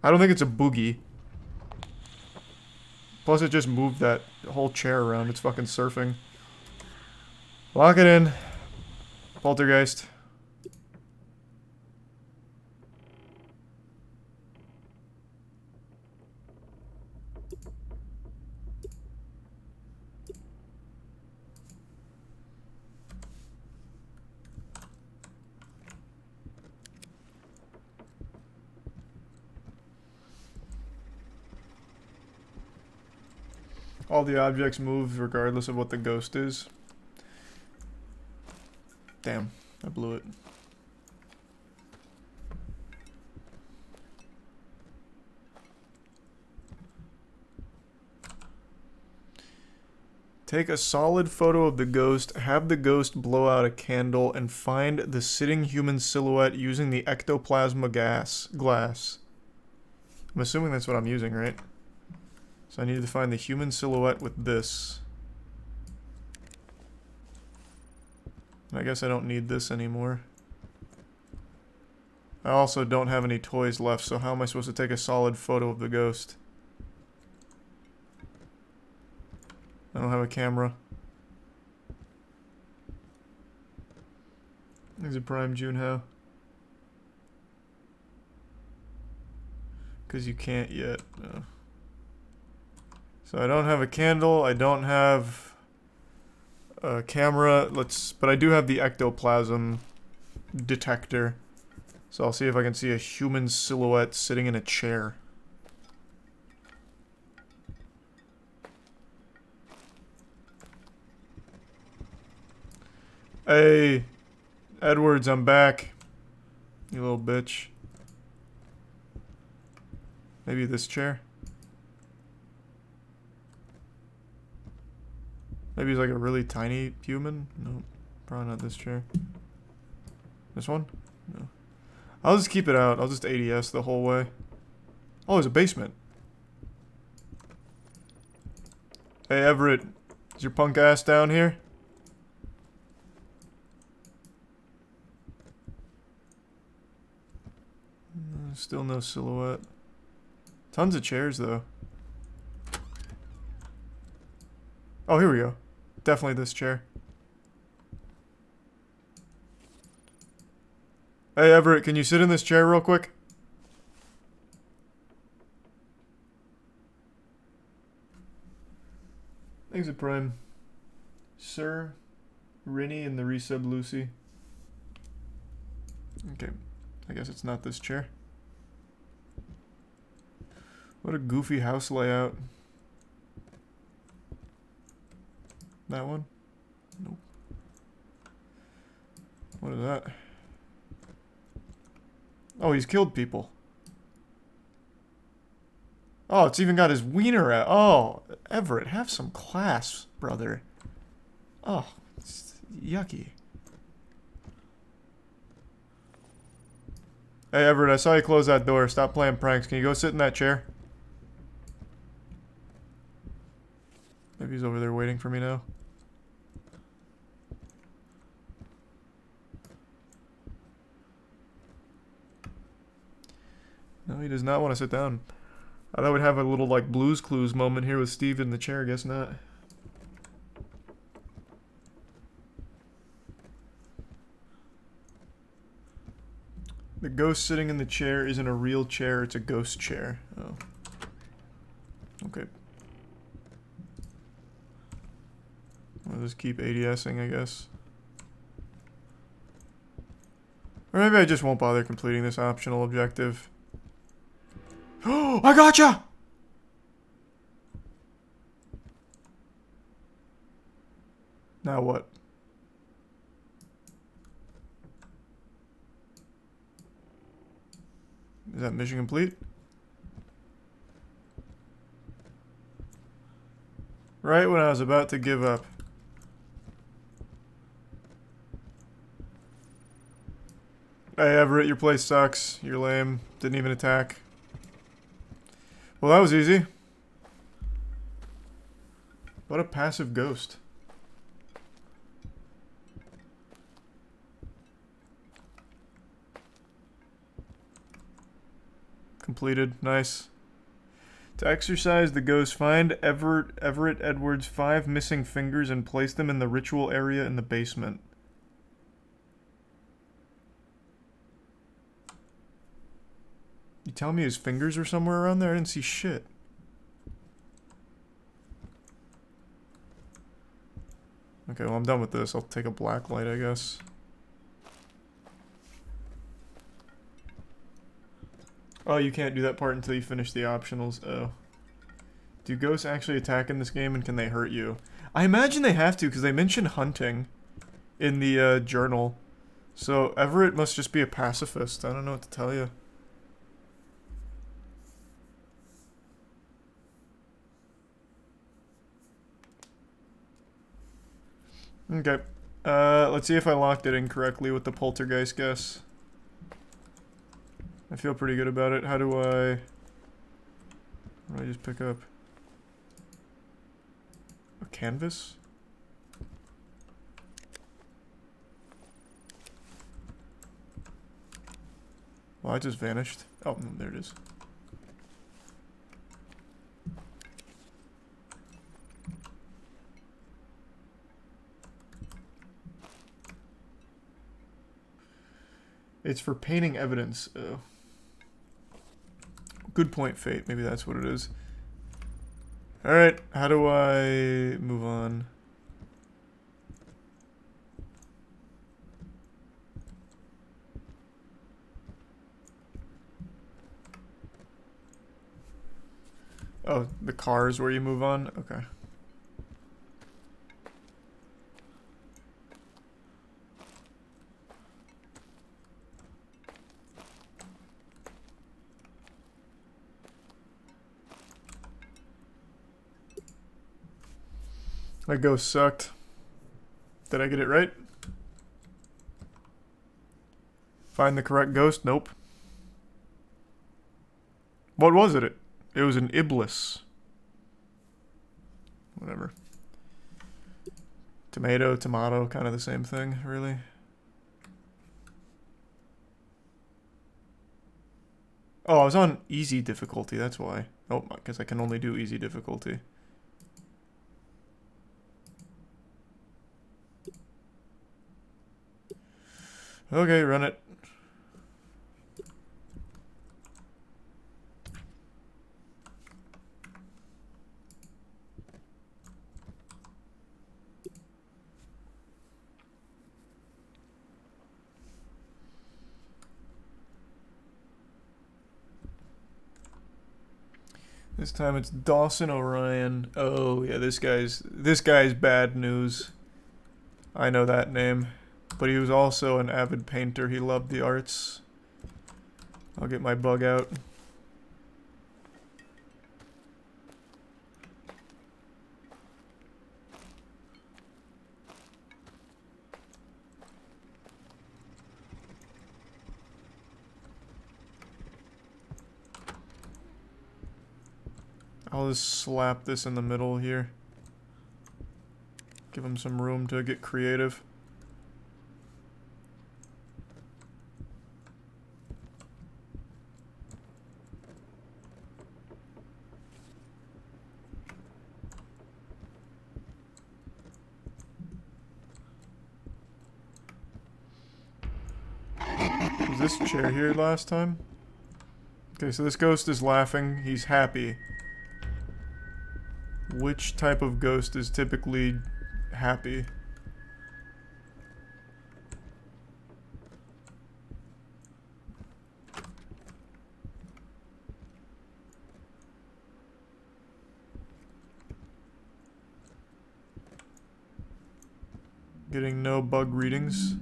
I don't think it's a boogie. Plus it just moved that whole chair around. It's fucking surfing. Lock it in. Poltergeist. All the objects move regardless of what the ghost is. Damn, I blew it. Take a solid photo of the ghost, have the ghost blow out a candle, and find the sitting human silhouette using the ectoplasma glass. I'm assuming that's what I'm using, right? So I need to find the human silhouette with this. And I guess I don't need this anymore. I also don't have any toys left, so how am I supposed to take a solid photo of the ghost? I don't have a camera. There's a prime Junho. Because you can't yet. No. So I don't have a candle, I don't have a camera, but I do have the ectoplasm detector. So I'll see if I can see a human silhouette sitting in a chair. Hey, Edwards, I'm back. You little bitch. Maybe this chair? Maybe he's like a really tiny human? No, probably not this chair. This one? No. I'll just keep it out. I'll just ADS the whole way. Oh, there's a basement. Hey, Everett. Is your punk ass down here? Still no silhouette. Tons of chairs, though. Oh, here we go. Definitely this chair. Hey, Everett, can you sit in this chair real quick? Thanks a prime. Sir, Rinny, and the resub Lucy. Okay. I guess it's not this chair. What a goofy house layout. That one? Nope. What is that? Oh, he's killed people. Oh, it's even got his wiener out. Oh, Everett, have some class, brother. Oh, it's yucky. Hey, Everett, I saw you close that door. Stop playing pranks. Can you go sit in that chair? Maybe he's over there waiting for me now. No, he does not want to sit down. I thought we'd have a little, like, Blue's Clues moment here with Steve in the chair. Guess not. The ghost sitting in the chair isn't a real chair, it's a ghost chair. Oh. Okay. I'll just keep ADSing, I guess. Or maybe I just won't bother completing this optional objective. Oh, I gotcha! Now what? Is that mission complete? Right when I was about to give up. Hey Everett, your place sucks. You're lame. Didn't even attack. Well, that was easy. What a passive ghost. Completed. Nice. To exercise the ghost, find Everett Edwards' 5 missing fingers and place them in the ritual area in the basement. You tell me his fingers are somewhere around there? I didn't see shit. Okay, well I'm done with this. I'll take a black light, I guess. Oh, you can't do that part until you finish the optionals. Oh. Do ghosts actually attack in this game, and can they hurt you? I imagine they have to, because they mention hunting in the journal. So Everett must just be a pacifist. I don't know what to tell you. Okay. Let's see if I locked it incorrectly with the poltergeist guess. I feel pretty good about it. How do I just pick up? A canvas? Well, I just vanished. Oh, no, there it is. It's for painting evidence. Good point, Fate. Maybe that's what it is. Alright, how do I move on? Oh, the car is where you move on? Okay. That ghost sucked. Did I get it right? Find the correct ghost? Nope. What was it? It was an Iblis. Whatever. Tomato, kind of the same thing, really. Oh, I was on easy difficulty, that's why. Oh, because I can only do easy difficulty. Okay, run it. This time it's Dawson Orion. Oh yeah, this guy's bad news. I know that name. But he was also an avid painter. He loved the arts. I'll get my bug out. I'll just slap this in the middle here. Give him some room to get creative. Was this chair here last time? Okay, so this ghost is laughing. He's happy. Which type of ghost is typically happy? Getting no bug readings.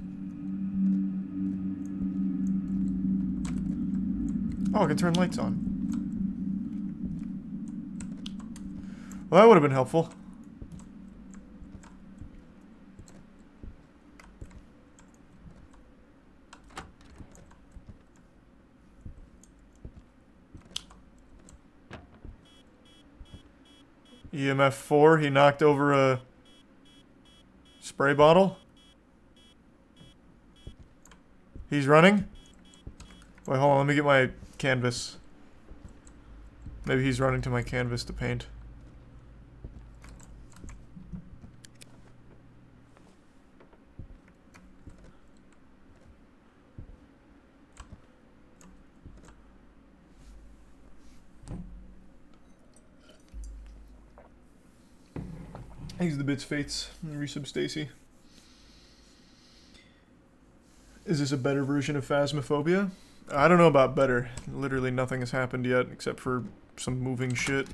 Oh, I can turn lights on. Well, that would have been helpful. EMF 4, he knocked over a spray bottle. He's running. Wait, hold on, let me get my canvas. Maybe he's running to my canvas to paint. Thanks the bits, Fates. Resub Stacy. Is this a better version of Phasmophobia? I don't know about better. Literally nothing has happened yet except for some moving shit.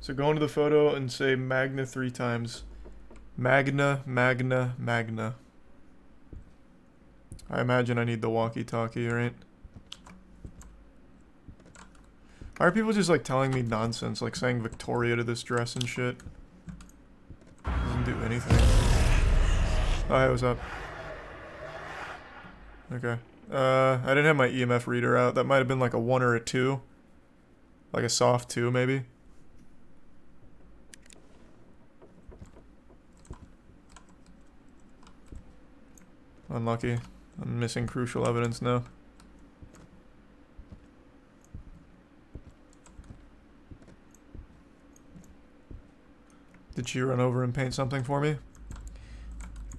So go into the photo and say Magna 3 times. Magna, Magna, Magna. I imagine I need the walkie-talkie, right? Why are people just like telling me nonsense, like saying Victoria to this dress and shit? Doesn't do anything. Oh, hey, what's up? Okay. I didn't have my EMF reader out. That might have been like a 1 or a 2. Like a soft 2, maybe. Unlucky. I'm missing crucial evidence now. Did she run over and paint something for me?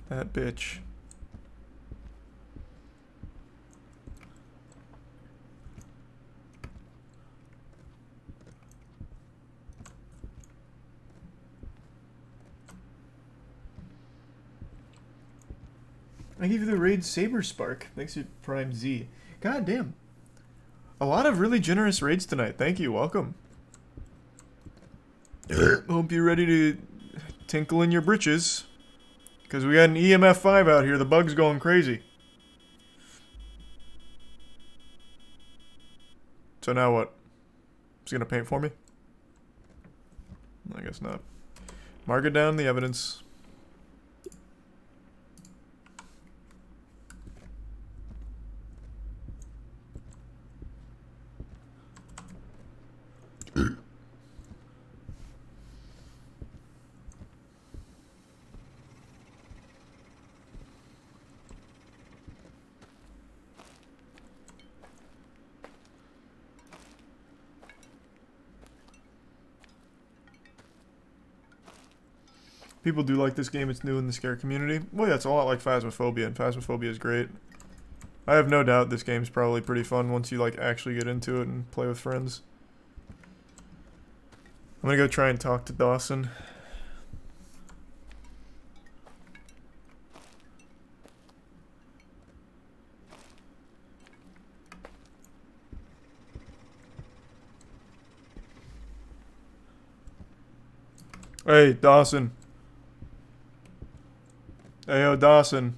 That bitch. I gave you the raid Saber Spark. Thanks to Prime Z. God damn. A lot of really generous raids tonight. Thank you. Welcome. Hope you're ready to tinkle in your britches. Because we got an EMF 5 out here. The bug's going crazy. So now what? Is he going to paint for me? I guess not. Mark it down, the evidence. People do like this game. It's new in the scare community. Well, yeah, it's a lot like Phasmophobia, and Phasmophobia is great. I have no doubt this game's probably pretty fun once you like actually get into it and play with friends. I'm gonna go try and talk to Dawson. Hey, Dawson. Hey, yo, Dawson.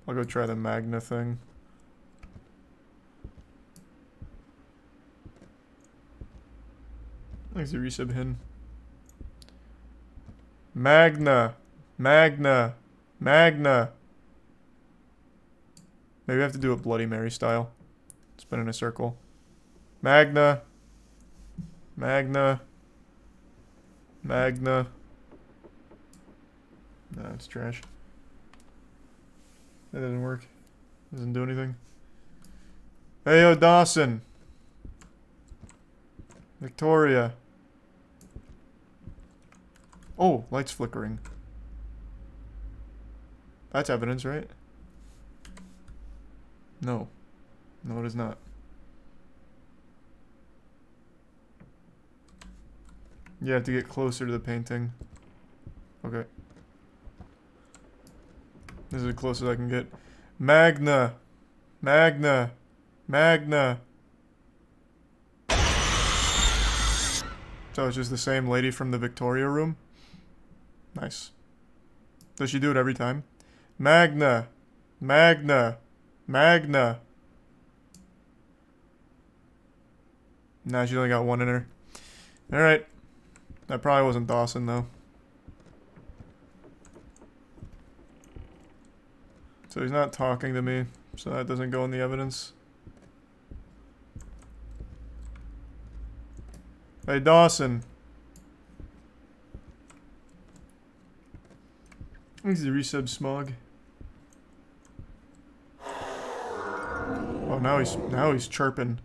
I'll go try the Magna thing. Thanks for resub hin. Magna. Magna. Magna. Maybe I have to do it Bloody Mary style. Spin in a circle. Magna. Magna. Magna. Nah, it's trash. That doesn't work. Doesn't do anything. Hey, yo, Dawson. Victoria. Oh, light's flickering. That's evidence, right? No. No, it is not. You have to get closer to the painting. Okay. This is as close as I can get. Magna. Magna. Magna. So it's just the same lady from the Victoria room? Nice. Does she do it every time? Magna. Magna. Magna. Nah, she only got one in her. Alright. That probably wasn't Dawson, though. So he's not talking to me, so that doesn't go in the evidence. Hey, Dawson. Thanks to resub Smog. Oh, now he's chirping.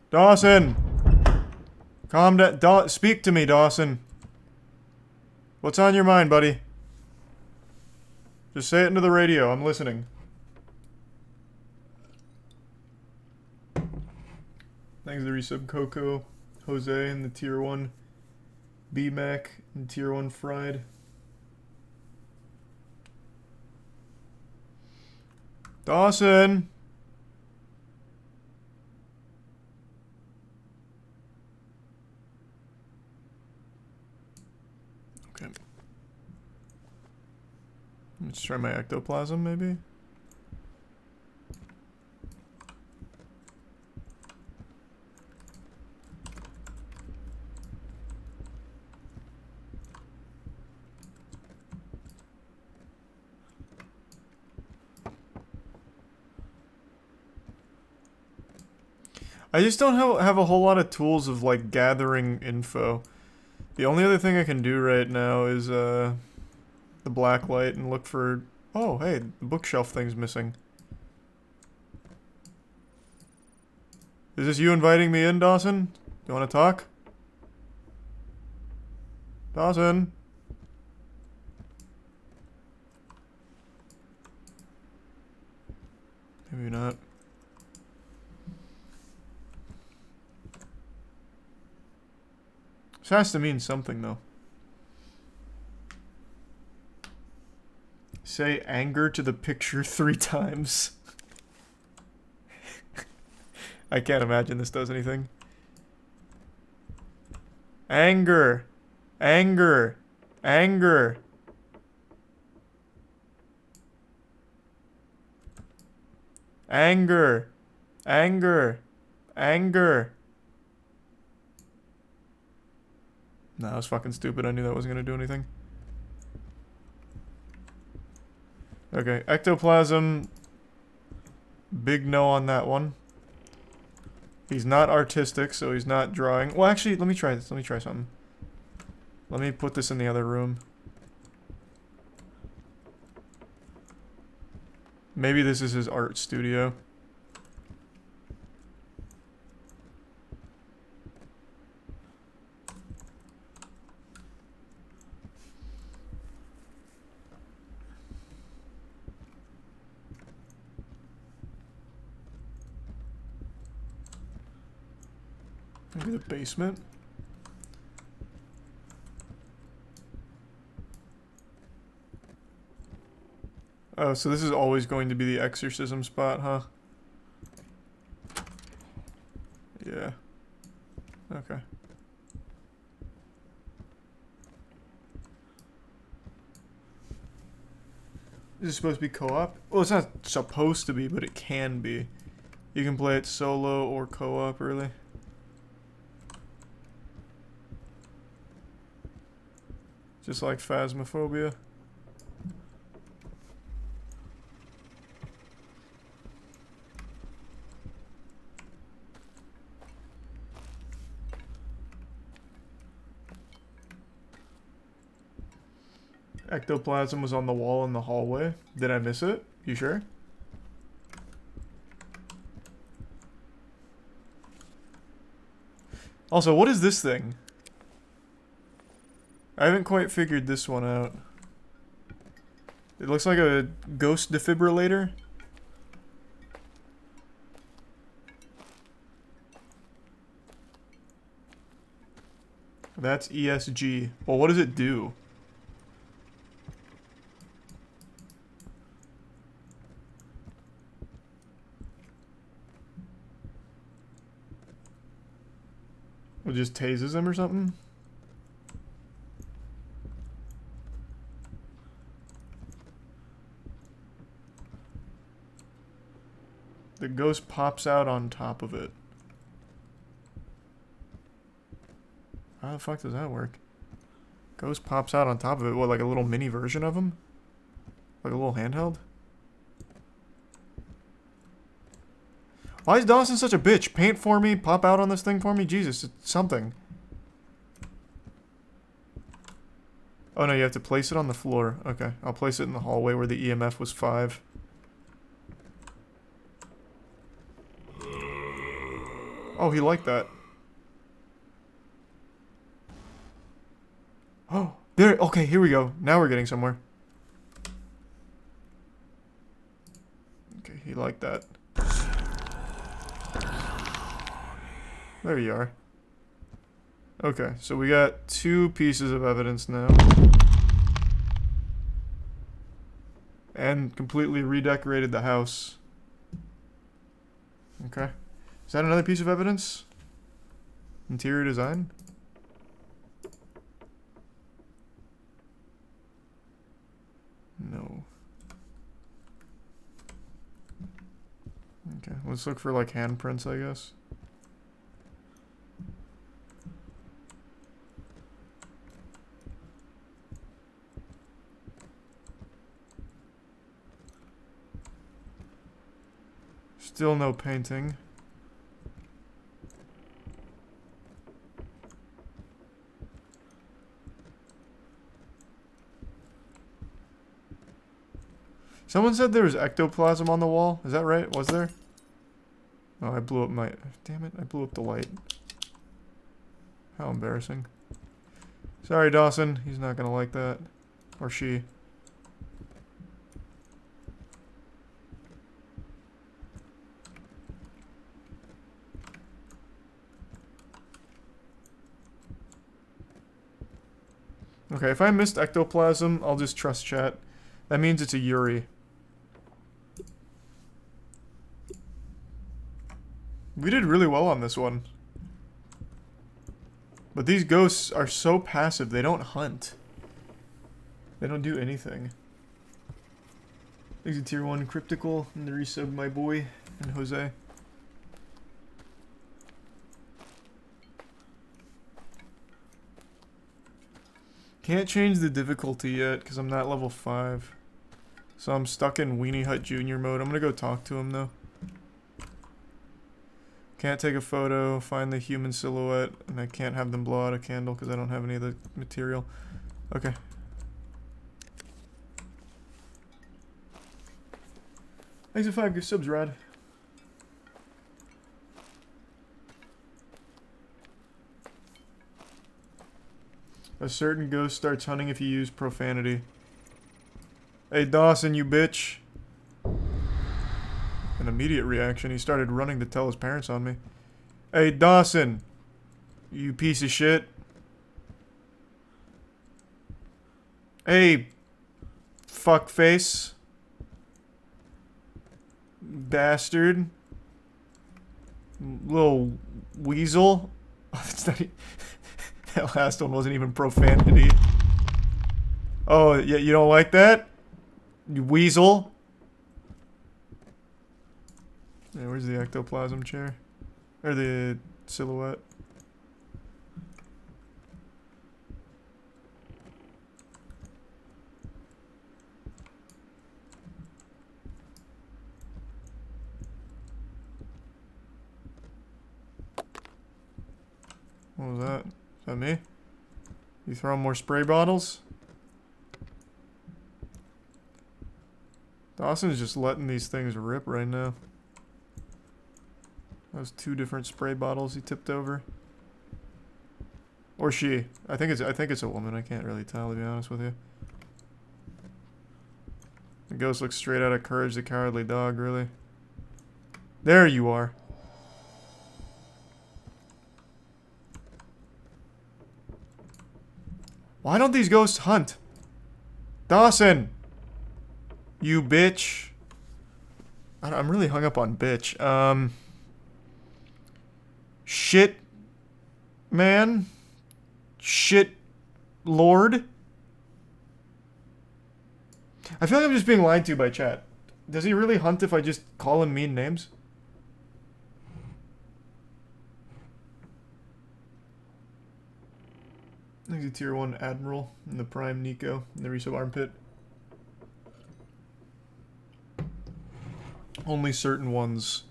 Dawson! Calm down. Speak to me, Dawson. What's on your mind, buddy? Just say it into the radio. I'm listening. Thanks to resub Coco, Jose, and the tier 1 B-Mac, and tier 1 Fried. Dawson! Okay. Let's try my ectoplasm, maybe? I just don't have a whole lot of tools of, like, gathering info. The only other thing I can do right now is, the black light and look for... Oh, hey, the bookshelf thing's missing. Is this you inviting me in, Dawson? Do you want to talk? Dawson? Maybe not. This has to mean something, though. Say anger to the picture 3 times. I can't imagine this does anything. Anger. Anger. Anger. Anger. Anger. Anger. Nah, that was fucking stupid. I knew that wasn't gonna do anything. Okay, ectoplasm. Big no on that one. He's not artistic, so he's not drawing. Well, actually, let me try this. Let me try something. Let me put this in the other room. Maybe this is his art studio. Maybe the basement. Oh, so this is always going to be the exorcism spot, huh? Yeah. Okay. Is it supposed to be co-op? Well, it's not supposed to be, but it can be. You can play it solo or co-op, really. Just like Phasmophobia. Ectoplasm was on the wall in the hallway. Did I miss it? You sure? Also, what is this thing? I haven't quite figured this one out. It looks like a ghost defibrillator. That's ESG. Well, what does it do? It just tases him or something? The ghost pops out on top of it. How the fuck does that work? Ghost pops out on top of it. What, like a little mini version of him? Like a little handheld? Why is Dawson such a bitch? Paint for me, pop out on this thing for me? Jesus, it's something. Oh no, you have to place it on the floor. Okay, I'll place it in the hallway where the EMF was 5. Oh, he liked that. Oh, there. Okay, here we go. Now we're getting somewhere. Okay, he liked that. There you are. Okay, so we got 2 pieces of evidence now. And completely redecorated the house. Okay. Is that another piece of evidence? Interior design? No. Okay, let's look for like handprints, I guess. Still no painting. Someone said there was ectoplasm on the wall. Is that right? Was there? Oh, I blew up my... Damn it, I blew up the light. How embarrassing. Sorry, Dawson. He's not gonna like that. Or she. Okay, if I missed ectoplasm, I'll just trust chat. That means it's a Yuri. We did really well on this one. But these ghosts are so passive, they don't hunt. They don't do anything. Thanks to Tier 1 Cr1tikal and the resub, my boy, and Jose. Can't change the difficulty yet because I'm not level 5. So I'm stuck in Weenie Hut Junior mode. I'm gonna go talk to him though. Can't take a photo, find the human silhouette, and I can't have them blow out a candle because I don't have any of the material. Okay. Thanks for 5 good subs, Rod. A certain ghost starts hunting if you use profanity. Hey Dawson, you bitch. An immediate reaction. He started running to tell his parents on me. Hey Dawson, you piece of shit. Hey, fuckface. Bastard. Little weasel. That's not that last one wasn't even profanity. Oh, yeah, you don't like that? You weasel? Yeah, where's the ectoplasm chair? Or the silhouette? What was that? Is that me? You throwing more spray bottles? Dawson's just letting these things rip right now. That was 2 different spray bottles he tipped over. Or she. I think it's a woman. I can't really tell, to be honest with you. The ghost looks straight out of Courage the Cowardly Dog, really. There you are. Why don't these ghosts hunt? Dawson! You bitch. I'm really hung up on bitch. Shit. Man. Shit. Lord. I feel like I'm just being lied to by chat. Does he really hunt if I just call him mean names? He's a tier 1 Admiral in the Prime Nico in the resub armpit. Only certain ones.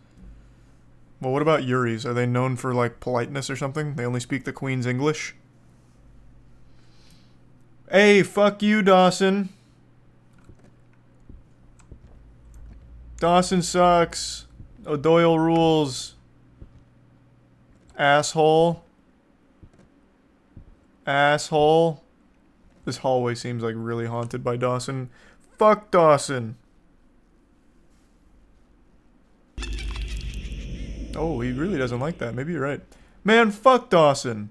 Well, what about Yuri's? Are they known for, like, politeness or something? They only speak the Queen's English? Hey, fuck you, Dawson. Dawson sucks. O'Doyle rules. Asshole. Asshole. This hallway seems like really haunted by Dawson. Fuck Dawson. Oh, he really doesn't like that. Maybe you're right. Man, fuck Dawson.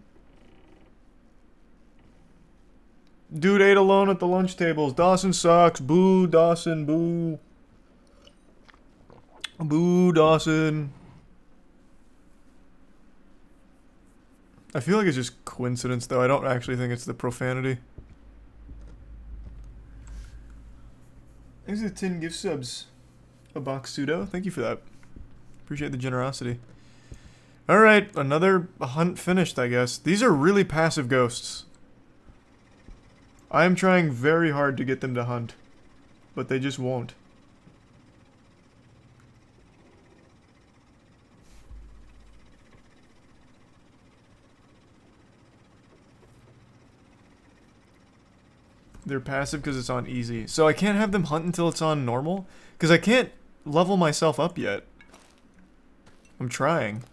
Dude ate alone at the lunch tables. Dawson sucks. Boo, Dawson. Boo. Boo, Dawson. I feel like it's just coincidence, though. I don't actually think it's the profanity. Thanks for the 10 gift subs. A box pseudo. Thank you for that. Appreciate the generosity. Alright, another hunt finished, I guess. These are really passive ghosts. I am trying very hard to get them to hunt. But they just won't. They're passive because it's on easy. So I can't have them hunt until it's on normal? Because I can't level myself up yet. I'm trying.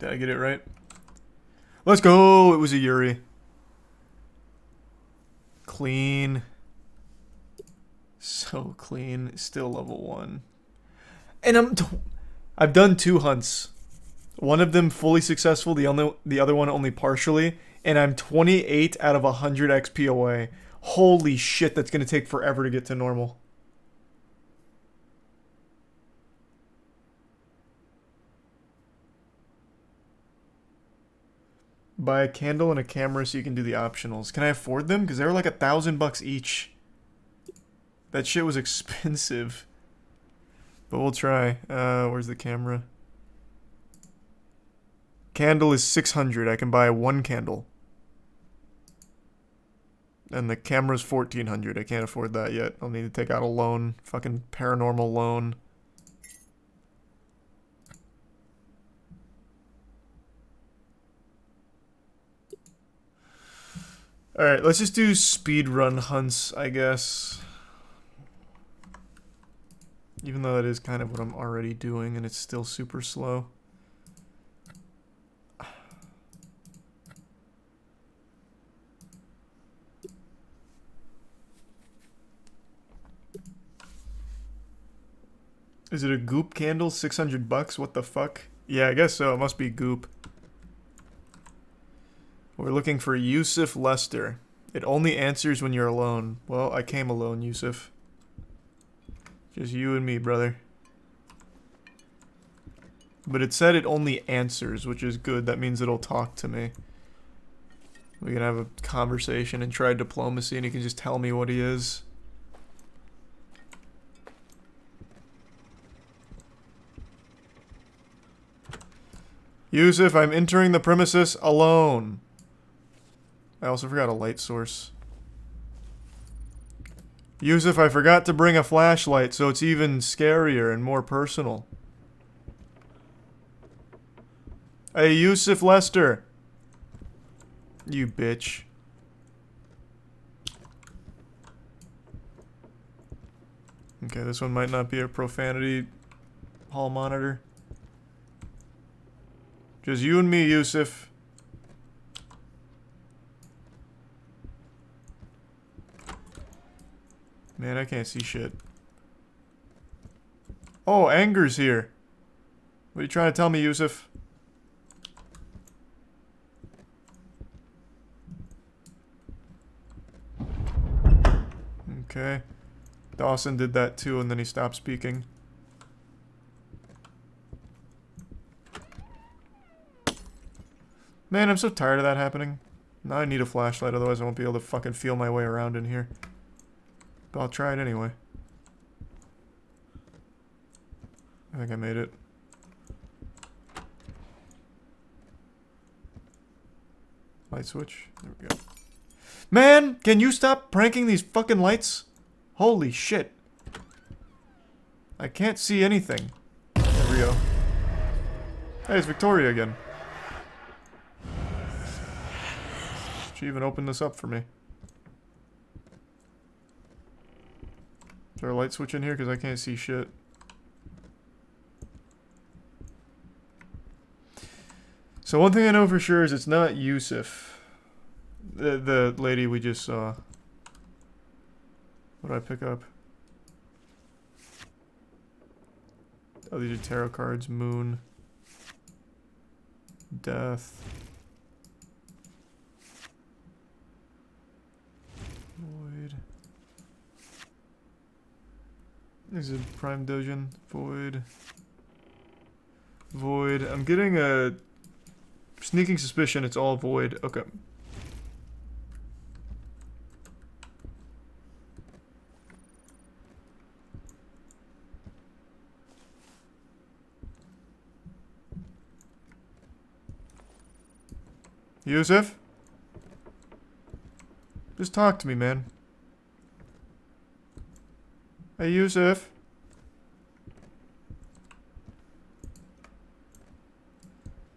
Did I get it right? Let's go! It was a Yuri. Clean. So clean. Still level 1. And I've done 2 hunts. One of them fully successful, the other one only partially. And I'm 28 out of 100 XP away. Holy shit, that's gonna take forever to get to normal. Buy a candle and a camera so you can do the optionals. Can I afford them? Because they were like $1,000 each. That shit was expensive. But we'll try. Where's the camera? Candle is 600. I can buy one candle. And the camera's 1400. I can't afford that yet. I'll need to take out a loan. Fucking paranormal loan. Alright, let's just do speedrun hunts, I guess. Even though that is kind of what I'm already doing and it's still super slow. Is it a goop candle? 600 bucks? What the fuck? Yeah, I guess so. It must be goop. We're looking for Yusuf Lester. It only answers when you're alone. Well, I came alone, Yusuf. Just you and me, brother. But it said it only answers, which is good. That means it'll talk to me. We can have a conversation and try diplomacy, and he can just tell me what he is. Yusuf, I'm entering the premises alone. I also forgot a light source. Yusuf, I forgot to bring a flashlight, so it's even scarier and more personal. Hey, Yusuf Lester. You bitch. Okay, this one might not be a profanity hall monitor. Just you and me, Yusuf. Man, I can't see shit. Oh, Anger's here. What are you trying to tell me, Yusuf? Okay. Dawson did that too, and then he stopped speaking. Man, I'm so tired of that happening. Now I need a flashlight, otherwise I won't be able to fucking feel my way around in here. But I'll try it anyway. I think I made it. Light switch. There we go. Man, can you stop pranking these fucking lights? Holy shit. I can't see anything. There we go. Hey, it's Victoria again. She even opened this up for me. Is there a light switch in here? Because I can't see shit. So one thing I know for sure is it's not Yusuf. The lady we just saw. What did I pick up? Oh, these are tarot cards. Moon. Death. Void. This is Prime Dogen. Void. Void. I'm getting a sneaking suspicion it's all void. Okay. Yusuf? Just talk to me, man. Hey, Yusuf.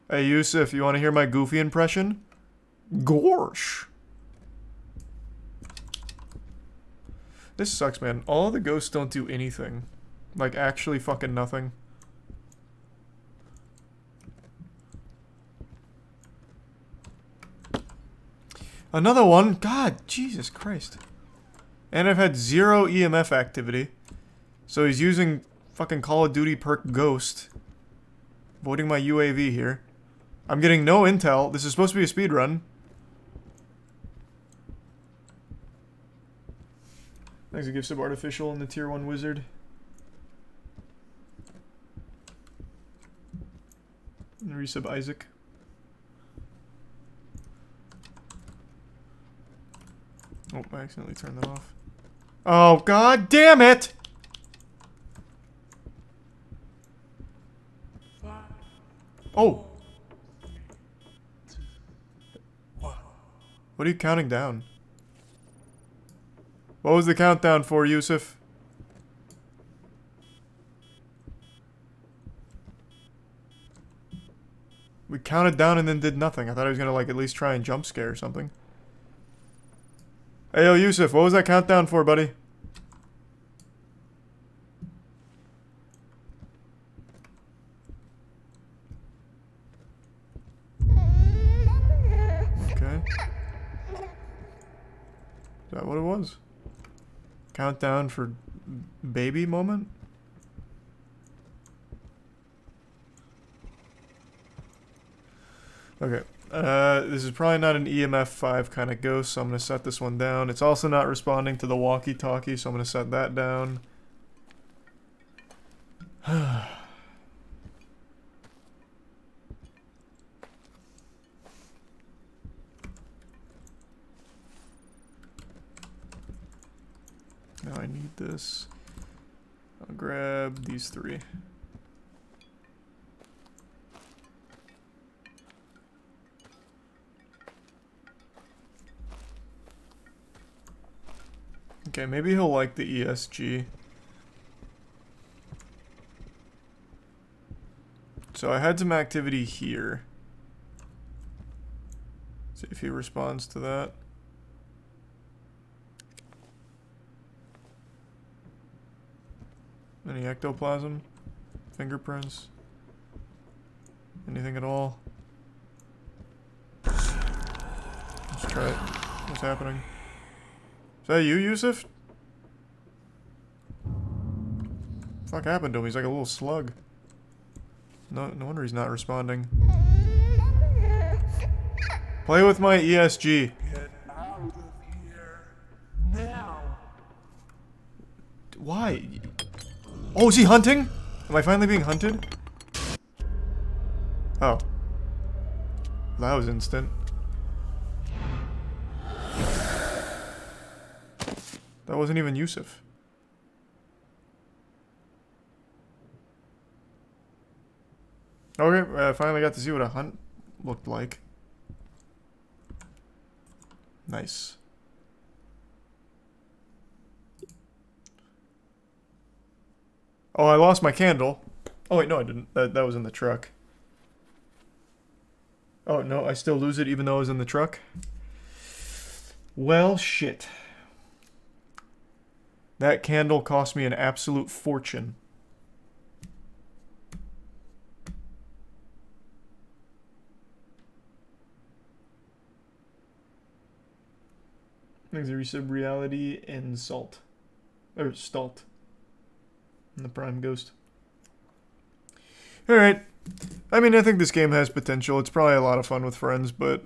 Hey, Yusuf, you want to hear my Goofy impression? Gorsh. This sucks, man. All the ghosts don't do anything. Like, actually fucking nothing. Another one? God, Jesus Christ. And I've had 0 EMF activity. So he's using fucking Call of Duty perk Ghost. Voiding my UAV here. I'm getting no intel. This is supposed to be a speedrun. Thanks, a gift sub artificial in the tier 1 wizard. And resub Isaac. Oh, I accidentally turned that off. Oh, god damn it! Oh! What are you counting down? What was the countdown for, Yusuf? We counted down and then did nothing. I thought he was gonna, like, at least try and jump scare or something. Hey, yo, Yusuf, what was that countdown for, buddy? Okay. Is that what it was? Countdown for baby moment? Okay. This is probably not an EMF 5 kind of ghost, so I'm going to set this one down. It's also not responding to the walkie-talkie, so I'm going to set that down. Now I need this. I'll grab these 3. Okay, maybe he'll like the ESG. So I had some activity here. See if he responds to that. Any ectoplasm? Fingerprints? Anything at all? Let's try it. What's happening? Is that you, Yusuf? Fuck happened to him? He's like a little slug. No wonder he's not responding. Play with my ESG. Get out of here now. Why? Oh, is he hunting? Am I finally being hunted? Oh. That was instant. That wasn't even Yusuf. Okay, I finally got to see what a hunt looked like. Nice. Oh, I lost my candle. Oh wait, no I didn't. That was in the truck. Oh no, I still lose it even though it was in the truck? Well, shit. That candle cost me an absolute fortune. Things are resub reality and salt. Or stalt. And the prime ghost. Alright. I mean, I think this game has potential. It's probably a lot of fun with friends, but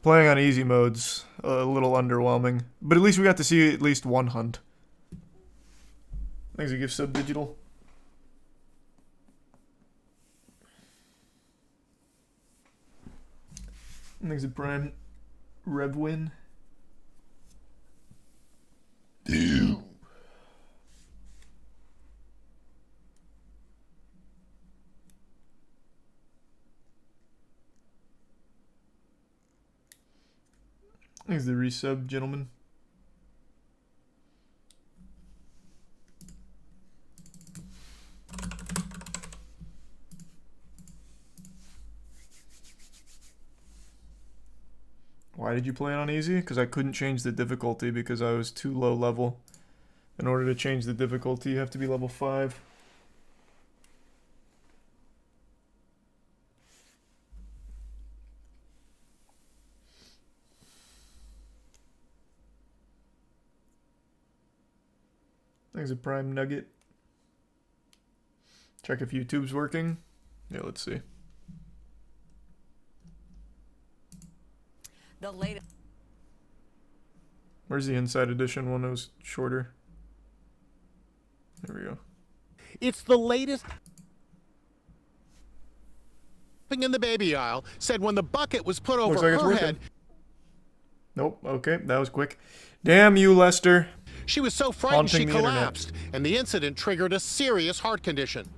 playing on easy mode's a little underwhelming. But at least we got to see at least one hunt. Thanks a gift sub digital. Thanks a prime Revwin. Thanks the resub, gentlemen. Why did you play it on easy? Because I couldn't change the difficulty because I was too low level. In order to change the difficulty, you have to be level 5. Thanks a prime nugget. Check if YouTube's working. Yeah, let's see. The latest. Where's the inside edition one that was shorter? There we go. It's the latest thing in the baby aisle. Said when the bucket was put over Looks like it's her working. head. Nope. Okay, that was quick. Damn you, Lester. She was so frightened she Haunting the internet. collapsed, and the incident triggered a serious heart condition.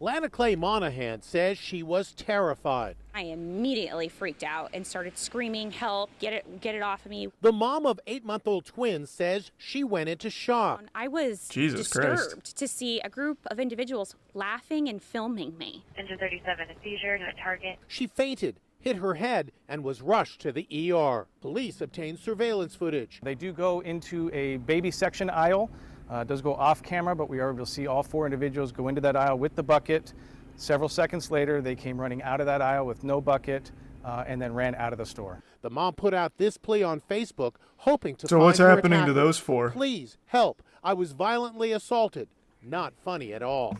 Lana Clay Monahan says she was terrified. I immediately freaked out and started screaming, help, get it off of me. The mom of 8-month-old twins says she went into shock. I was disturbed to see a group of individuals laughing and filming me. Engine 37, a seizure at Target. She fainted, hit her head, and was rushed to the ER. Police obtained surveillance footage. They do go into a baby section aisle. It does go off camera, but we are able to see all 4 individuals go into that aisle with the bucket. Several seconds later, they came running out of that aisle with no bucket and then ran out of the store. The mom put out this plea on Facebook, hoping to So find what's her happening to attacker. those 4? Please, help. I was violently assaulted. Not funny at all.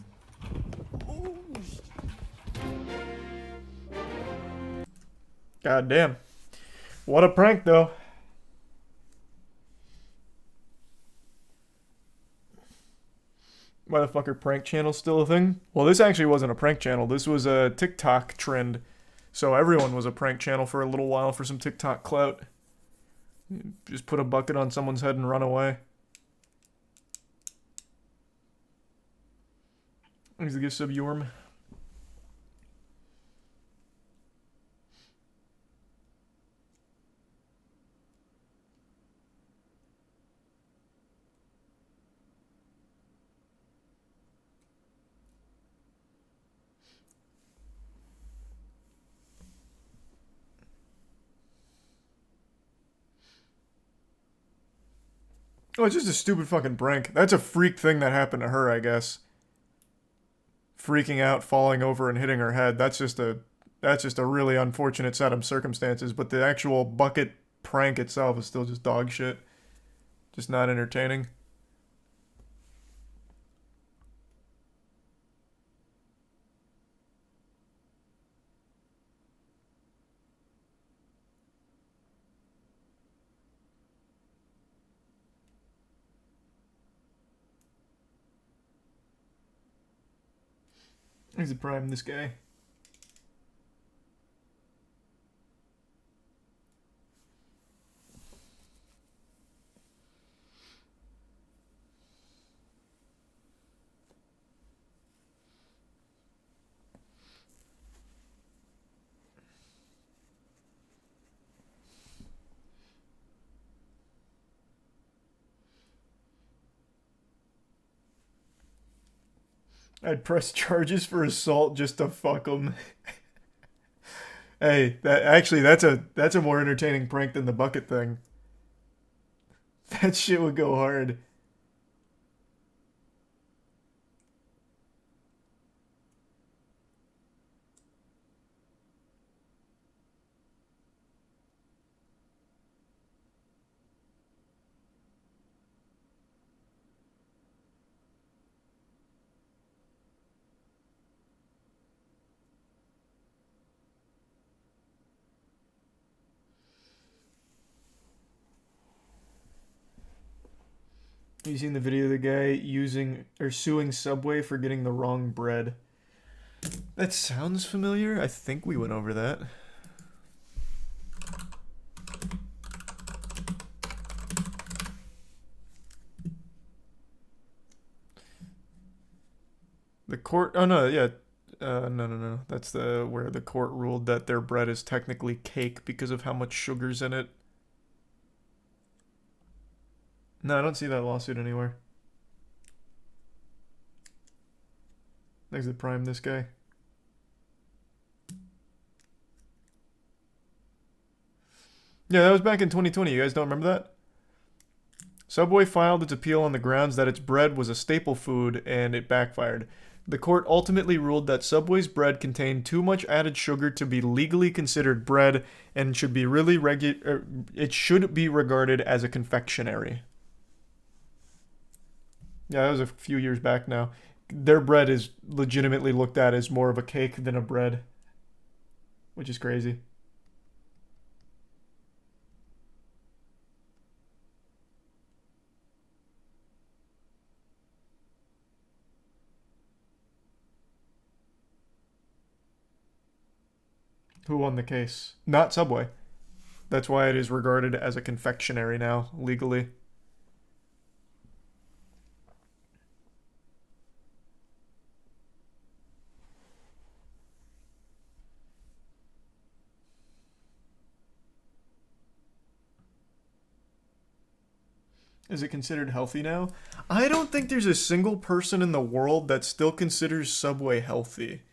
God damn. What a prank, though. Why the fuck are prank channels still a thing? Well, this actually wasn't a prank channel. This was a TikTok trend. So everyone was a prank channel for a little while for some TikTok clout. Just put a bucket on someone's head and run away. Thanks for the gift sub, Yorm. Oh, it's just a stupid fucking prank. That's a freak thing that happened to her, I guess. Freaking out, falling over, and hitting her head. That's just a really unfortunate set of circumstances. But the actual bucket prank itself is still just dog shit. Just not entertaining. He's a prime, this guy. I'd press charges for assault just to fuck them. Hey, that's a more entertaining prank than the bucket thing. That shit would go hard. You seen the video of the guy suing Subway for getting the wrong bread? That sounds familiar. I think we went over that. The court. Oh no, yeah. No. That's where the court ruled that their bread is technically cake because of how much sugar's in it. No, I don't see that lawsuit anywhere. Thanks to prime this guy. Yeah, that was back in 2020. You guys don't remember that? Subway filed its appeal on the grounds that its bread was a staple food and it backfired. The court ultimately ruled that Subway's bread contained too much added sugar to be legally considered bread and should be it should be regarded as a confectionery. Yeah, that was a few years back now. Their bread is legitimately looked at as more of a cake than a bread, which is crazy. Who won the case? Not Subway. That's why it is regarded as a confectionery now, legally. Is it considered healthy now? I don't think there's a single person in the world that still considers Subway healthy.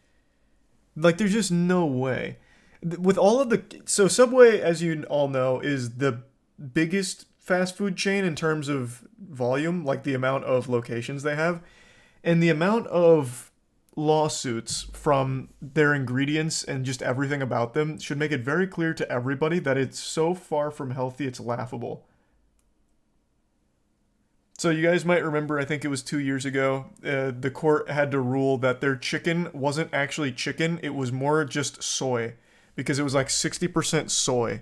Like, there's just no way. With all of the... So, Subway, as you all know, is the biggest fast food chain in terms of volume, like the amount of locations they have. And the amount of lawsuits from their ingredients and just everything about them should make it very clear to everybody that it's so far from healthy, it's laughable. So you guys might remember, I think it was 2 years ago, the court had to rule that their chicken wasn't actually chicken, it was more just soy. Because it was like 60% soy.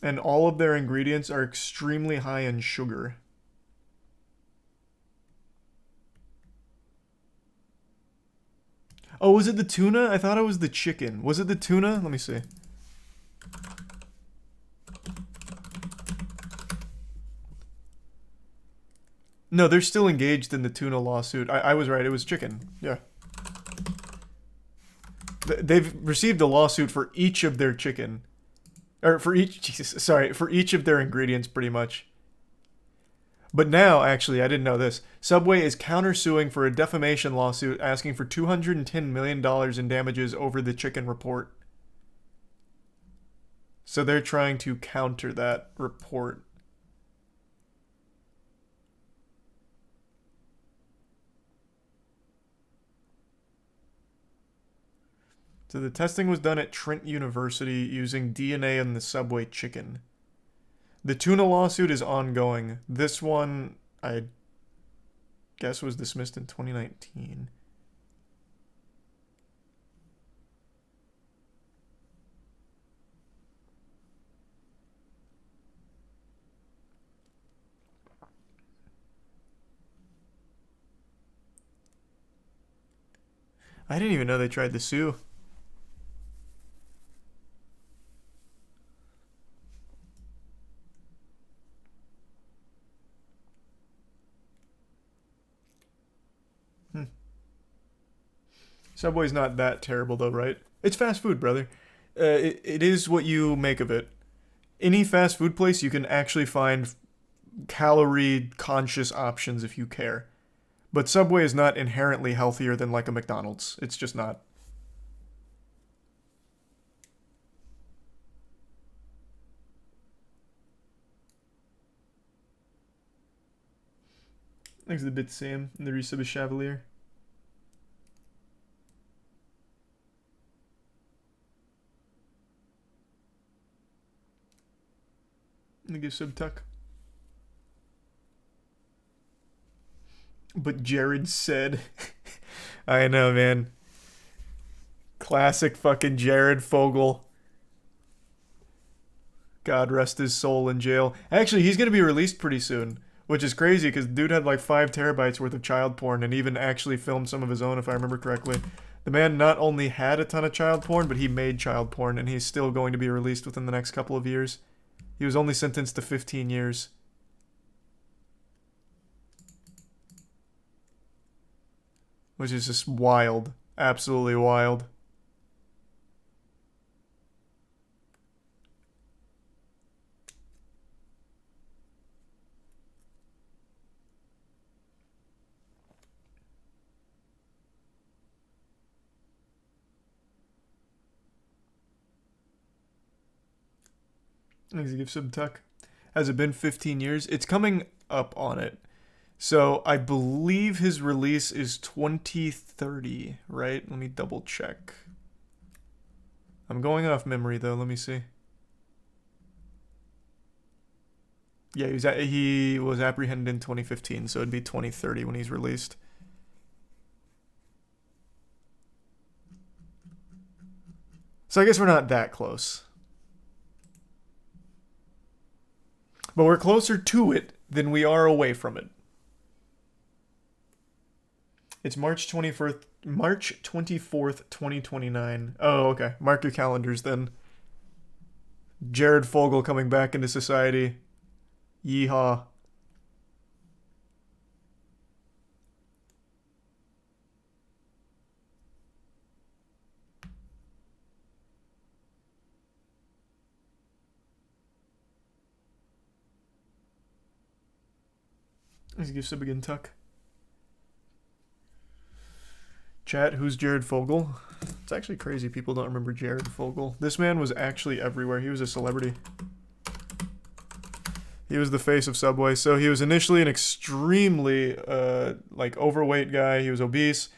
And all of their ingredients are extremely high in sugar. Oh, was it the tuna? I thought it was the chicken. Was it the tuna? Let me see. No, they're still engaged in the tuna lawsuit. I was right, it was chicken. Yeah. They've received a lawsuit for each of their chicken. Or for each, for each of their ingredients, pretty much. But now, actually, I didn't know this. Subway is countersuing for a defamation lawsuit asking for $210 million in damages over the chicken report. So they're trying to counter that report. So the testing was done at Trent University using DNA in the Subway chicken. The tuna lawsuit is ongoing. This one, I guess, was dismissed in 2019. I didn't even know they tried to sue. Subway's not that terrible though, right? It's fast food, brother. It is what you make of it. Any fast food place, you can actually find calorie-conscious options if you care. But Subway is not inherently healthier than like a McDonald's. It's just not. Thanks to the bit Sam and the resub is Chevalier. And give sub tuck. But Jared said, I know, man. Classic fucking Jared Fogle. God rest his soul in jail. Actually, he's going to be released pretty soon, which is crazy because dude had like 5 terabytes worth of child porn and even actually filmed some of his own, if I remember correctly. The man not only had a ton of child porn, but he made child porn, and he's still going to be released within the next couple of years. He was only sentenced to 15 years. Which is just wild. Absolutely wild. Thanks, give sub tuck. Has it been 15 years? It's coming up on it. So I believe his release is 2030, right? Let me double check. I'm going off memory though. Let me see. Yeah, he was apprehended in 2015, so it'd be 2030 when he's released. So I guess we're not that close. But we're closer to it than we are away from it. It's March 24th, 2029. Oh, okay. Mark your calendars then. Jared Fogle coming back into society. Yeehaw. Let's give sub again, Tuck. Chat, who's Jared Fogle? It's actually crazy people don't remember Jared Fogle. This man was actually everywhere. He was a celebrity. He was the face of Subway. So he was initially an extremely like overweight guy. He was obese.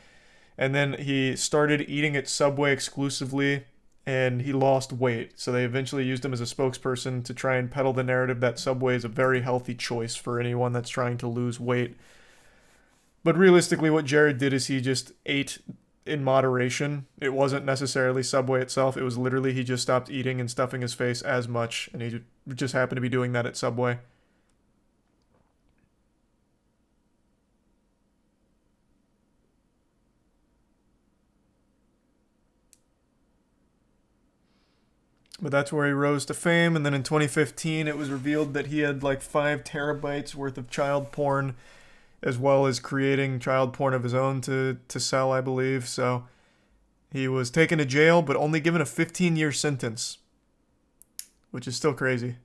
And then he started eating at Subway exclusively and he lost weight. So they eventually used him as a spokesperson to try and peddle the narrative that Subway is a very healthy choice for anyone that's trying to lose weight. But realistically, what Jared did is he just ate in moderation. It wasn't necessarily Subway itself. It was literally he just stopped eating and stuffing his face as much, and he just happened to be doing that at Subway. But that's where he rose to fame, and then in 2015 it was revealed that he had like 5 terabytes worth of child porn, as well as creating child porn of his own to sell, I believe. So he was taken to jail, but only given a 15-year sentence, which is still crazy.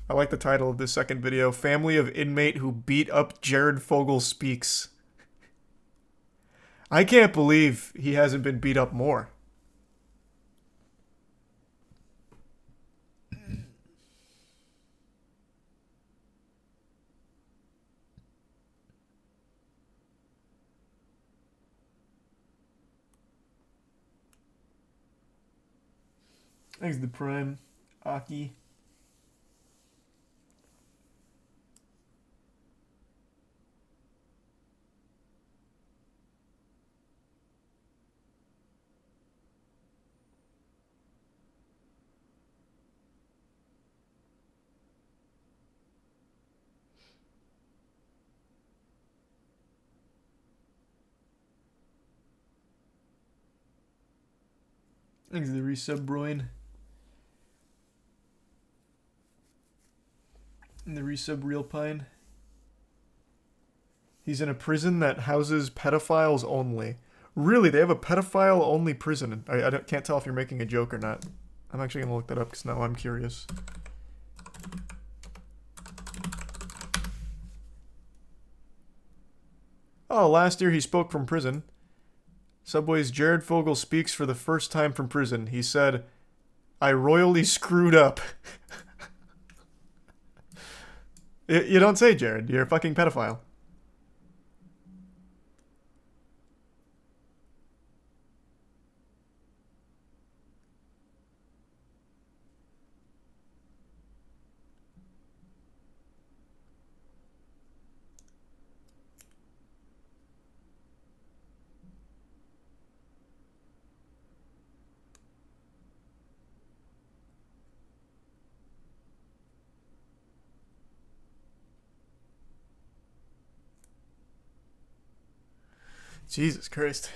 I like the title of this second video, Family of Inmate Who Beat Up Jared Fogle Speaks. I can't believe he hasn't been beat up more. Thanks to Prime, Aki. Thanks to the resub, Broin. And the resub, Real Pine. He's in a prison that houses pedophiles only. Really? They have a pedophile-only prison? Can't tell if you're making a joke or not. I'm actually going to look that up because now I'm curious. Oh, last year he spoke from prison. Subway's Jared Fogle speaks for the first time from prison. He said, "I royally screwed up." You don't say, Jared. You're a fucking pedophile. Jesus Christ.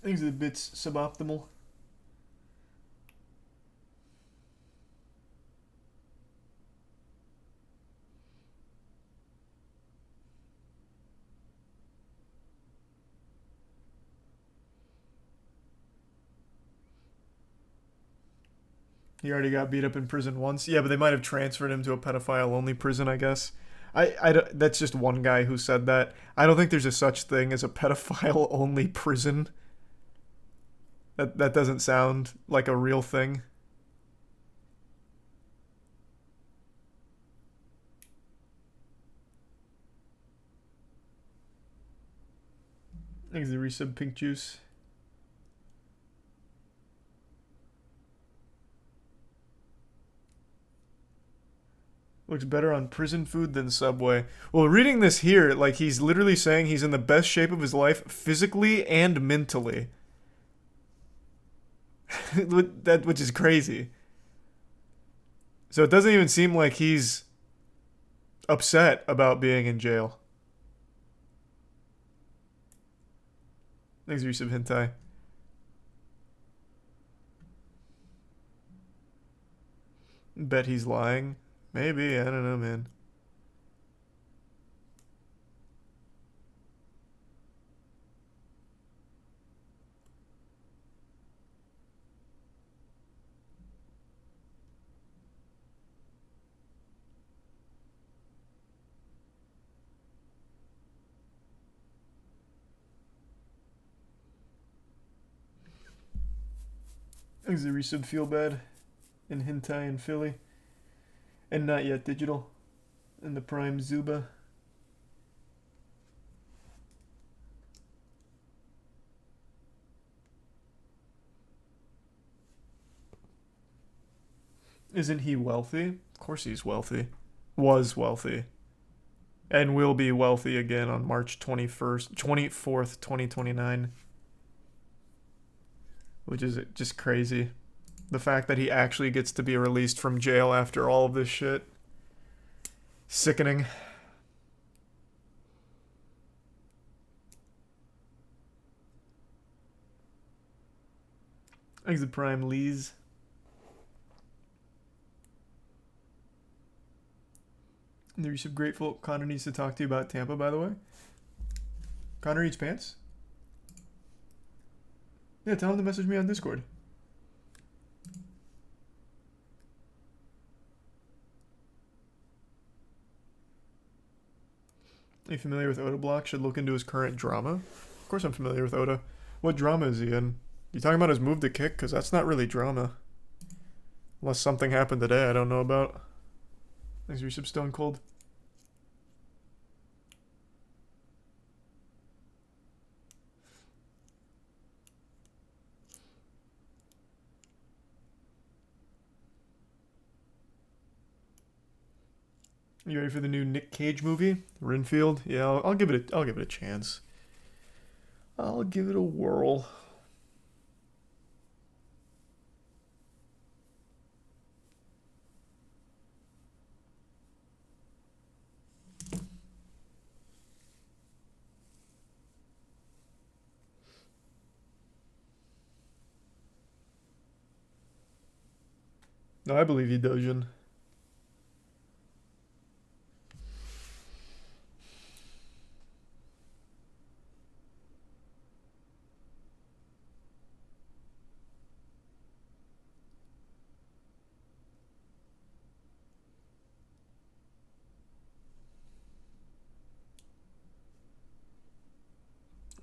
Things are a bit suboptimal. He already got beat up in prison once. Yeah, but they might have transferred him to a pedophile-only prison, I guess. That's just one guy who said that. I don't think there's a such thing as a pedophile-only prison. That doesn't sound like a real thing. Thanks to resub Pink Juice. Looks better on prison food than Subway. Well, reading this here, like he's literally saying he's in the best shape of his life physically and mentally. Which is crazy. So it doesn't even seem like he's upset about being in jail. Thanks, use of hentai. Bet he's lying. Maybe, I don't know, man. Thanks, the resub feel bad. In hentai in Philly. And not yet digital. And the Prime Zuba. Isn't he wealthy? Of course he's wealthy. Was wealthy. And will be wealthy again on March 24th, 2029. Which is just crazy. The fact that he actually gets to be released from jail after all of this shit. Sickening. Exit Prime Lees. There's some grateful. Connor needs to talk to you about Tampa, by the way. Connor eats pants? Yeah, tell him to message me on Discord. Are you familiar with Oda Block? Should look into his current drama. Of course I'm familiar with Oda. What drama is he in? You talking about his move to kick? Because that's not really drama. Unless something happened today I don't know about. Thanks for your sub, Stone Cold. You ready for the new Nick Cage movie, Renfield? Yeah, I'll give it a chance. I'll give it a whirl. No, I believe you, Dojin.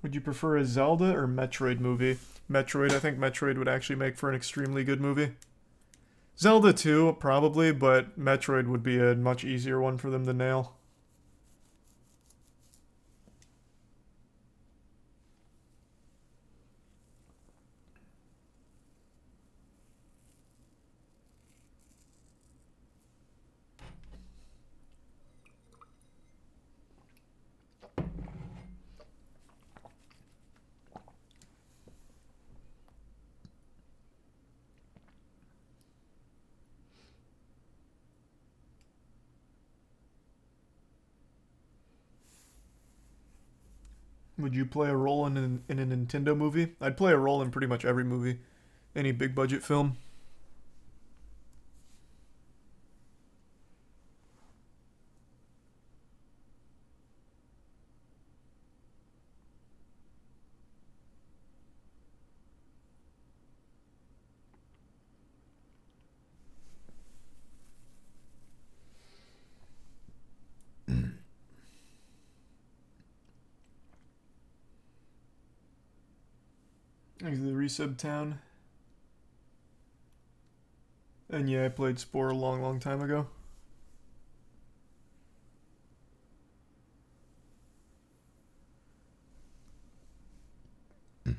Would you prefer a Zelda or Metroid movie? Metroid, I think Metroid would actually make for an extremely good movie. Zelda 2, probably, but Metroid would be a much easier one for them to nail. Would you play a role in a Nintendo movie? I'd play a role in pretty much every movie. Any big budget film. Thanks to the Resub Town. And yeah, I played Spore a long time ago. How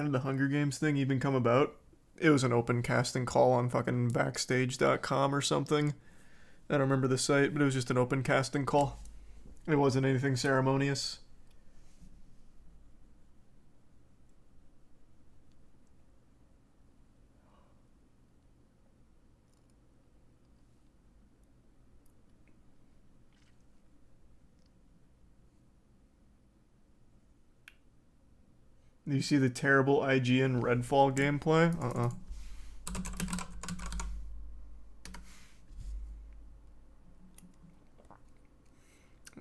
did the Hunger Games thing even come about? It was an open casting call on fucking backstage.com or something. I don't remember the site, but it was just an open casting call. It wasn't anything ceremonious. Do you see the terrible IGN Redfall gameplay?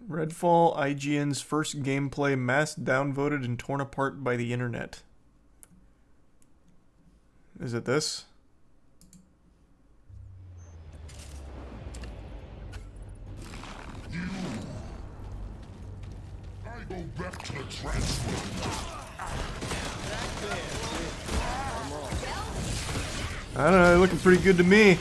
Redfall, IGN's first gameplay mass downvoted and torn apart by the internet. Is it this? I go back to the transfer. I don't know, they're looking pretty good to me.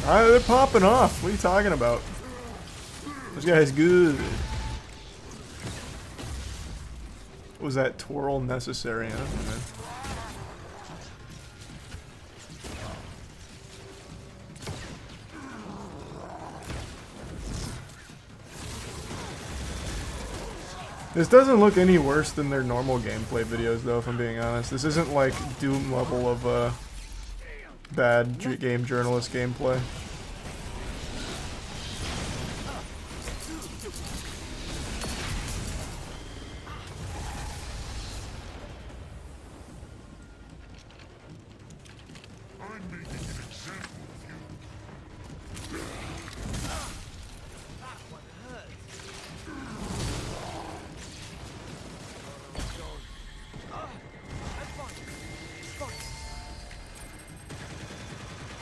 They're popping off. What are you talking about? This guy's good. Was that twirl necessary? I don't know. This doesn't look any worse than their normal gameplay videos, though, if I'm being honest. This isn't like Doom level of bad game journalist gameplay.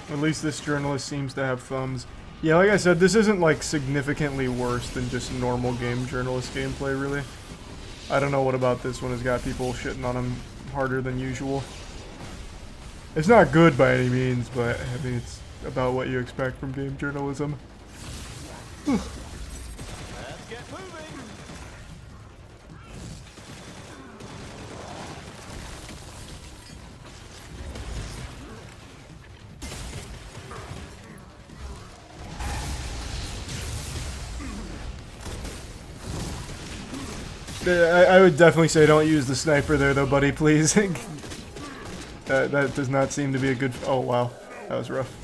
At least this journalist seems to have thumbs. Yeah, like I said, this isn't like significantly worse than just normal game journalist gameplay, really. I don't know what about this one has got people shitting on him harder than usual. It's not good by any means, but I mean, it's about what you expect from game journalism. Let's get moving. I would definitely say don't use the sniper there, though, buddy, please. That does not seem to be a good... Oh, wow. That was rough.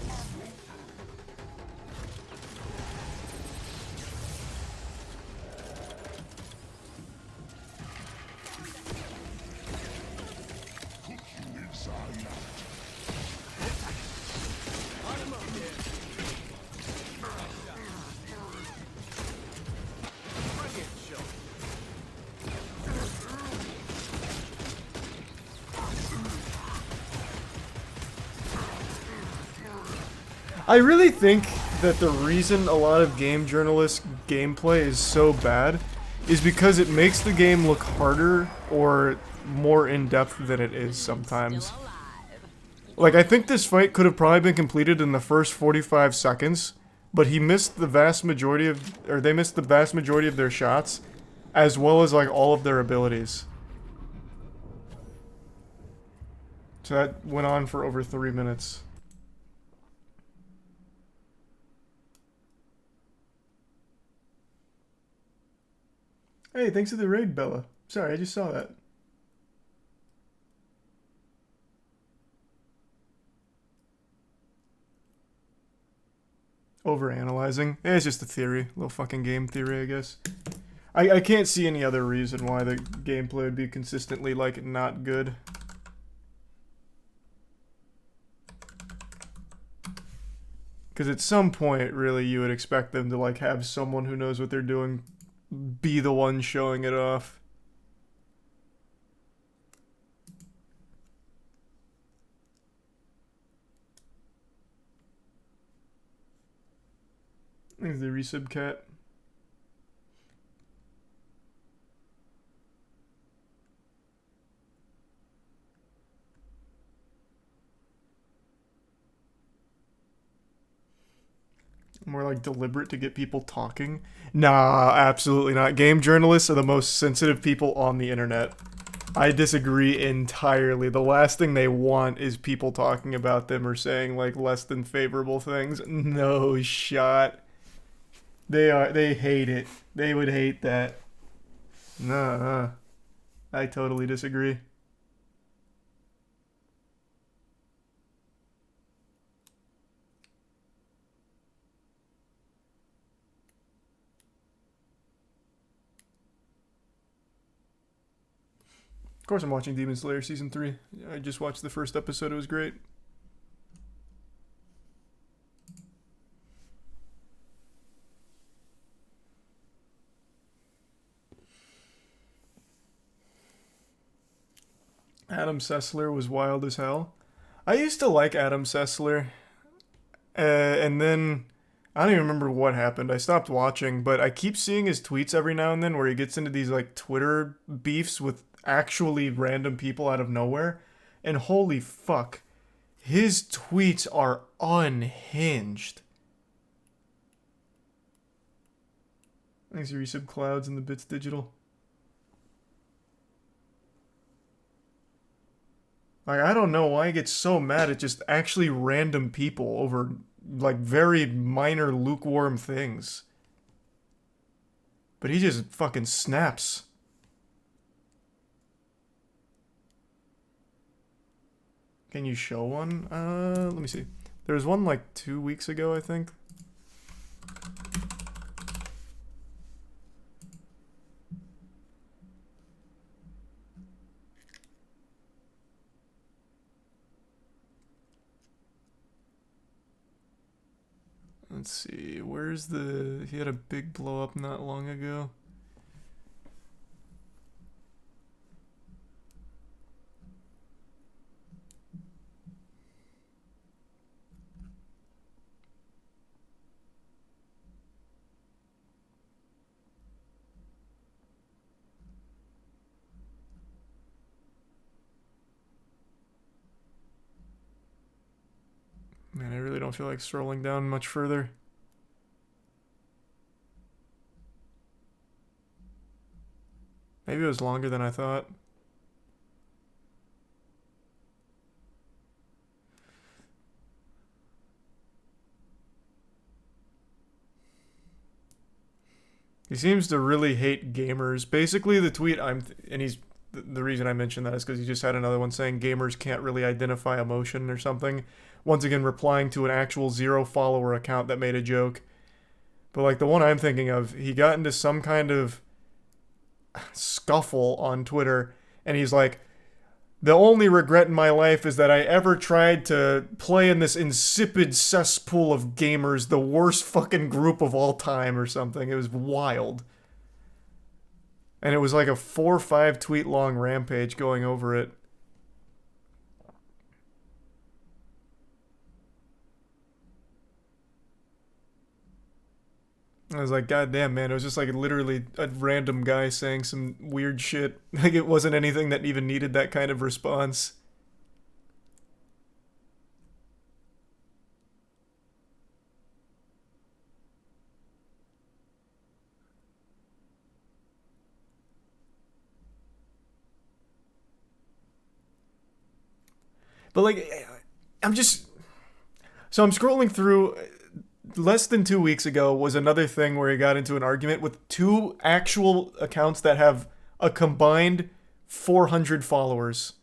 I really think that the reason a lot of game journalists' gameplay is so bad is because it makes the game look harder or more in-depth than it is sometimes. Like, I think this fight could have probably been completed in the first 45 seconds, but he missed the vast majority of, or they missed the vast majority of their shots, as well as, like, all of their abilities. So that went on for over 3 minutes. Hey, thanks for the raid, Bella. Sorry, I just saw that. Overanalyzing. It's just a theory. A little fucking game theory, I guess. I can't see any other reason why the gameplay would be consistently, like, not good. Because at some point, really, you would expect them to, like, have someone who knows what they're doing be the one showing it off. There's the resub cat. More like deliberate to get people talking? Nah, absolutely not. Game journalists are the most sensitive people on the internet. I disagree entirely. The last thing they want is people talking about them or saying, like, less than favorable things. No shot. They hate it. They would hate that. Nah, I totally disagree. Of course I'm watching Demon Slayer Season 3. I just watched the first episode, it was great. Adam Sessler was wild as hell. I used to like Adam Sessler, and then I don't even remember what happened. I stopped watching, but I keep seeing his tweets every now and then where he gets into these like Twitter beefs with actually random people out of nowhere, and holy fuck, his tweets are unhinged. Thanks, Resub Clouds and the Bits Digital. Like, I don't know why he gets so mad at just actually random people over, like, very minor lukewarm things. But he just fucking snaps. Can you show one? Let me see. There was one, like, 2 weeks ago, I think. Let's see, where's the... He had a big blow up not long ago. Man, I really don't feel like scrolling down much further. Maybe it was longer than I thought. He seems to really hate gamers. Basically, the tweet and he's the reason I mentioned that is because he just had another one saying gamers can't really identify emotion or something. Once again, replying to an actual 0 follower account that made a joke. But like the one I'm thinking of, he got into some kind of scuffle on Twitter, and he's like, the only regret in my life is that I ever tried to play in this insipid cesspool of gamers, the worst fucking group of all time or something. It was wild. And it was like a 4 or 5 tweet long rampage going over it. I was like, God damn, man. It was just like literally a random guy saying some weird shit. Like it wasn't anything that even needed that kind of response. But like, I'm just... So I'm scrolling through... Less than 2 weeks ago was another thing where he got into an argument with 2 actual accounts that have a combined 400 followers.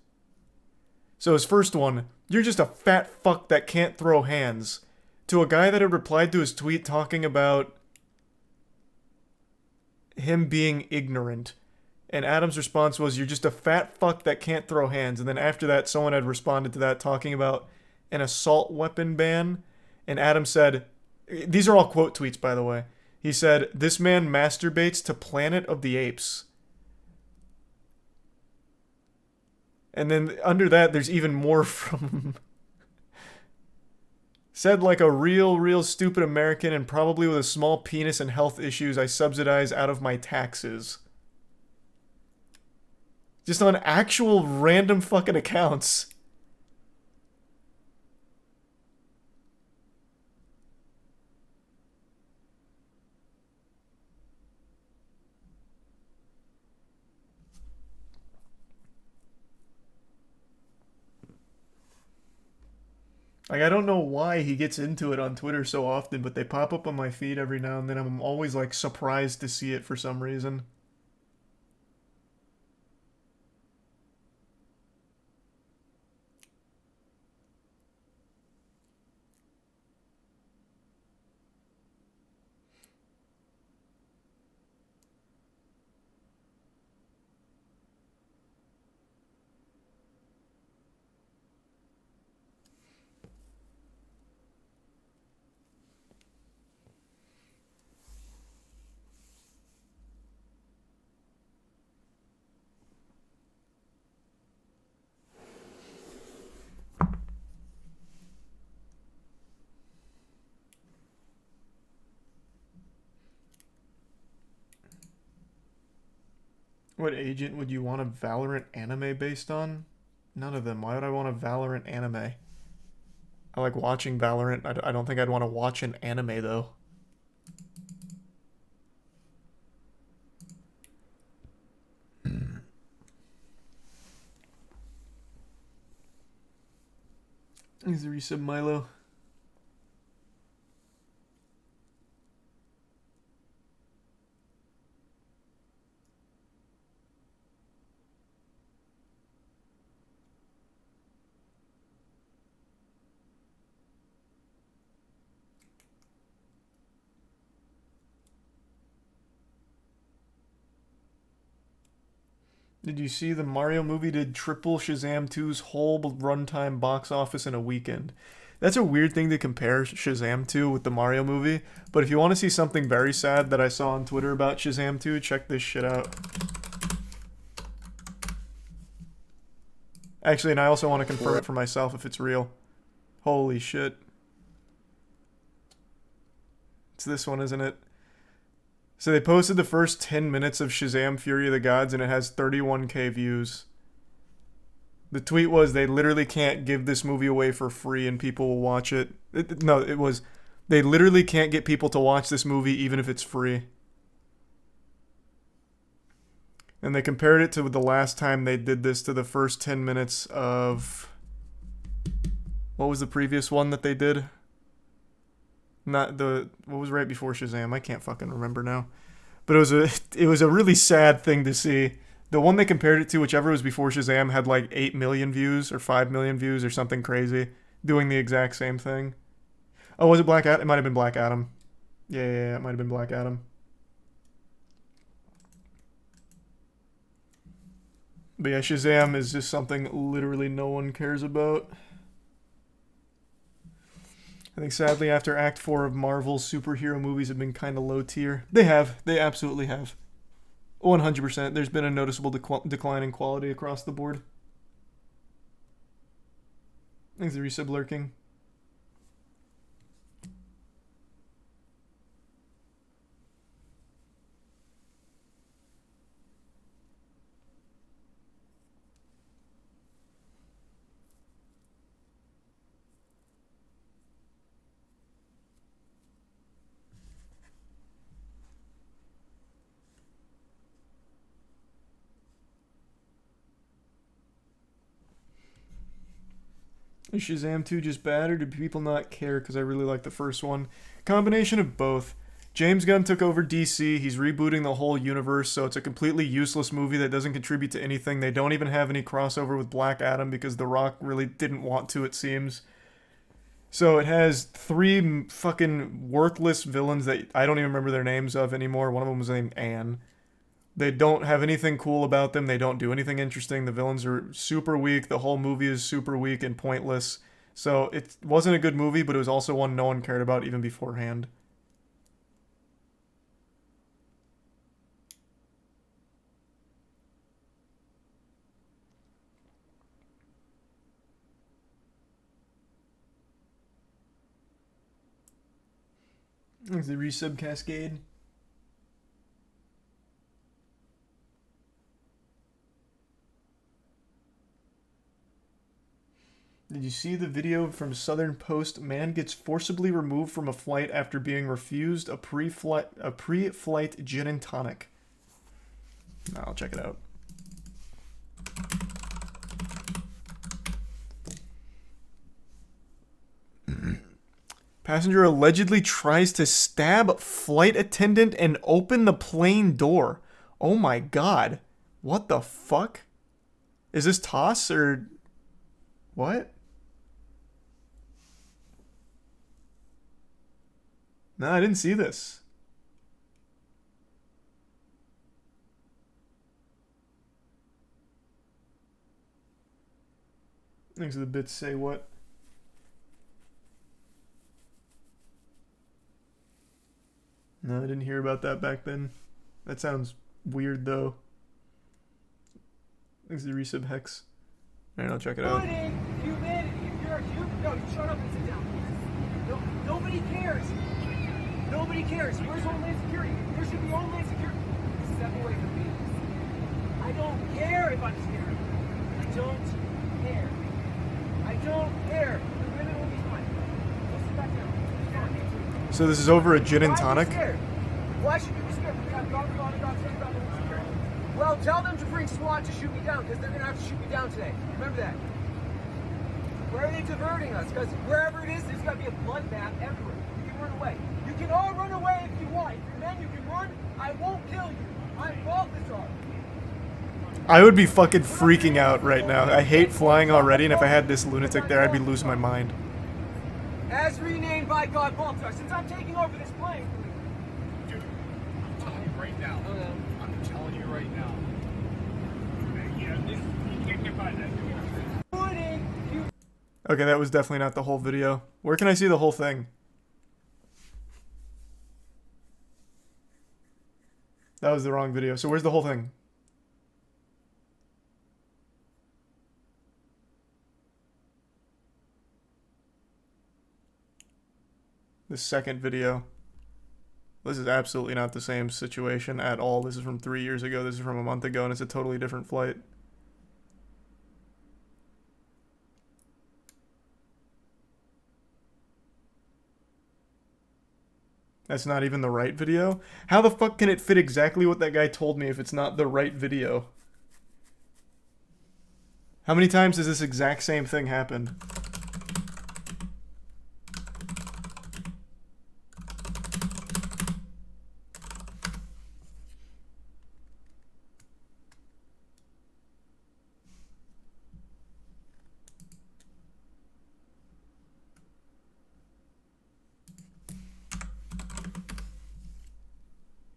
So his first one, you're just a fat fuck that can't throw hands. To a guy that had replied to his tweet talking about him being ignorant. And Adam's response was, you're just a fat fuck that can't throw hands. And then after that, someone had responded to that talking about an assault weapon ban. And Adam said... These are all quote tweets, by the way. He said, this man masturbates to Planet of the Apes. And then under that, there's even more from... Said like a real stupid American and probably with a small penis and health issues I subsidize out of my taxes. Just on actual random fucking accounts. Like, I don't know why he gets into it on Twitter so often, but they pop up on my feed every now and then. I'm always, like, surprised to see it for some reason. What agent would you want a Valorant anime based on? None of them. Why would I want a Valorant anime? I like watching Valorant. I don't think I'd want to watch an anime, though. Thanks for the resub, Milo. Did you see the Mario movie did triple Shazam 2's whole runtime box office in a weekend? That's a weird thing to compare Shazam 2 with the Mario movie, but if you want to see something very sad that I saw on Twitter about Shazam 2, check this shit out. Actually, and I also want to confirm it for myself if it's real. Holy shit. It's this one, isn't it? So they posted the first 10 minutes of Shazam Fury of the Gods and it has 31k views. The tweet was they literally can't give this movie away for free and people will watch it. It was they literally can't get people to watch this movie even if it's free. And they compared it to the last time they did this to the first 10 minutes of... What was the previous one that they did? Not the... What was right before Shazam? I can't fucking remember now. But it was a really sad thing to see. The one they compared it to, whichever was before Shazam, had like 8 million views or 5 million views or something crazy. Doing the exact same thing. Oh, was it Black Adam? It might have been Black Adam. Yeah, it might have been Black Adam. But yeah, Shazam is just something literally no one cares about. I think sadly after Act 4 of Marvel's superhero movies have been kind of low tier. They have. They absolutely have. 100%. There's been a noticeable decline in quality across the board. Thanks for resub lurking. Is Shazam 2 just bad, or do people not care because I really like the first one? Combination of both. James Gunn took over DC, he's rebooting the whole universe, so it's a completely useless movie that doesn't contribute to anything. They don't even have any crossover with Black Adam because The Rock really didn't want to, it seems. So it has 3 fucking worthless villains that I don't even remember their names of anymore. One of them was named Anne. They don't have anything cool about them. They don't do anything interesting. The villains are super weak. The whole movie is super weak and pointless. So it wasn't a good movie, but it was also one no one cared about even beforehand. There's the resub cascade. Did you see the video from Southern Post? Man gets forcibly removed from a flight after being refused a pre-flight gin and tonic. No, I'll check it out. Passenger allegedly tries to stab flight attendant and open the plane door. Oh my god. What the fuck? Is this Toss or... What? No, I didn't see this. Thanks for the bits say what? No, I didn't hear about that back then. That sounds weird though. Thanks for the resub Hex. Alright, I'll check it out. Humanity. If you're a human, no, you shut up and sit down. No, nobody cares. Nobody cares. Where's Homeland Security? There should be Homeland Security. Step away from me. don't care if I'm scared. I don't care. I don't care. The women will be fine. Go sit back down. So this is over a gin and tonic? Why should you be scared? We got guns on the dogs. Well, tell them to bring SWAT to shoot me down, because they're going to have to shoot me down today. Remember that. Where are they diverting us? Because wherever it is, there's got to be a bloodbath everywhere. You can run away. You can all run away if you want. If you're men, you can run. I won't kill you. I'm officer. I would be fucking freaking out right now. I hate flying already, and if I had this lunatic there, I'd be losing my mind. As renamed by God Baltar, since I'm taking over this plane. Dude, I'm telling you right now. I'm telling you right now. Yeah, you can't get by that. Okay, that was definitely not the whole video. Where can I see the whole thing? That was the wrong video. So where's the whole thing? The second video. This is absolutely not the same situation at all. This is from 3 years ago. This is from a month ago, and it's a totally different flight. That's not even the right video? How the fuck can it fit exactly what that guy told me if it's not the right video? How many times has this exact same thing happened?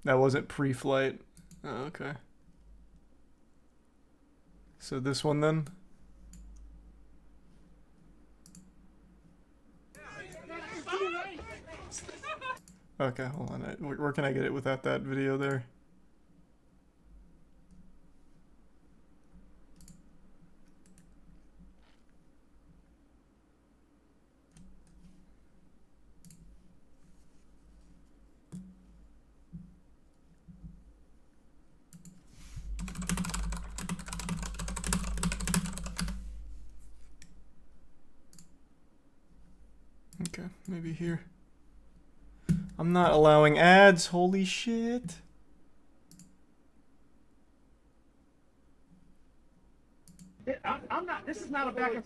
That wasn't pre-flight. Oh, okay. So this one then? Okay, hold on. Where can I get it without that video there? Okay, maybe here. I'm not allowing ads, holy shit. I'm not. This is not a back and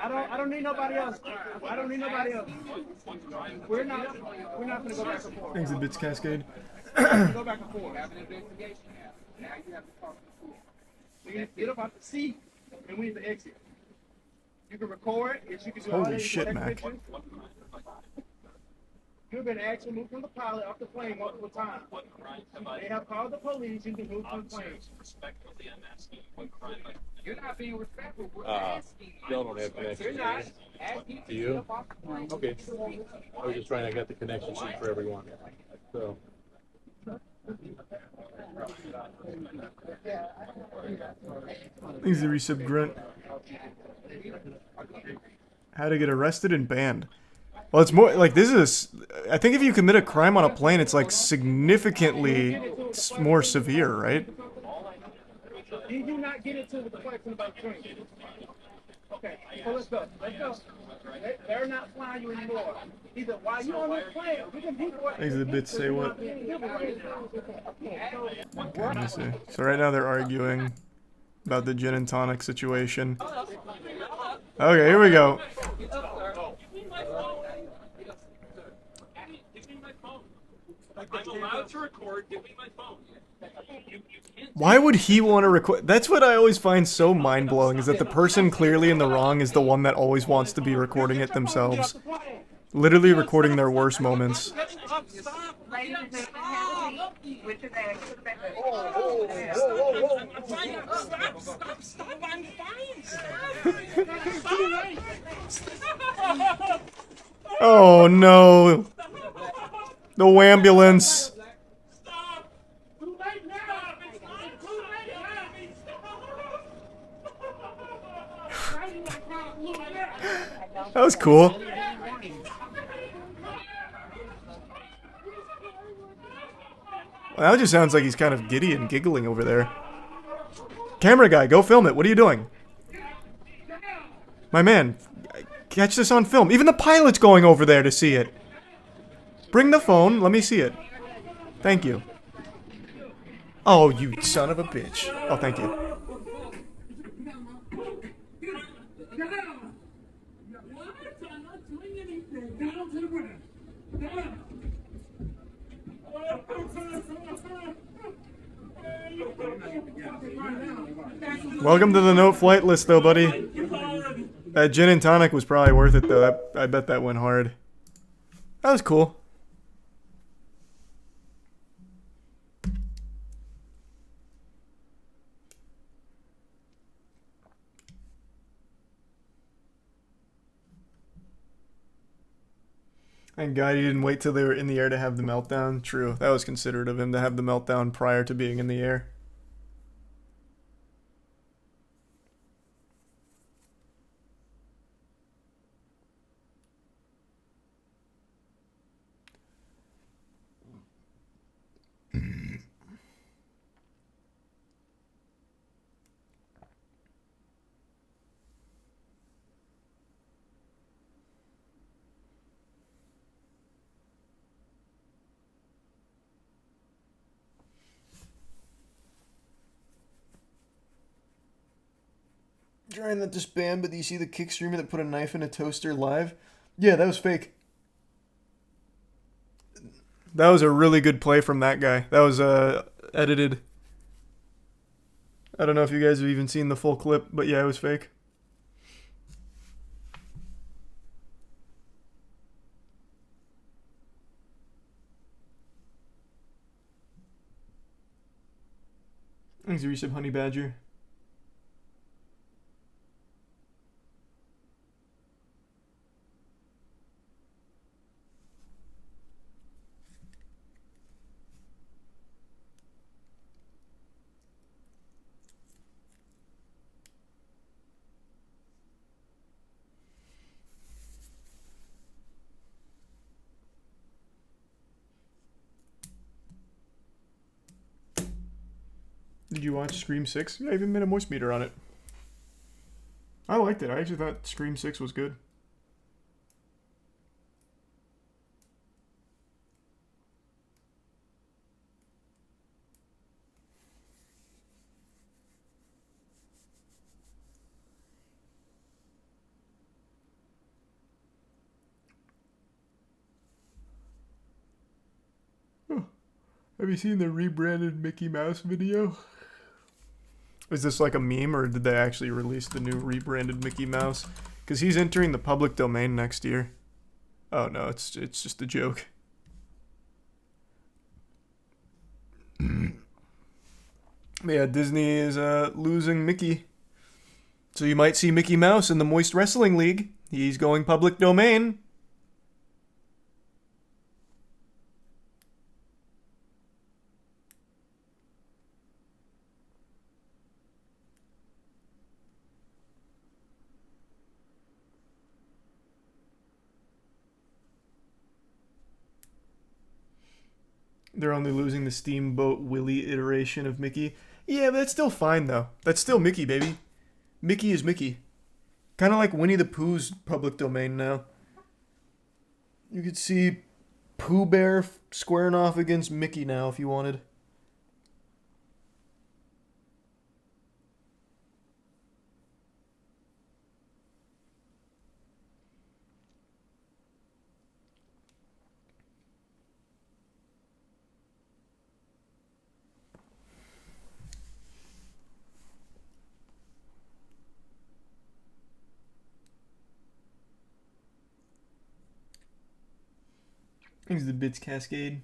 I don't need nobody else. I don't need nobody else. We're not gonna go back and forth. Exhibits cascade. Go back and forth. We need to get up out the seat and we need to exit. You can record it. You can do all Holy that. shit, Mac. You've been asked to move from the pilot off the plane multiple times. They have called the police and to move from the plane. You're not being respectful. We're asking. Y'all don't have connection. You're not asking Do you? Okay. I was just trying to get the connection sheet for everyone. So. Easy resub grunt. How to get arrested and banned. Well, it's more like this is. I think if you commit a crime on a plane, it's like significantly more severe, right? Did you not get into the question about train? Okay, so let's go. Let's go. They're not flying you anymore. Either while you're on this plane, we can be for Exhibits say what? Let me see. So right now they're arguing about the gin and tonic situation. Okay, here we go. I'm allowed to record. Give me my phone. Why would he want to record? That's what I always find so mind-blowing, is that the person clearly in the wrong is the one that always wants to be recording it themselves. Literally recording their worst moments. Oh no! The wambulance. That was cool. Well, that just sounds like he's kind of giddy and giggling over there. Camera guy, go film it. What are you doing? My man, catch this on film. Even the pilot's going over there to see it. Bring the phone. Let me see it. Thank you. Oh, you son of a bitch. Oh, thank you. Welcome to the note flight list, though, buddy. That gin and tonic was probably worth it, though. I bet that went hard. That was cool. And God, he didn't wait till they were in the air to have the meltdown. True. That was considerate of him to have the meltdown prior to being in the air. Trying not to spam, but do you see the kick streamer that put a knife in a toaster live? Yeah, that was fake. That was a really good play from that guy. That was edited. I don't know if you guys have even seen the full clip, but yeah, it was fake. Thanks for resub, Honey Badger. Did you watch Scream 6? Yeah, I even made a moist meter on it. I liked it. I actually thought Scream 6 was good. Oh. Have you seen the rebranded Mickey Mouse video? Is this like a meme, or did they actually release the new rebranded Mickey Mouse? Because he's entering the public domain next year. Oh no, it's just a joke. Yeah, Disney is losing Mickey. So you might see Mickey Mouse in the Moist Wrestling League. He's going public domain. They're only losing the Steamboat Willie iteration of Mickey. Yeah, but that's still fine, though. That's still Mickey, baby. Mickey is Mickey. Kind of like Winnie the Pooh's public domain now. You could see Pooh Bear squaring off against Mickey now if you wanted. Thanks to the Bits Cascade.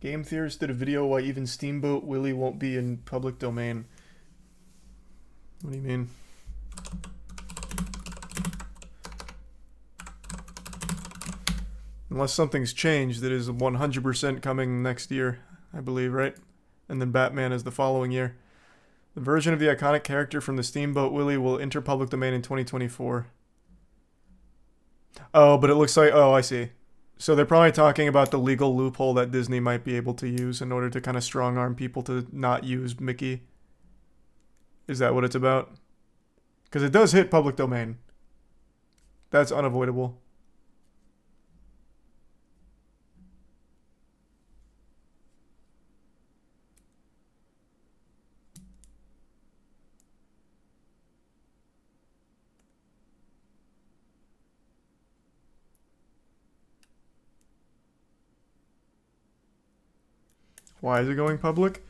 Game Theorist did a video why even Steamboat Willie won't be in public domain. What do you mean? Unless something's changed, that is 100% coming next year, I believe, right? And then Batman is the following year. The version of the iconic character from the Steamboat Willie will enter public domain in 2024. Oh, but it looks like... Oh, I see. So they're probably talking about the legal loophole that Disney might be able to use in order to kind of strong arm people to not use Mickey. Is that what it's about? Because it does hit public domain. That's unavoidable. Why is it going public?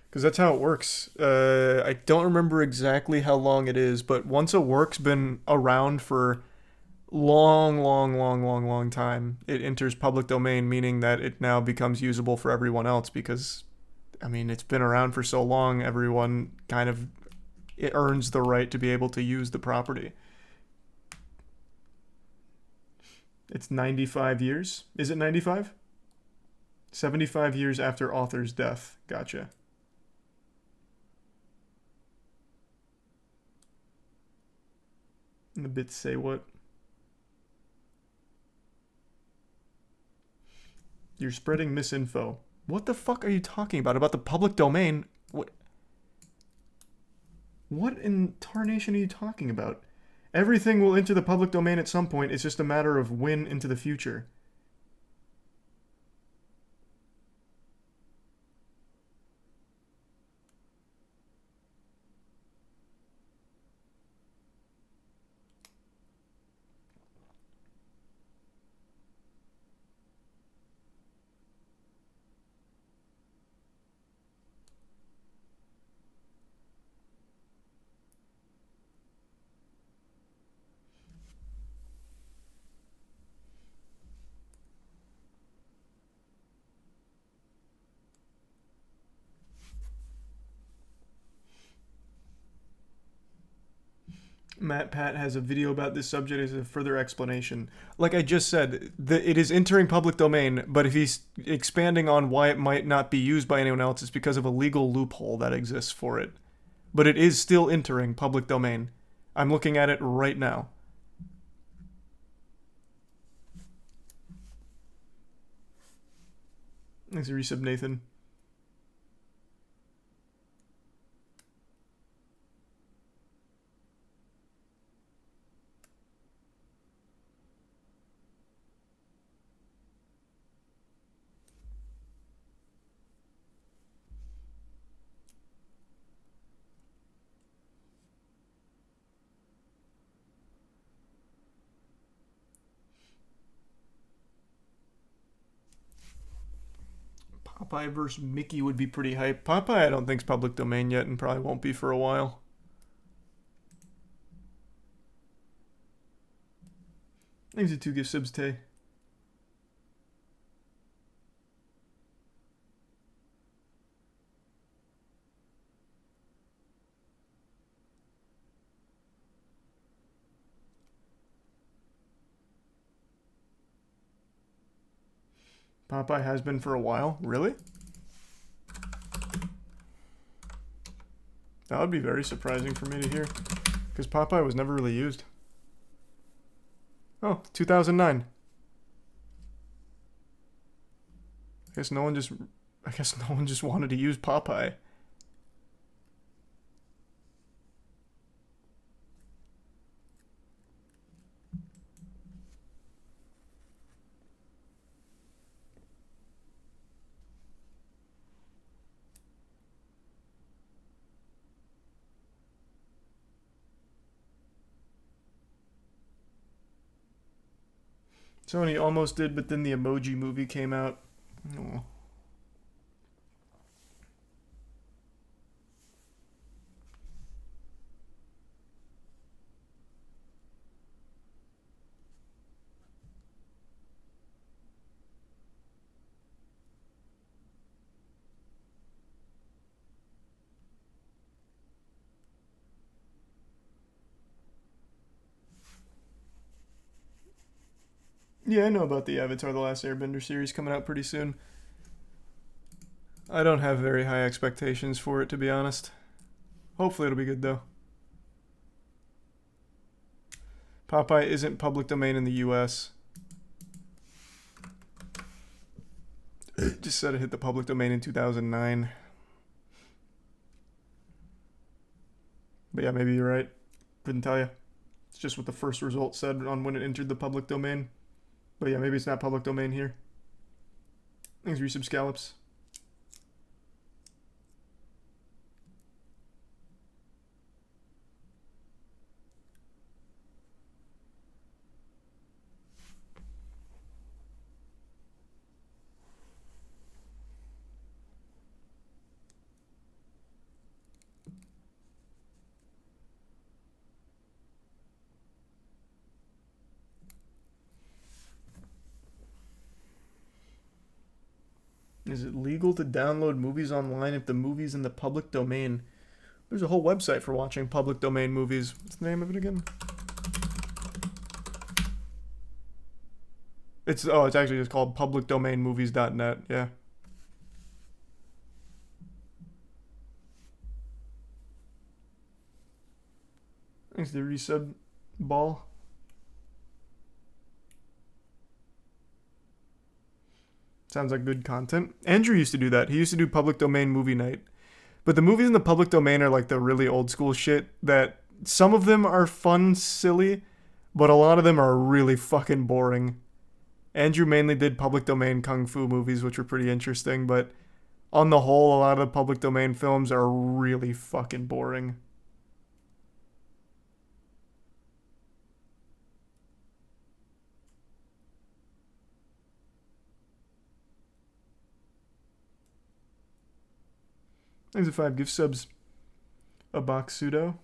Because that's how it works. I don't remember exactly how long it is, but once a work's been around for long time, it enters public domain, meaning that it now becomes usable for everyone else because, I mean, it's been around for so long, everyone kind of it earns the right to be able to use the property. It's 95 years. Is it 95? 75 years after author's death. Gotcha. And the bits say what? You're spreading misinfo. What the fuck are you talking about? About the public domain? What in tarnation are you talking about? Everything will enter the public domain at some point. It's just a matter of when into the future. Matt Pat has a video about this subject as a further explanation. Like I just said, it is entering public domain, but if he's expanding on why it might not be used by anyone else, it's because of a legal loophole that exists for it. But it is still entering public domain. I'm looking at it right now. Thanks, Resub Nathan. Popeye versus Mickey would be pretty hype. Popeye I don't think's public domain yet and probably won't be for a while. Thanks for 2 gift subs, Tay. Popeye has been for a while? Really? That would be very surprising for me to hear. Because Popeye was never really used. Oh, 2009. I guess no one just wanted to use Popeye. Sony almost did, but then the Emoji Movie came out. Oh. Yeah, I know about the Avatar The Last Airbender series coming out pretty soon. I don't have very high expectations for it, to be honest. Hopefully it'll be good, though. Popeye isn't public domain in the US. Just said it hit the public domain in 2009. But yeah, maybe you're right. Couldn't tell you. It's just what the first result said on when it entered the public domain. But yeah, maybe it's not public domain here. Thanks, Resub Scallops. Is it legal to download movies online if the movie's in the public domain? There's a whole website for watching public domain movies. What's the name of it again? It's actually just called publicdomainmovies.net. Yeah. Thanks to the resub ball. Sounds like good content. Andrew used to do that. He used to do public domain movie night. But the movies in the public domain are like the really old school shit that some of them are fun, silly, but a lot of them are really fucking boring. Andrew mainly did public domain kung fu movies, which were pretty interesting, but on the whole, a lot of the public domain films are really fucking boring. Thanks for 5 gift subs. A box pseudo.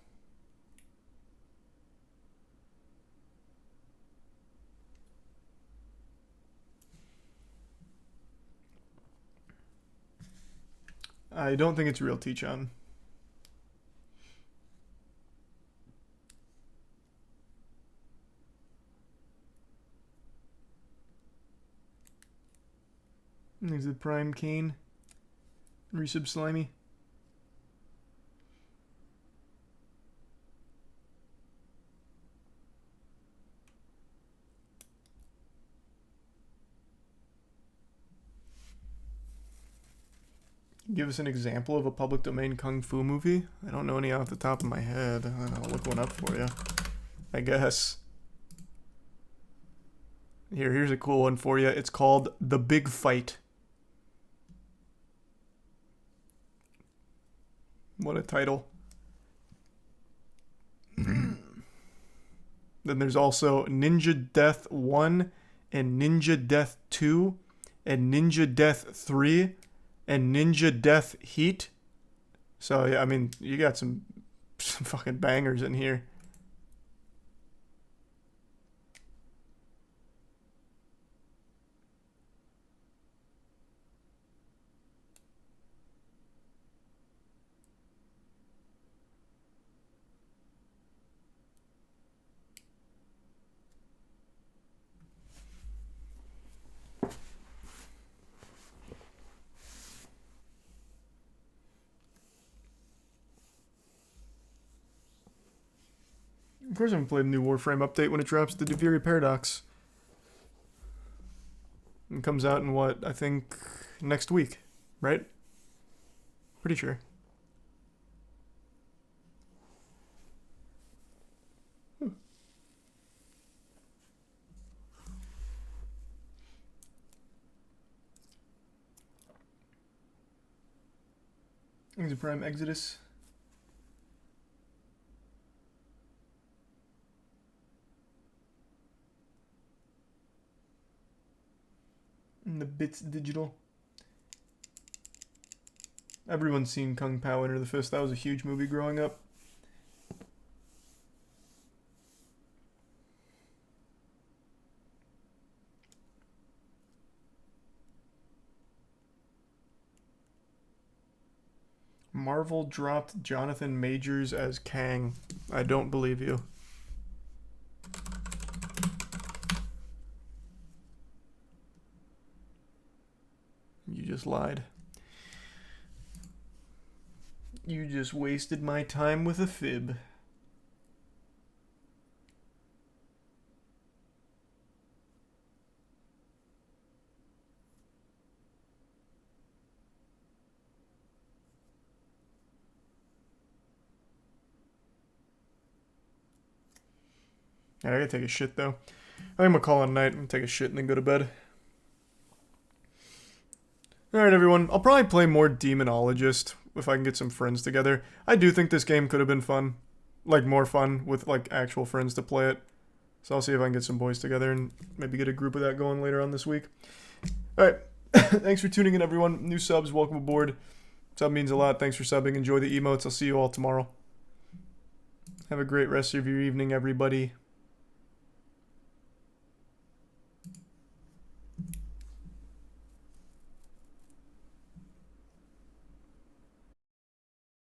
I don't think it's real T-Chan. There's the Prime Kane. Resub Slimy. Give us an example of a public domain kung fu movie? I don't know any off the top of my head. I'll look one up for you, I guess. Here's a cool one for you. It's called The Big Fight. What a title. Then there's also Ninja Death 1 and Ninja Death 2 and Ninja Death 3 and Ninja Death Heat. So yeah, I mean, you got some fucking bangers in here. Of course I haven't played the new Warframe update when it drops the Deviri Paradox. It comes out in what, I think next week, right? Pretty sure. There's a Prime Exodus. And the Bits Digital. Everyone's seen Kung Pao Enter the Fist. That was a huge movie growing up. Marvel dropped Jonathan Majors as Kang. I don't believe you. You just lied. You just wasted my time with a fib. I gotta take a shit though. I think I'm gonna call it a night and take a shit and then go to bed. Alright everyone, I'll probably play more Demonologist if I can get some friends together. I do think this game could have been fun. Like, more fun with, like, actual friends to play it. So I'll see if I can get some boys together and maybe get a group of that going later on this week. Alright, thanks for tuning in everyone. New subs, welcome aboard. Sub means a lot, thanks for subbing. Enjoy the emotes, I'll see you all tomorrow. Have a great rest of your evening, everybody.